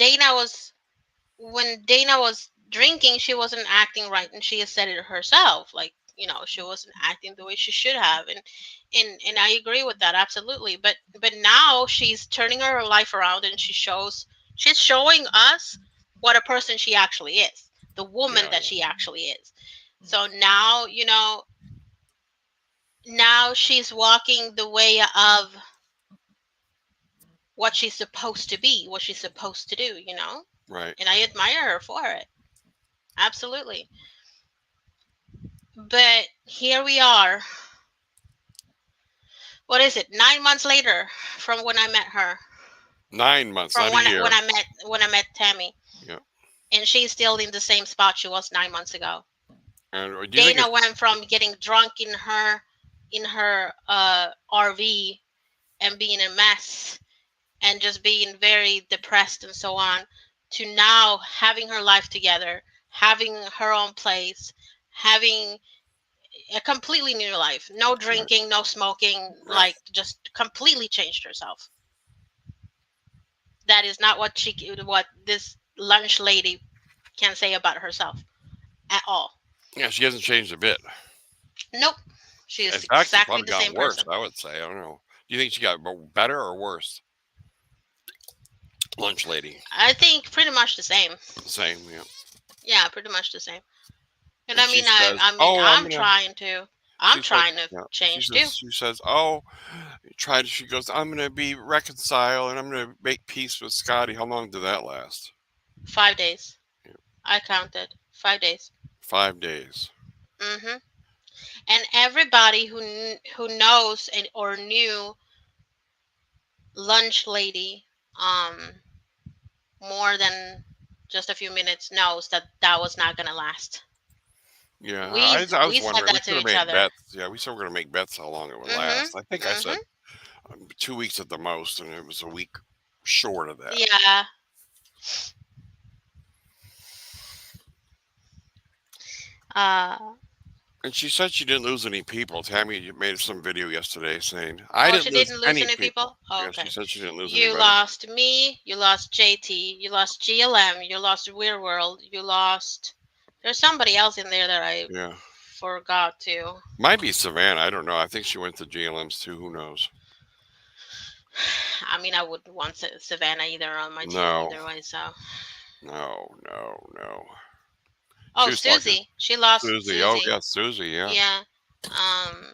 Dana was drinking, she wasn't acting right, and she has said it herself. Like, she wasn't acting the way she should have, and I agree with that absolutely. But now she's turning her life around, and she's showing us what a person she actually is, the woman Yeah. that she actually is. So now, now she's walking the way of what she's supposed to be, what she's supposed to do, Right. and I admire her for it. Absolutely. But here we are. What is it? 9 months later from when I met her. 9 months, From not a year. when I met Tammy. Yeah. And she's still in the same spot she was 9 months ago. And do you think Dana went from getting drunk in her RV and being a mess and just being very depressed and so on, to now having her life together, having her own place, having a completely new life, no drinking, no smoking, Right. like just completely changed herself. That is not what this lunch lady can say about herself at all. Yeah, she hasn't changed a bit. Nope. She In is fact, she exactly probably the got same worse, person. I would say. I don't know. Do you think she got better or worse? Lunch lady. I think pretty much the same. Same, yeah. Yeah, pretty much the same. And And I she mean, says, I'm trying to she says, yeah, change too. she says, she goes, I'm going to be reconciled and I'm going to make peace with Scotty. How long did that last? 5 days. Yeah. I counted 5 days. 5 days. Mhm. And everybody who knows or knew lunch lady more than just a few minutes knows that was not gonna last. Yeah, We I was we said wondering. We that to should have each made other. bets. Yeah, we said we're going to make bets how long it would Mhm. last. I think I said Mhm. 2 weeks at the most, and it was a week short of that. Yeah. And she said she didn't lose any people. Tammy made some video yesterday saying, I didn't She lose didn't lose any any people. people? Oh, Yeah, okay. she said she didn't lose You anybody. lost me, you lost JT, you lost GLM, you lost Weird World, you lost. There's somebody else in there that I Yeah. forgot to. Might be Savannah. I don't know. I think she went to GLM's too. Who knows? I mean, I wouldn't want Savannah either on my team No. either way, so. No. Oh, She was talking Susie. She lost Susie. Oh, Susie. yeah, Susie. Yeah. Yeah.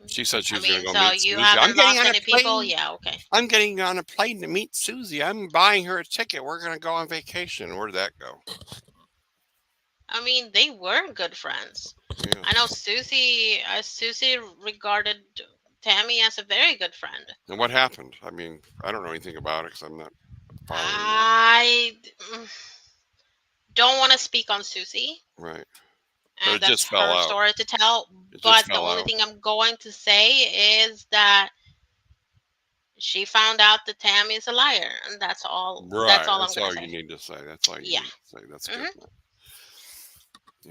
She said she I was going to mean, go so meet you Susie. I'm haven't getting lost on a any people? plane. Yeah, okay. I'm getting on a plane to meet Susie. I'm buying her a ticket. We're going to go on vacation. Where'd that go? I mean, they were good friends. Yeah. I know Susie regarded Tammy as a very good friend. And what happened? I mean, I don't know anything about it because I'm not following that. I don't want to speak on Susie. Right. And But it that's just fell her out. story to tell. It But just the fell only out. thing I'm going to say is that she found out that Tammy is a liar, and that's all. Right. That's all I'm That's going all to say. you need to say. That's all you Yeah. need to say. That's Mhm. good.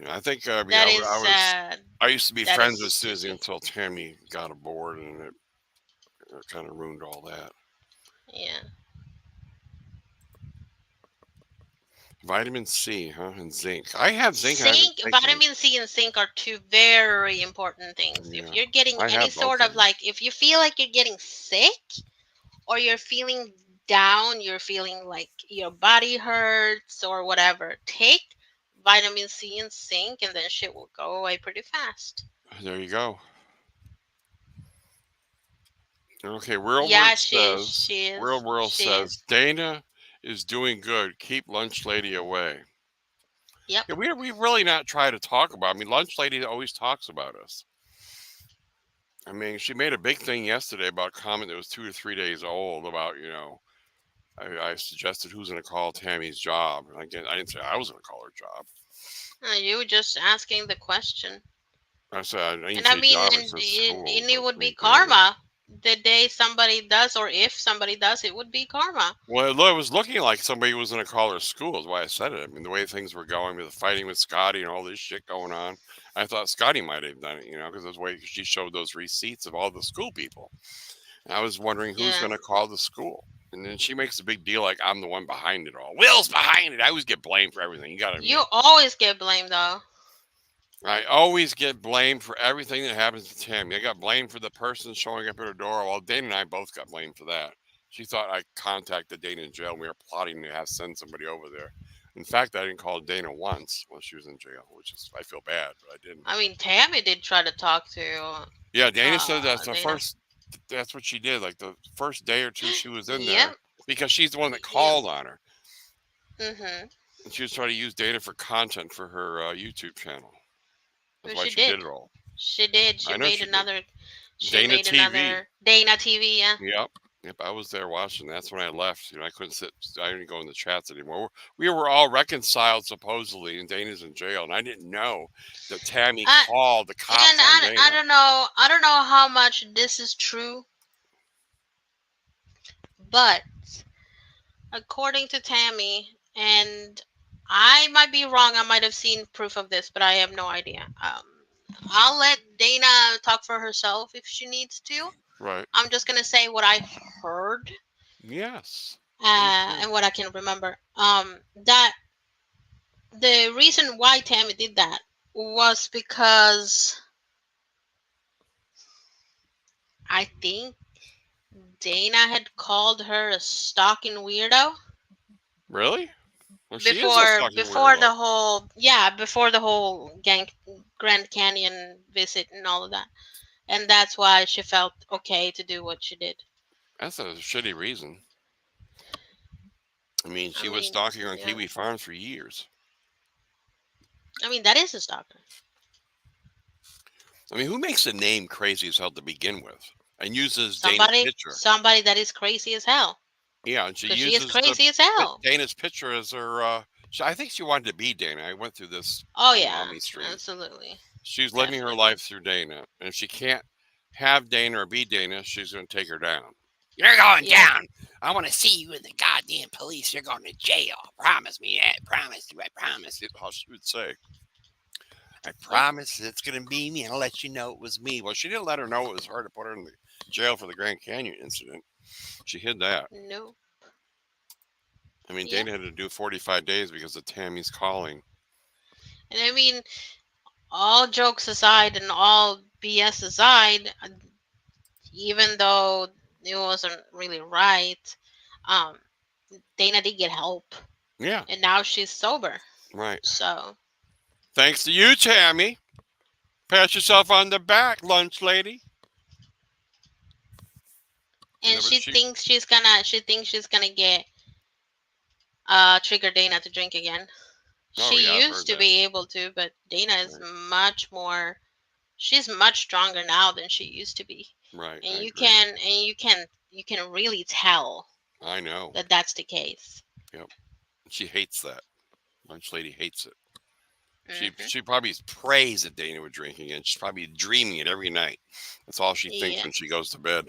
I think That is. I used to be that friends is with Susie Susie. until Tammy got aboard, and it kind of ruined all that. Yeah. Vitamin C, huh, and zinc. I have zinc. I haven't Zinc, taken it. vitamin C, and zinc are two very important things. Yeah. If you're getting I any have both sort of of them. if you feel like you're getting sick or you're feeling down, you're feeling like your body hurts or whatever, take vitamin C and zinc, and then shit will go away pretty fast. There you go. Okay, Real Yeah, World she is. says, She Real is. World She says, is. Dana is doing good. Keep Lunch Lady away. Yep. Yeah, we really not try to talk about. I mean, Lunch Lady always talks about us. I mean, she made a big thing yesterday about a comment that was 2 or 3 days old about, I suggested who's going to call Tammy's job. And again, I didn't say I was going to call her job. You were just asking the question. I said I didn't And I say mean, job. I and, said and school. it But would be same thing. karma. The day somebody does, or if somebody does, it would be karma. Well, it was looking like somebody was going to call her school. Is why I said it. I mean, the way things were going with the fighting with Scotty and all this shit going on, I thought Scotty might have done it. Because that's why she showed those receipts of all the school people. And I was wondering who's Yeah. going to call the school. And then she makes a big deal like I'm the one behind it all. Will's behind it. I always get blamed for everything. You got to admit. You always get blamed, though. I always get blamed for everything that happens to Tammy. I got blamed for the person showing up at her door. Well, Dana and I both got blamed for that. She thought I contacted Dana in jail and we were plotting to send somebody over there. In fact, I didn't call Dana once while she was in jail, which is, I feel bad, but I didn't. I mean, Tammy did try to talk to. Yeah, Dana said that's the Dana. first, that's what she did. Like the first day or two she was in there. Yep. Because she's the one that called on her. Mm-hmm. And she was trying to use Dana for content for her YouTube channel. That's Well, why she she did did. it all. She did. She I know made she did. another. She Dana made TV. another Dana TV. Yeah. Yep, I was there watching. That's when I left. I couldn't sit. I didn't go in the chats anymore. We were all reconciled supposedly, and Dana's in jail, and I didn't know that Tammy called the cops And on Dana. I don't know. I don't know how much this is true, but according to Tammy, and I might be wrong. I might have seen proof of this, but I have no idea. I'll let Dana talk for herself if she needs to. Right. I'm just gonna say what I heard. Yes. And what I can remember. That the reason why Tammy did that was because I think Dana had called her a stalking weirdo. Really? Well, Before the whole before the whole Grand Canyon visit and all of that, and that's why she felt okay to do what she did. That's a shitty reason. I mean, she was stalking on Kiwi Farms for years. I mean, that is a stalker. I mean, who makes a name crazy as hell to begin with and uses Somebody, Dana's picture? somebody that is crazy as hell. Yeah, and she is crazy as hell. Dana's picture as her. I think she wanted to be Dana. I went through this. Oh yeah, stream. Absolutely. She's living her life through Dana, and if she can't have Dana or be Dana, she's going to take her down. You're going down. I want to see you in the goddamn police. You're going to jail. Promise me that. Promise you. I promise you. How she would say. I promise it's going to be me. I'll let you know it was me. Well, she didn't let her know it was her to put her in the jail for the Grand Canyon incident. She hid that. No. I mean, Dana had to do 45 days because of Tammy's calling. And I mean, all jokes aside and all BS aside, even though it wasn't really right, Dana did get help. Yeah. And now she's sober. Right. So. Thanks to you, Tammy. Pat yourself on the back, lunch lady. And she thinks she's gonna get trigger Dana to drink again. She used to be able to, but Dana is much more. She's much stronger now than she used to be. Right. And you can really tell. I know that that's the case. Yep. She hates that. Lunch lady hates it. Mm-hmm. She probably prays that Dana would drink again. She's probably dreaming it every night. That's all she thinks when she goes to bed.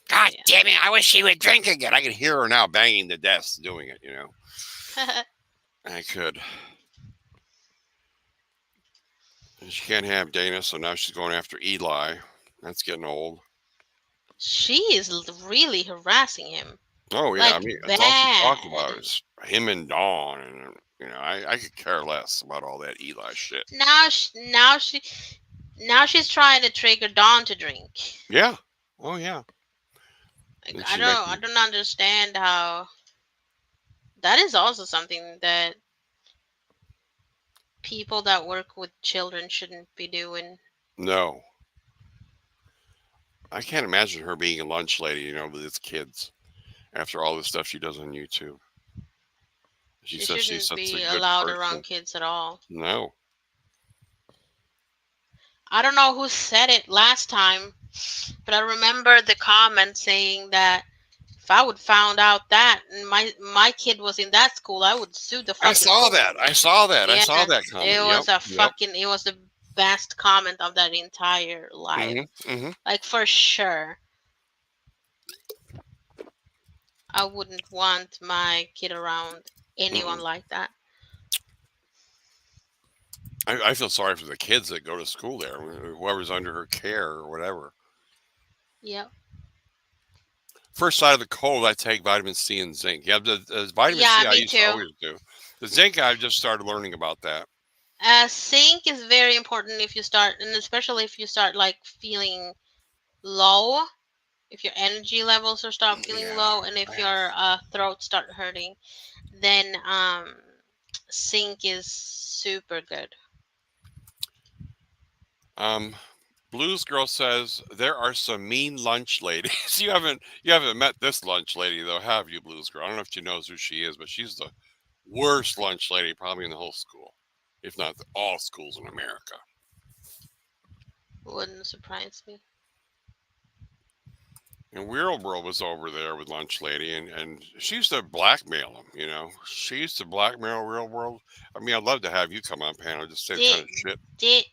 God damn it! I wish she would drink again. I can hear her now banging the desk doing it. I could. And she can't have Dana, so now she's going after Eli. That's getting old. She is really harassing him. Oh yeah, I mean that's all she talked about is him and Dawn, and I could care less about all that Eli shit. Now she's trying to trigger Dawn to drink. Yeah. Oh yeah. I don't understand how. That is also something that people that work with children shouldn't be doing. No, I can't imagine her being a lunch lady, with his kids after all the stuff she does on YouTube. She She says she's shouldn't such a be good allowed person. around kids at all. No. I don't know who said it last time, but I remember the comment saying that if I would found out that my kid was in that school, I would sue the I fucking saw school. that. I saw that. I Yeah, saw that comment. it Yep. was a Yep. fucking. It was the best comment of that entire live. Mm-hmm. Like for sure, I wouldn't want my kid around anyone Mm-mm. like that. I feel sorry for the kids that go to school there, whoever's under her care or whatever. Yep. First side of the cold, I take vitamin C and zinc. Yeah, the vitamin Yeah, C I me used to too. always do. The zinc, I just started learning about that. Zinc is very important if you start, and especially if you start like feeling low, if your energy levels are start feeling Yeah. low, and if your throat start hurting, then zinc is super good. Blues Girl says there are some mean lunch ladies. You haven't met this lunch lady though, have you, Blues Girl? I don't know if she knows who she is, but she's the worst lunch lady probably in the whole school, if not all schools in America. Wouldn't surprise me. And Real World was over there with Lunch Lady, and she used to blackmail him. She used to blackmail Real World. I mean, I'd love to have you come on panel just say the kind Did of shit. did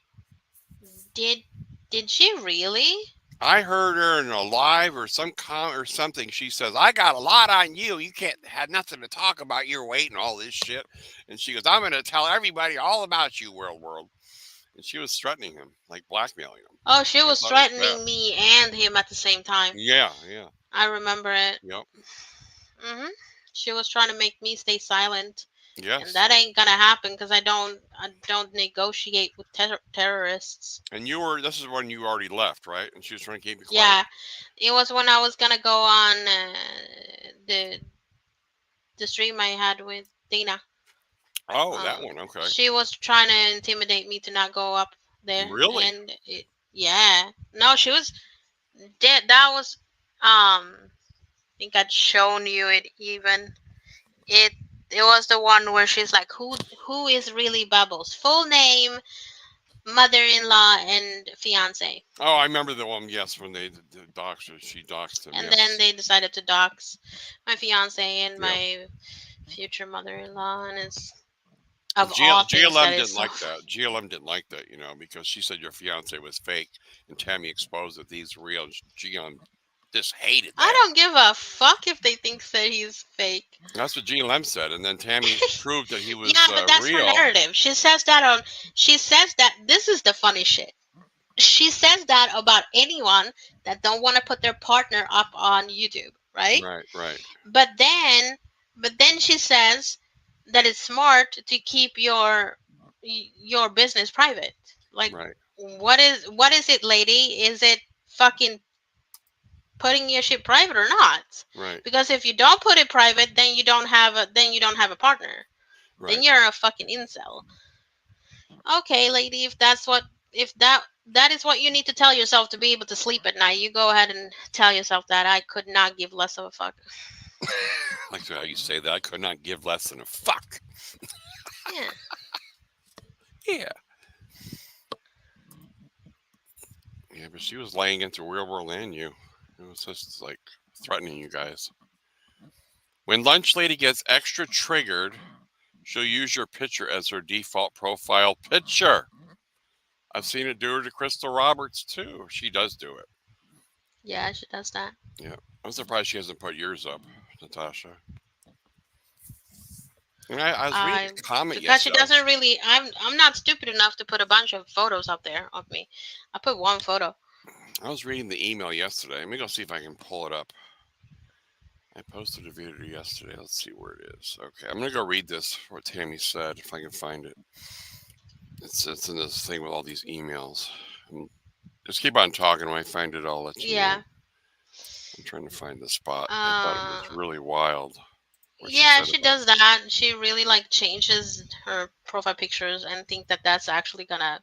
did did she really? I heard her in a live or some comment or something. She says, "I got a lot on you. You can't have nothing to talk about your weight and all this shit." And she goes, "I'm going to tell everybody all about you, World." And she was threatening him, like blackmailing him. Oh, she I was thought it was bad. threatening me and him at the same time. Yeah, yeah, I remember it. yep, She was trying to make me stay silent, and yes. that ain't gonna happen because I don't negotiate with terrorists. And this is when you already left, right? And she was trying to keep you quiet. Yeah, it was when I was gonna go on the stream I had with Dana. Oh, that one. Okay. She was trying to intimidate me to not go up there, Really? and yeah, no, she was that was I think I'd shown you it even. It it was the one where she's like, who is really Bubbles? Full name, mother-in-law, and fiance. Oh, I remember the one. Yes, when they doxed her, she doxed him. And Yes. then they decided to dox my fiance and Yeah. my future mother-in-law, and it's of all GLM things that didn't is like that. GLM didn't like that, because she said your fiance was fake, and Tammy exposed that he's real. GLM just hated I that. don't give a fuck if they think that he's fake. That's what GLM said, and then Tammy proved that he was Yeah, but that's her real. narrative. She says that this is the funny shit. She says that about anyone that don't want to put their partner up on YouTube, right? Right. But then she says that it's smart to keep your business private. Like, Right. what is it, lady? Is it fucking putting your shit private or not? Right. Because if you don't put it private, then you don't have a partner. Right. Then you're a fucking incel. Okay, lady, if that is what you need to tell yourself to be able to sleep at night, you go ahead and tell yourself that. I could not give less of a fuck. Like how you say that. I could not give less than a fuck. Yeah. Yeah. Yeah, but she was laying into Real World and you. It was just like threatening you guys. When Lunch Lady gets extra triggered, she'll use your picture as her default profile picture. I've seen it do her to Crystal Roberts too. She does do it. Yeah, she does that. Yeah. I'm surprised she hasn't put yours up, Natasha. And I was reading a comment because she yesterday. doesn't really. I'm not stupid enough to put a bunch of photos up there of me. I put one photo. I was reading the email yesterday. Let me go see if I can pull it up. I posted a video yesterday. Let's see where it is. Okay, I'm gonna go read this. What Tammy said, if I can find it. It's in this thing with all these emails. Just keep on talking. When I find it, I'll let you know. I'm trying to find the spot. I thought it was really wild. what Yeah, said she about does that. She really like changes her profile pictures and think that that's actually gonna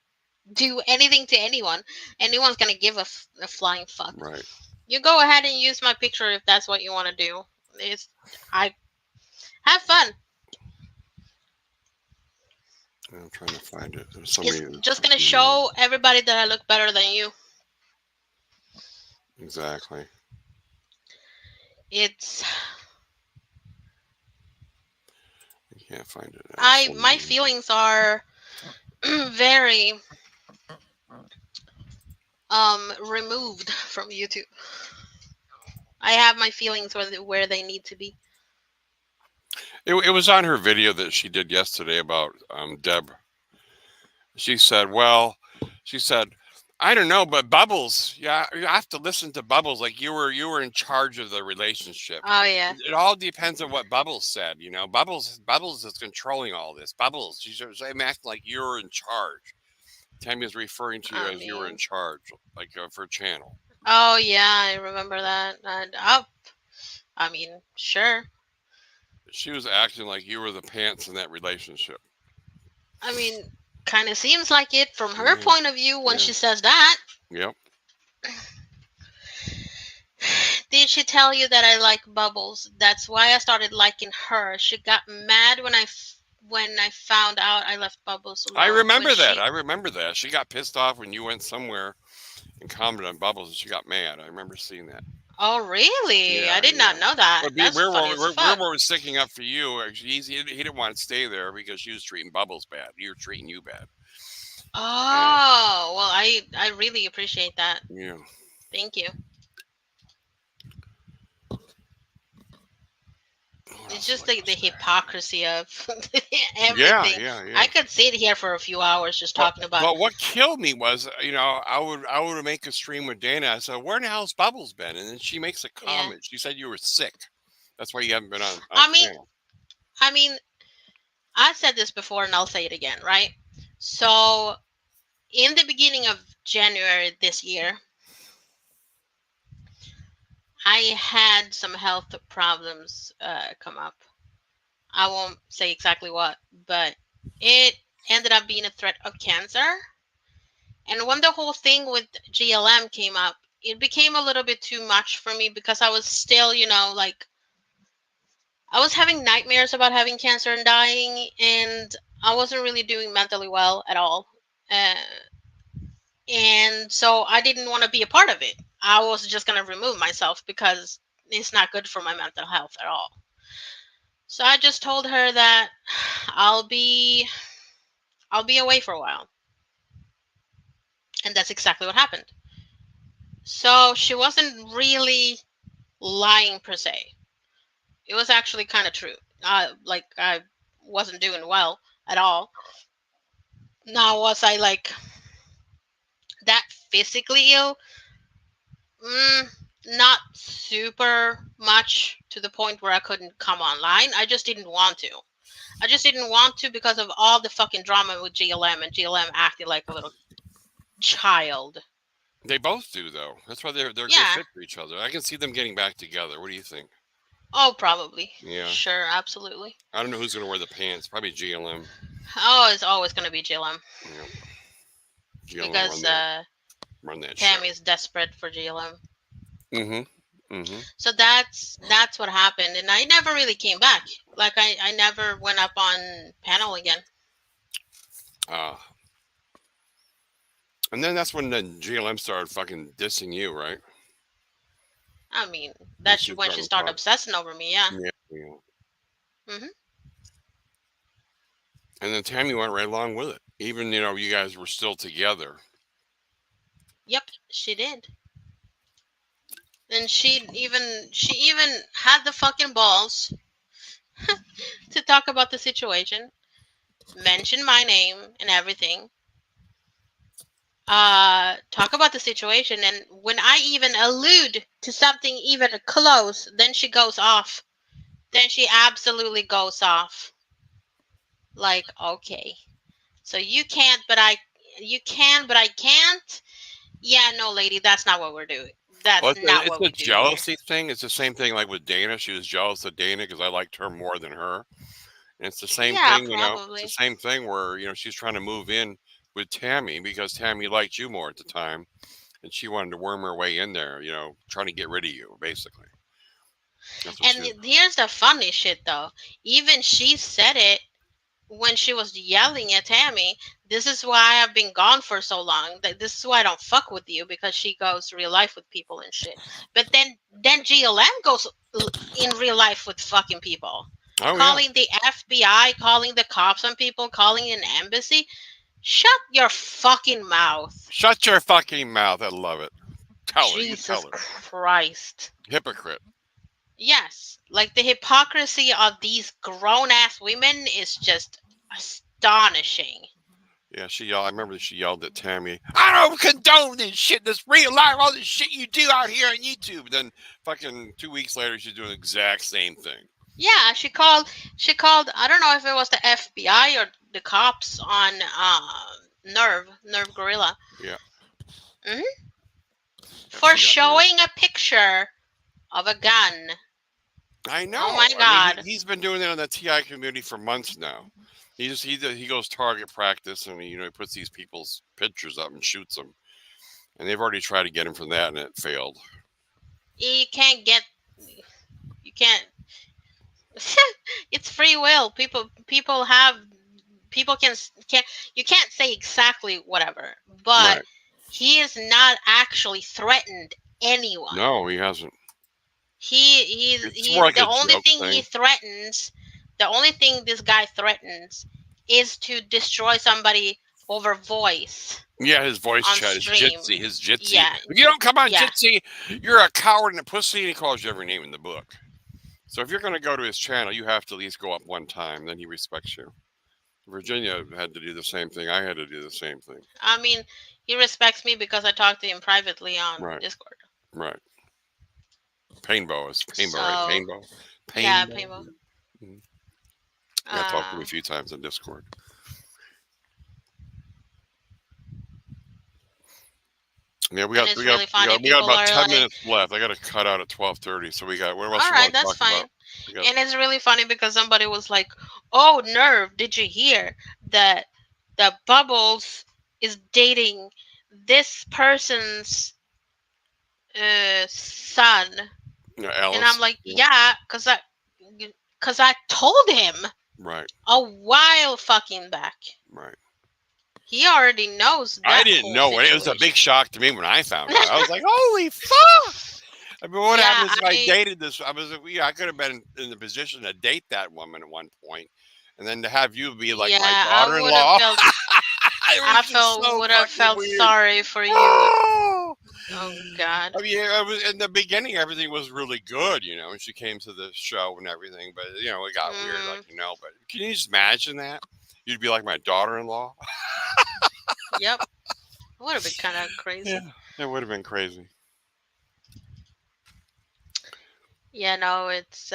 do anything to anyone. Anyone's gonna give a flying fuck. right. You go ahead and use my picture if that's what you want to do. It's I have fun. I'm trying to find it. There's so It's many. just gonna show everybody that I look better than you. Exactly. It's I can't find it. Now. my feelings are very removed from YouTube. I have my feelings where they need to be. It was on her video that she did yesterday about Deb. She said, "Well, she said, I don't know, but Bubbles, yeah, you have to listen to Bubbles. Like you were in charge of the relationship. Oh yeah. It all depends on what Bubbles said. You know, Bubbles is controlling all this. Bubbles, she's acting like you're in charge. Tammy is referring to you Oh as you were in man. charge, like of her channel. Oh yeah, I remember that. And I mean, sure. She was acting like you were the pants in that relationship. I mean, kind of seems like it from her Yeah, point of view when yeah. she says that. Yep. Did she tell you that I like Bubbles? That's why I started liking her. She got mad when I found out I left Bubbles alone. I remember that. She, I remember that. She got pissed off when you went somewhere and commented on Bubbles, and she got mad. I remember seeing that. oh really? Yeah, I did not know that. But That's funny as fuck. we're sticking up for you. He didn't want to stay there because she was treating Bubbles bad. You were treating you bad. Oh, well, I really appreciate that. Yeah. Thank you. It's just like the hypocrisy of everything. Yeah. I could sit here for a few hours just talking about. But what killed me was, I would make a stream with Dana. I said, "Where in the hell's Bubbles been?" And then she makes a Yeah. comment. She said you were sick. That's why you haven't been on. I mean, channel. I said this before and I'll say it again, right? So, in the beginning of January this year, I had some health problems come up. I won't say exactly what, but it ended up being a threat of cancer. And when the whole thing with GLM came up, it became a little bit too much for me because I was still, like I was having nightmares about having cancer and dying, and I wasn't really doing mentally well at all. And so I didn't want to be a part of it. I was just going to remove myself because it's not good for my mental health at all. So I just told her that I'll be away for a while. And that's exactly what happened. So she wasn't really lying per se. It was actually kind of true. Like I wasn't doing well at all. Now was I like that physically ill? Not super much to the point where I couldn't come online. I just didn't want to. I just didn't want to because of all the fucking drama with GLM, and GLM acted like a little child. They both do, though. That's why they're a good Yeah. fit for each other. I can see them getting back together. What do you think? Oh, probably. Yeah. Sure, absolutely. I don't know who's going to wear the pants. Probably GLM. Oh, it's always going to be GLM. Yeah. GLM Because run that Tammy's desperate for GLM. Mm-hmm. So that's what happened, and I never really came back. Like I never went up on panel again. And then that's when the GLM started fucking dissing you, right? I mean, that's when she started obsessing over me, yeah. Mm-hmm. And then Tammy went right along with it. Even, you guys were still together. Yep, she did. And she even had the fucking balls to talk about the situation, mention my name and everything. Talk about the situation, and when I even allude to something even close, then she goes off. Then she absolutely goes off. Like, okay, so you can't, but I can, but I can't. Yeah, no, lady, that's not what we're doing. That's Well, not it's what a we do here. jealousy thing. It's the same thing like with Dana. She was jealous of Dana because I liked her more than her. And it's the same Yeah, thing, it's the probably. same thing where, she's trying to move in with Tammy because Tammy liked you more at the time. And she wanted to worm her way in there, trying to get rid of you, basically. That's what she And was. here's the funny shit, though. Even she said it when she was yelling at Tammy. This is why I've been gone for so long. This is why I don't fuck with you, because she goes real life with people and shit. But then GLM goes in real life with fucking people, Oh, yeah. calling the FBI, calling the cops on people, calling an embassy. Shut your fucking mouth. Shut your fucking mouth. I love it. Tell her. You Jesus tell her. Christ. Hypocrite. Yes, like the hypocrisy of these grown ass women is just astonishing. Yeah, she yelled. I remember she yelled at Tammy. I don't condone this shit. This real life, all this shit you do out here on YouTube. Then, fucking 2 weeks later, she's doing the exact same thing. Yeah, she called. I don't know if it was the FBI or the cops on Nerve Gorilla. Yeah. Hmm. For showing a picture of a gun. I know. Oh my God. I mean, he's been doing that in the TI community for months now. He goes target practice and he puts these people's pictures up and shoots them. And they've already tried to get him from that and it failed. You can't. It's free will. People can you can't say exactly whatever, but Right. he has not actually threatened anyone. No, he hasn't. He's more like the a only joke thing thing. he threatens, the only thing this guy threatens is to destroy somebody over voice. Yeah, his voice on chat, stream. his Jitsi. Yeah. If you don't come on Yeah. Jitsi, you're a coward and a pussy, and he calls you every name in the book. So if you're going to go to his channel, you have to at least go up one time, then he respects you. Virginia had to do the same thing. I had to do the same thing. I mean, he respects me because I talk to him privately on Right. Discord. Right. Painbow is Painbow, So, right? Painbow. Yeah, Painbow. Mhm. I talked to him a few times on Discord. Yeah, we got about 10 minutes left. I got to cut out at 12:30, so we got. What else? All right, that's fine. And it's really funny because somebody was like, "Oh, Nerve, did you hear that Bubbles is dating this person's son?" Alice. And I'm like, "Yeah, cause I told him right a while fucking back. Right. He already knows. I didn't know it. It was a big shock to me when I found out. I was like, "Holy fuck!" I mean, what happens if I dated this? I could have been in the position to date that woman at one point, and then to have you be like my daughter-in-law. I would have felt weird. Sorry for you. Oh God! I mean, in the beginning, everything was really good, and she came to the show and everything. But it got weird, But can you just imagine that? You'd be like my daughter-in-law. Yep, it would have been kind of crazy. Yeah, it would have been crazy. Yeah, no, it's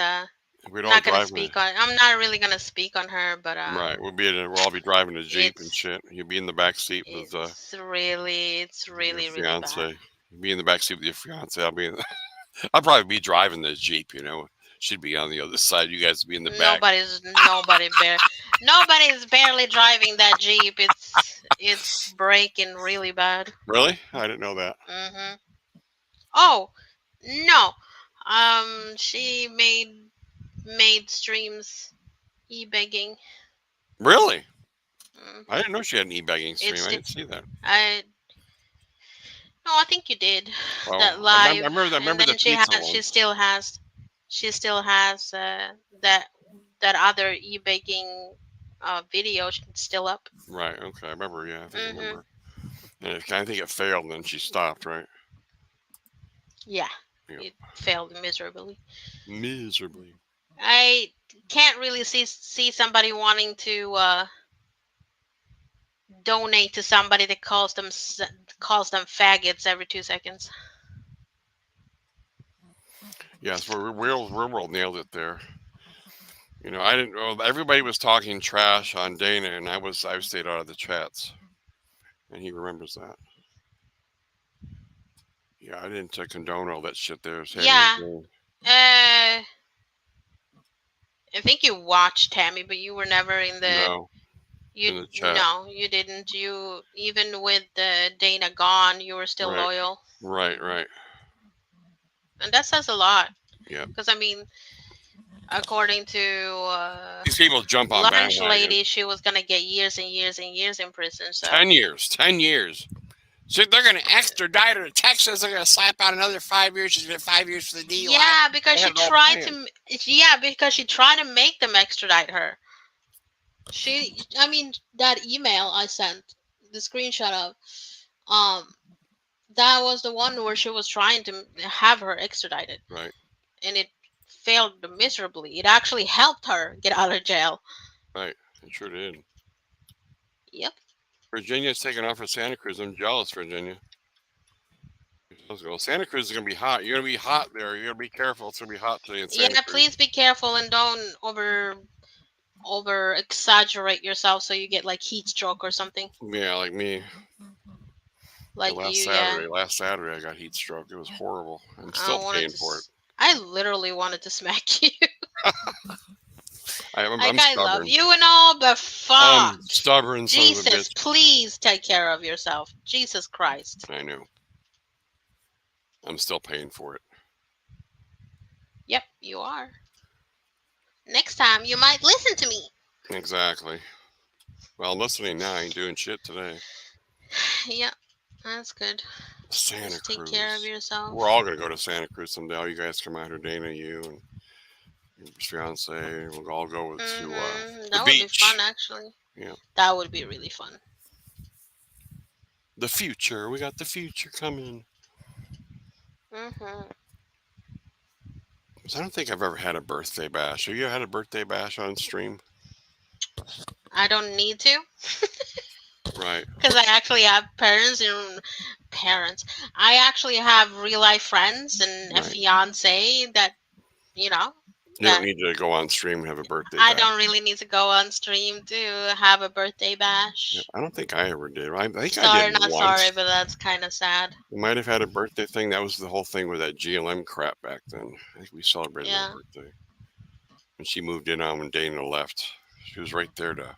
we're not gonna speak on. I'm not really gonna speak on her, but right, we'll all be driving a Jeep and shit. You'll be in the back seat with it's really fiance. bad. You'll be in the back seat with your fiance. I'll probably be driving the Jeep. She'd be on the other side. You guys would be in the back. Nobody's barely driving that Jeep. It's braking really bad. Really? I didn't know that. Mhm. Oh no. She made streams e-begging. Really? I didn't know she had an e-begging stream. I didn't see that. No, I think you did. Well, that live. I remember the she pizza one. She still has that other e-begging video still up. Right. Okay. I remember. Yeah. I remember. And I think it failed, and then she stopped. Right. Yeah. It failed miserably. I can't really see somebody wanting to donate to somebody that calls them faggots every 2 seconds. Yes, Real World nailed it there. I didn't know. Everybody was talking trash on Dana, and I stayed out of the chats, and he remembers that. Yeah, I didn't condone all that shit there. Yeah. I think you watched Tammy, but you were never in the. No, You in the chat. no, you didn't. You even with the Dana gone, you were still Right. loyal, Right. and that says a lot. Yeah. Because I mean, according to These people jump on Lunch bandwagon. Lady, she was gonna get years and years and years in prison. So 10 years. 10 years. So they're going to extradite her to Texas. They're going to slap out another 5 years. She's going to get 5 years for the DUI. yeah, because They she had it all tried planned. to. Yeah, because she tried to make them extradite her. I mean, that email I sent, the screenshot of, that was the one where she was trying to have her extradited. Right. And it failed miserably. It actually helped her get out of jail. Right. It sure did. Yep. Virginia's taking off for Santa Cruz. I'm jealous, Virginia. Santa Cruz is going to be hot. You're going to be hot there. You're going to be careful. It's going to be hot today in Santa Cruz. Please be careful and don't over exaggerate yourself so you get like heat stroke or something. Yeah, like me. Like last Saturday I got heat stroke. It was horrible. I'm still paying for it. I literally wanted to smack you. I'm I stubborn. love you and all, but fuck. I'm stubborn. Jesus, please take care of yourself. Jesus Christ. I know. I'm still paying for it. Yep, you are. Next time you might listen to me. Exactly. Well, I'm listening now. I ain't doing shit today. Yep, that's good. Santa Cruz. Take care of yourself. We're all going to go to Santa Cruz someday. All you guys come out here, Dana, you and your fiance. We'll all go to the that beach. Would be fun, actually. Yeah. That would be really fun. The future. We got the future coming. Mm-hmm. I don't think I've ever had a birthday bash. Have you had a birthday bash on stream? I don't need to. Right. Because I actually have parents. I actually have real life friends and a fiance that, You don't need to go on stream and have a birthday bash. I don't really need to go on stream to have a birthday bash. Yeah, I don't think I ever did. I think sorry, I did not once. sorry, but that's kind of sad. We might have had a birthday thing. That was the whole thing with that GLM crap back then. I think we celebrated her birthday. When she moved in on when Dana left. She was right there to,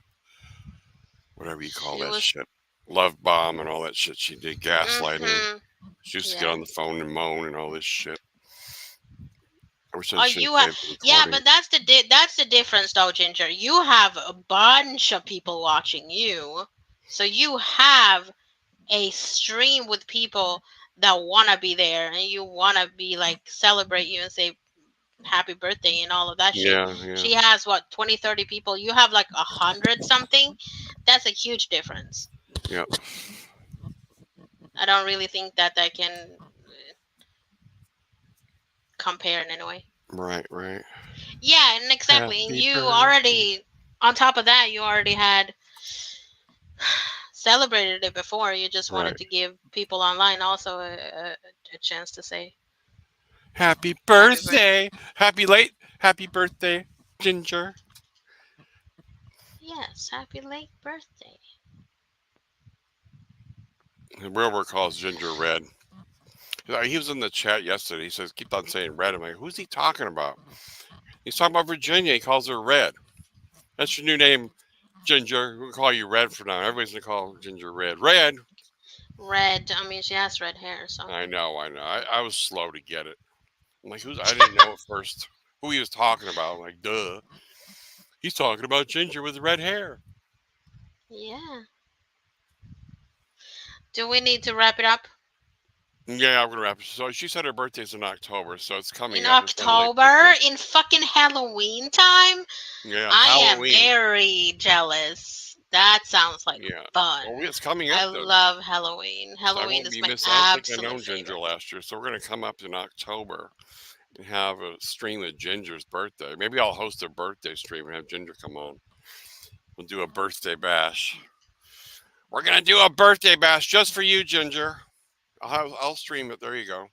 whatever you call that shit. Love bomb and all that shit she did. Gaslighting. Mm-hmm. She used to get on the phone and moan and all this shit. But that's the difference though, Ginger. You have a bunch of people watching you, so you have a stream with people that want to be there and you want to be like celebrate you and say happy birthday and all of that shit. Yeah. She has 20, 30 people. You have like 100 something. That's a huge difference. Yep. I don't really think that can compare in any way. Right. Yeah, and exactly. And you already, on top of that, you already had celebrated it before. You just wanted to give people online also a chance to say happy birthday. Happy birthday, Ginger. Yes, happy late birthday. The real word calls Ginger Red. He was in the chat yesterday. He says, keep on saying red. I'm like, who's he talking about? He's talking about Virginia. He calls her Red. That's your new name, Ginger. We'll call you Red for now. Everybody's going to call Ginger Red. Red. I mean, she has red hair, so. I know. I was slow to get it. I'm like, I didn't know at first who he was talking about. I'm like, duh. He's talking about Ginger with red hair. Yeah. Do we need to wrap it up? Yeah, I'm going to wrap it. So she said her birthday's in October, so it's coming in October, in fucking Halloween time? Yeah, Halloween. I am very jealous. That sounds like fun. Well, it's coming up. I love Halloween. Halloween is my absolute I know Ginger last year, so we're going to come up in October and have a stream of Ginger's birthday. Maybe I'll host a birthday stream and have Ginger come on. We'll do a birthday bash. We're going to do a birthday bash just for you, Ginger. I'll stream it. There you go.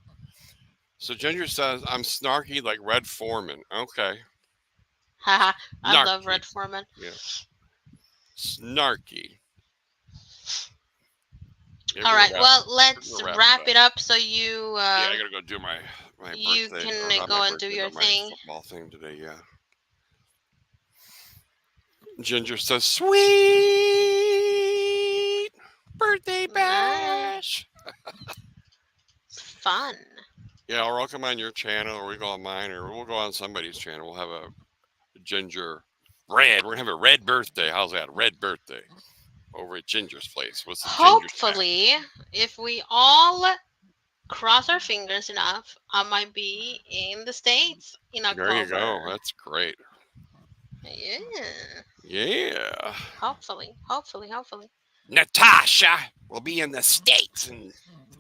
So Ginger says, I'm snarky like Red Foreman. Okay. Haha. I love Red Foreman. Yeah. Snarky. Yeah, All we're right. gonna Well, we're let's gonna wrap it up so you Yeah, I gotta go do my you birthday, or can not go my and do birthday, your but my thing. football thing today. Yeah. Ginger says, "Sweet birthday Alright. bash." It's fun. Yeah, or I'll come on your channel, or we go on mine, or we'll go on somebody's channel. We'll have a Ginger red. We're gonna have a red birthday. How's that? Red birthday over at Ginger's place. What's the Ginger Chat? Hopefully, if we all cross our fingers enough, I might be in the States in There you go. October. That's great. Yeah. Yeah. Hopefully. Natasha will be in the States in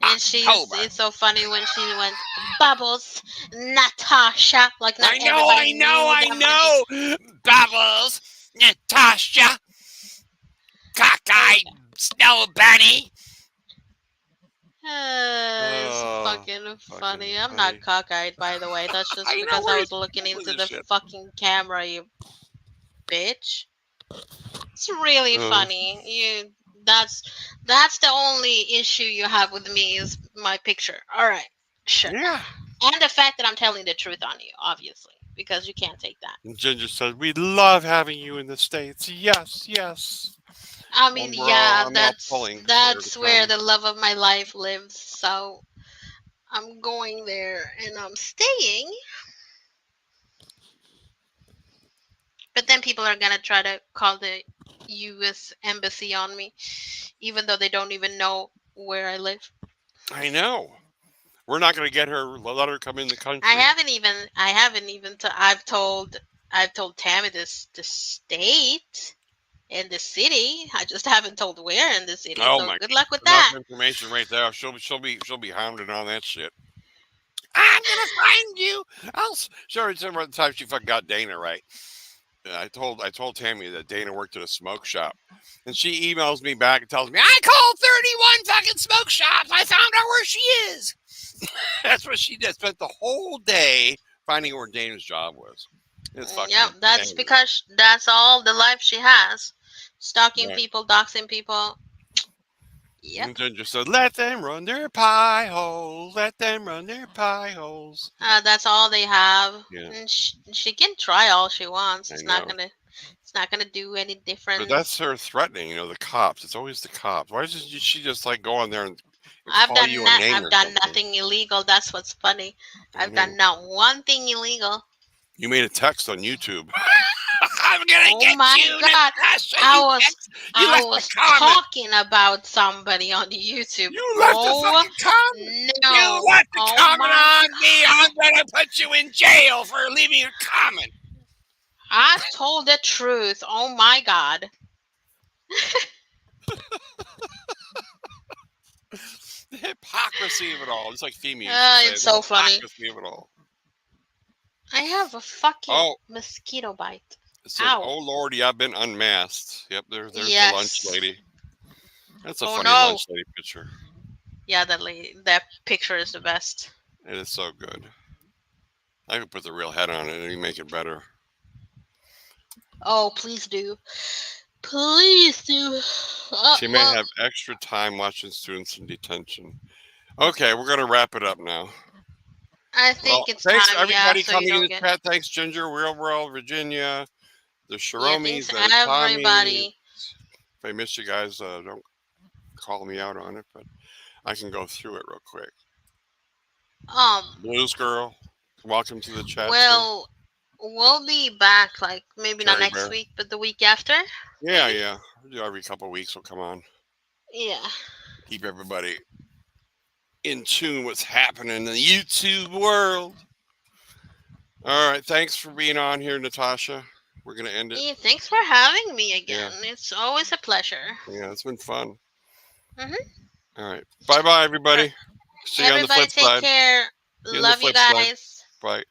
And October. it's so funny when she went, Bubbles, Natasha. Like, not everybody knew that know. Bubbles, Natasha, cockeyed snow bunny. It's Oh, fucking funny. fucking I'm funny. not cockeyed, by the way. That's just I know, because I right? was looking What into is the shit? fucking camera, you bitch. It's really funny. That's the only issue you have with me is my picture. All right, sure. Yeah. And the fact that I'm telling the truth on you, obviously, because you can't take that. And Ginger says, "We love having you in the States." Yes, yes. I mean, Well, yeah, I'm all pulling for her that's to where come. the love of my life lives. So I'm going there and I'm staying. But then people are gonna try to call the U.S. embassy on me, even though they don't even know where I live. I know. We're not going to get her. Let her come in the country. I haven't even. I've told Tammy the state and the city. I just haven't told where in the city. Oh So my! good luck with Enough that. information right there. She'll be hounded on that shit. I'm gonna find you. I'll show her some other time she fucking got Dana right. And I told Tammy that Dana worked at a smoke shop, and she emails me back and tells me I called 31 fucking smoke shops. I found out where she is. That's what she did. Spent the whole day finding where Dana's job was. It's fucking. Yep, that's insane. because that's all the life she has. Stalking Right. people, doxing people. Yep. And Ginger said, "Let them run their pie holes. Let them run their pie holes." That's all they have. Yeah. And she can try all she wants. I It's know. not gonna do any difference. But that's her threatening, the cops. It's always the cops. Why doesn't she just like go on there and I've call done you a name I've or done something? nothing illegal. That's what's funny. I I've know. done not one thing illegal. You made a text on YouTube. I'm gonna Oh get my you, God. Natasha. I was talking about somebody on YouTube. You left a fucking comment. No. You left a Oh comment my on me. I'm gonna put you in jail for leaving a comment. I told the truth. Oh my God. The hypocrisy of it all. It's like Femi used to say. It's the so funny. hypocrisy of it all. I have a fucking Oh. mosquito bite. It says, Ow. "Oh Lordy, I've been unmasked." Yep, there's the lunch Yes. lady. That's a Oh, funny no. lunch lady picture. Yeah, that picture is the best. It is so good. I could put the real head on it and make it better. Oh, please do. Please do. She may have extra time watching students in detention. Okay, we're gonna wrap it up now. I think it's thanks time. everybody Yeah, so coming you in don't the get. chat. Thanks Ginger, Real World, Virginia, the Yeah, Sharomis, thanks the Tommy. everybody. If I missed you guys, don't call me out on it, but I can go through it real quick. Blues Girl, welcome to the chat. Well, we'll be back like maybe not Terry next Bear. week, but the week after. Yeah. We'll do every couple of weeks. We'll come on. Yeah. Keep everybody in tune what's happening in the YouTube world. All right. Thanks for being on here, Natasha. We're going to end it. Yeah, thanks for having me again. It's always a pleasure. Yeah, it's been fun. Mhm. All right. Bye-bye, everybody. See you on the Everybody flip take side. care. See you on the Love you flip side. guys. Bye.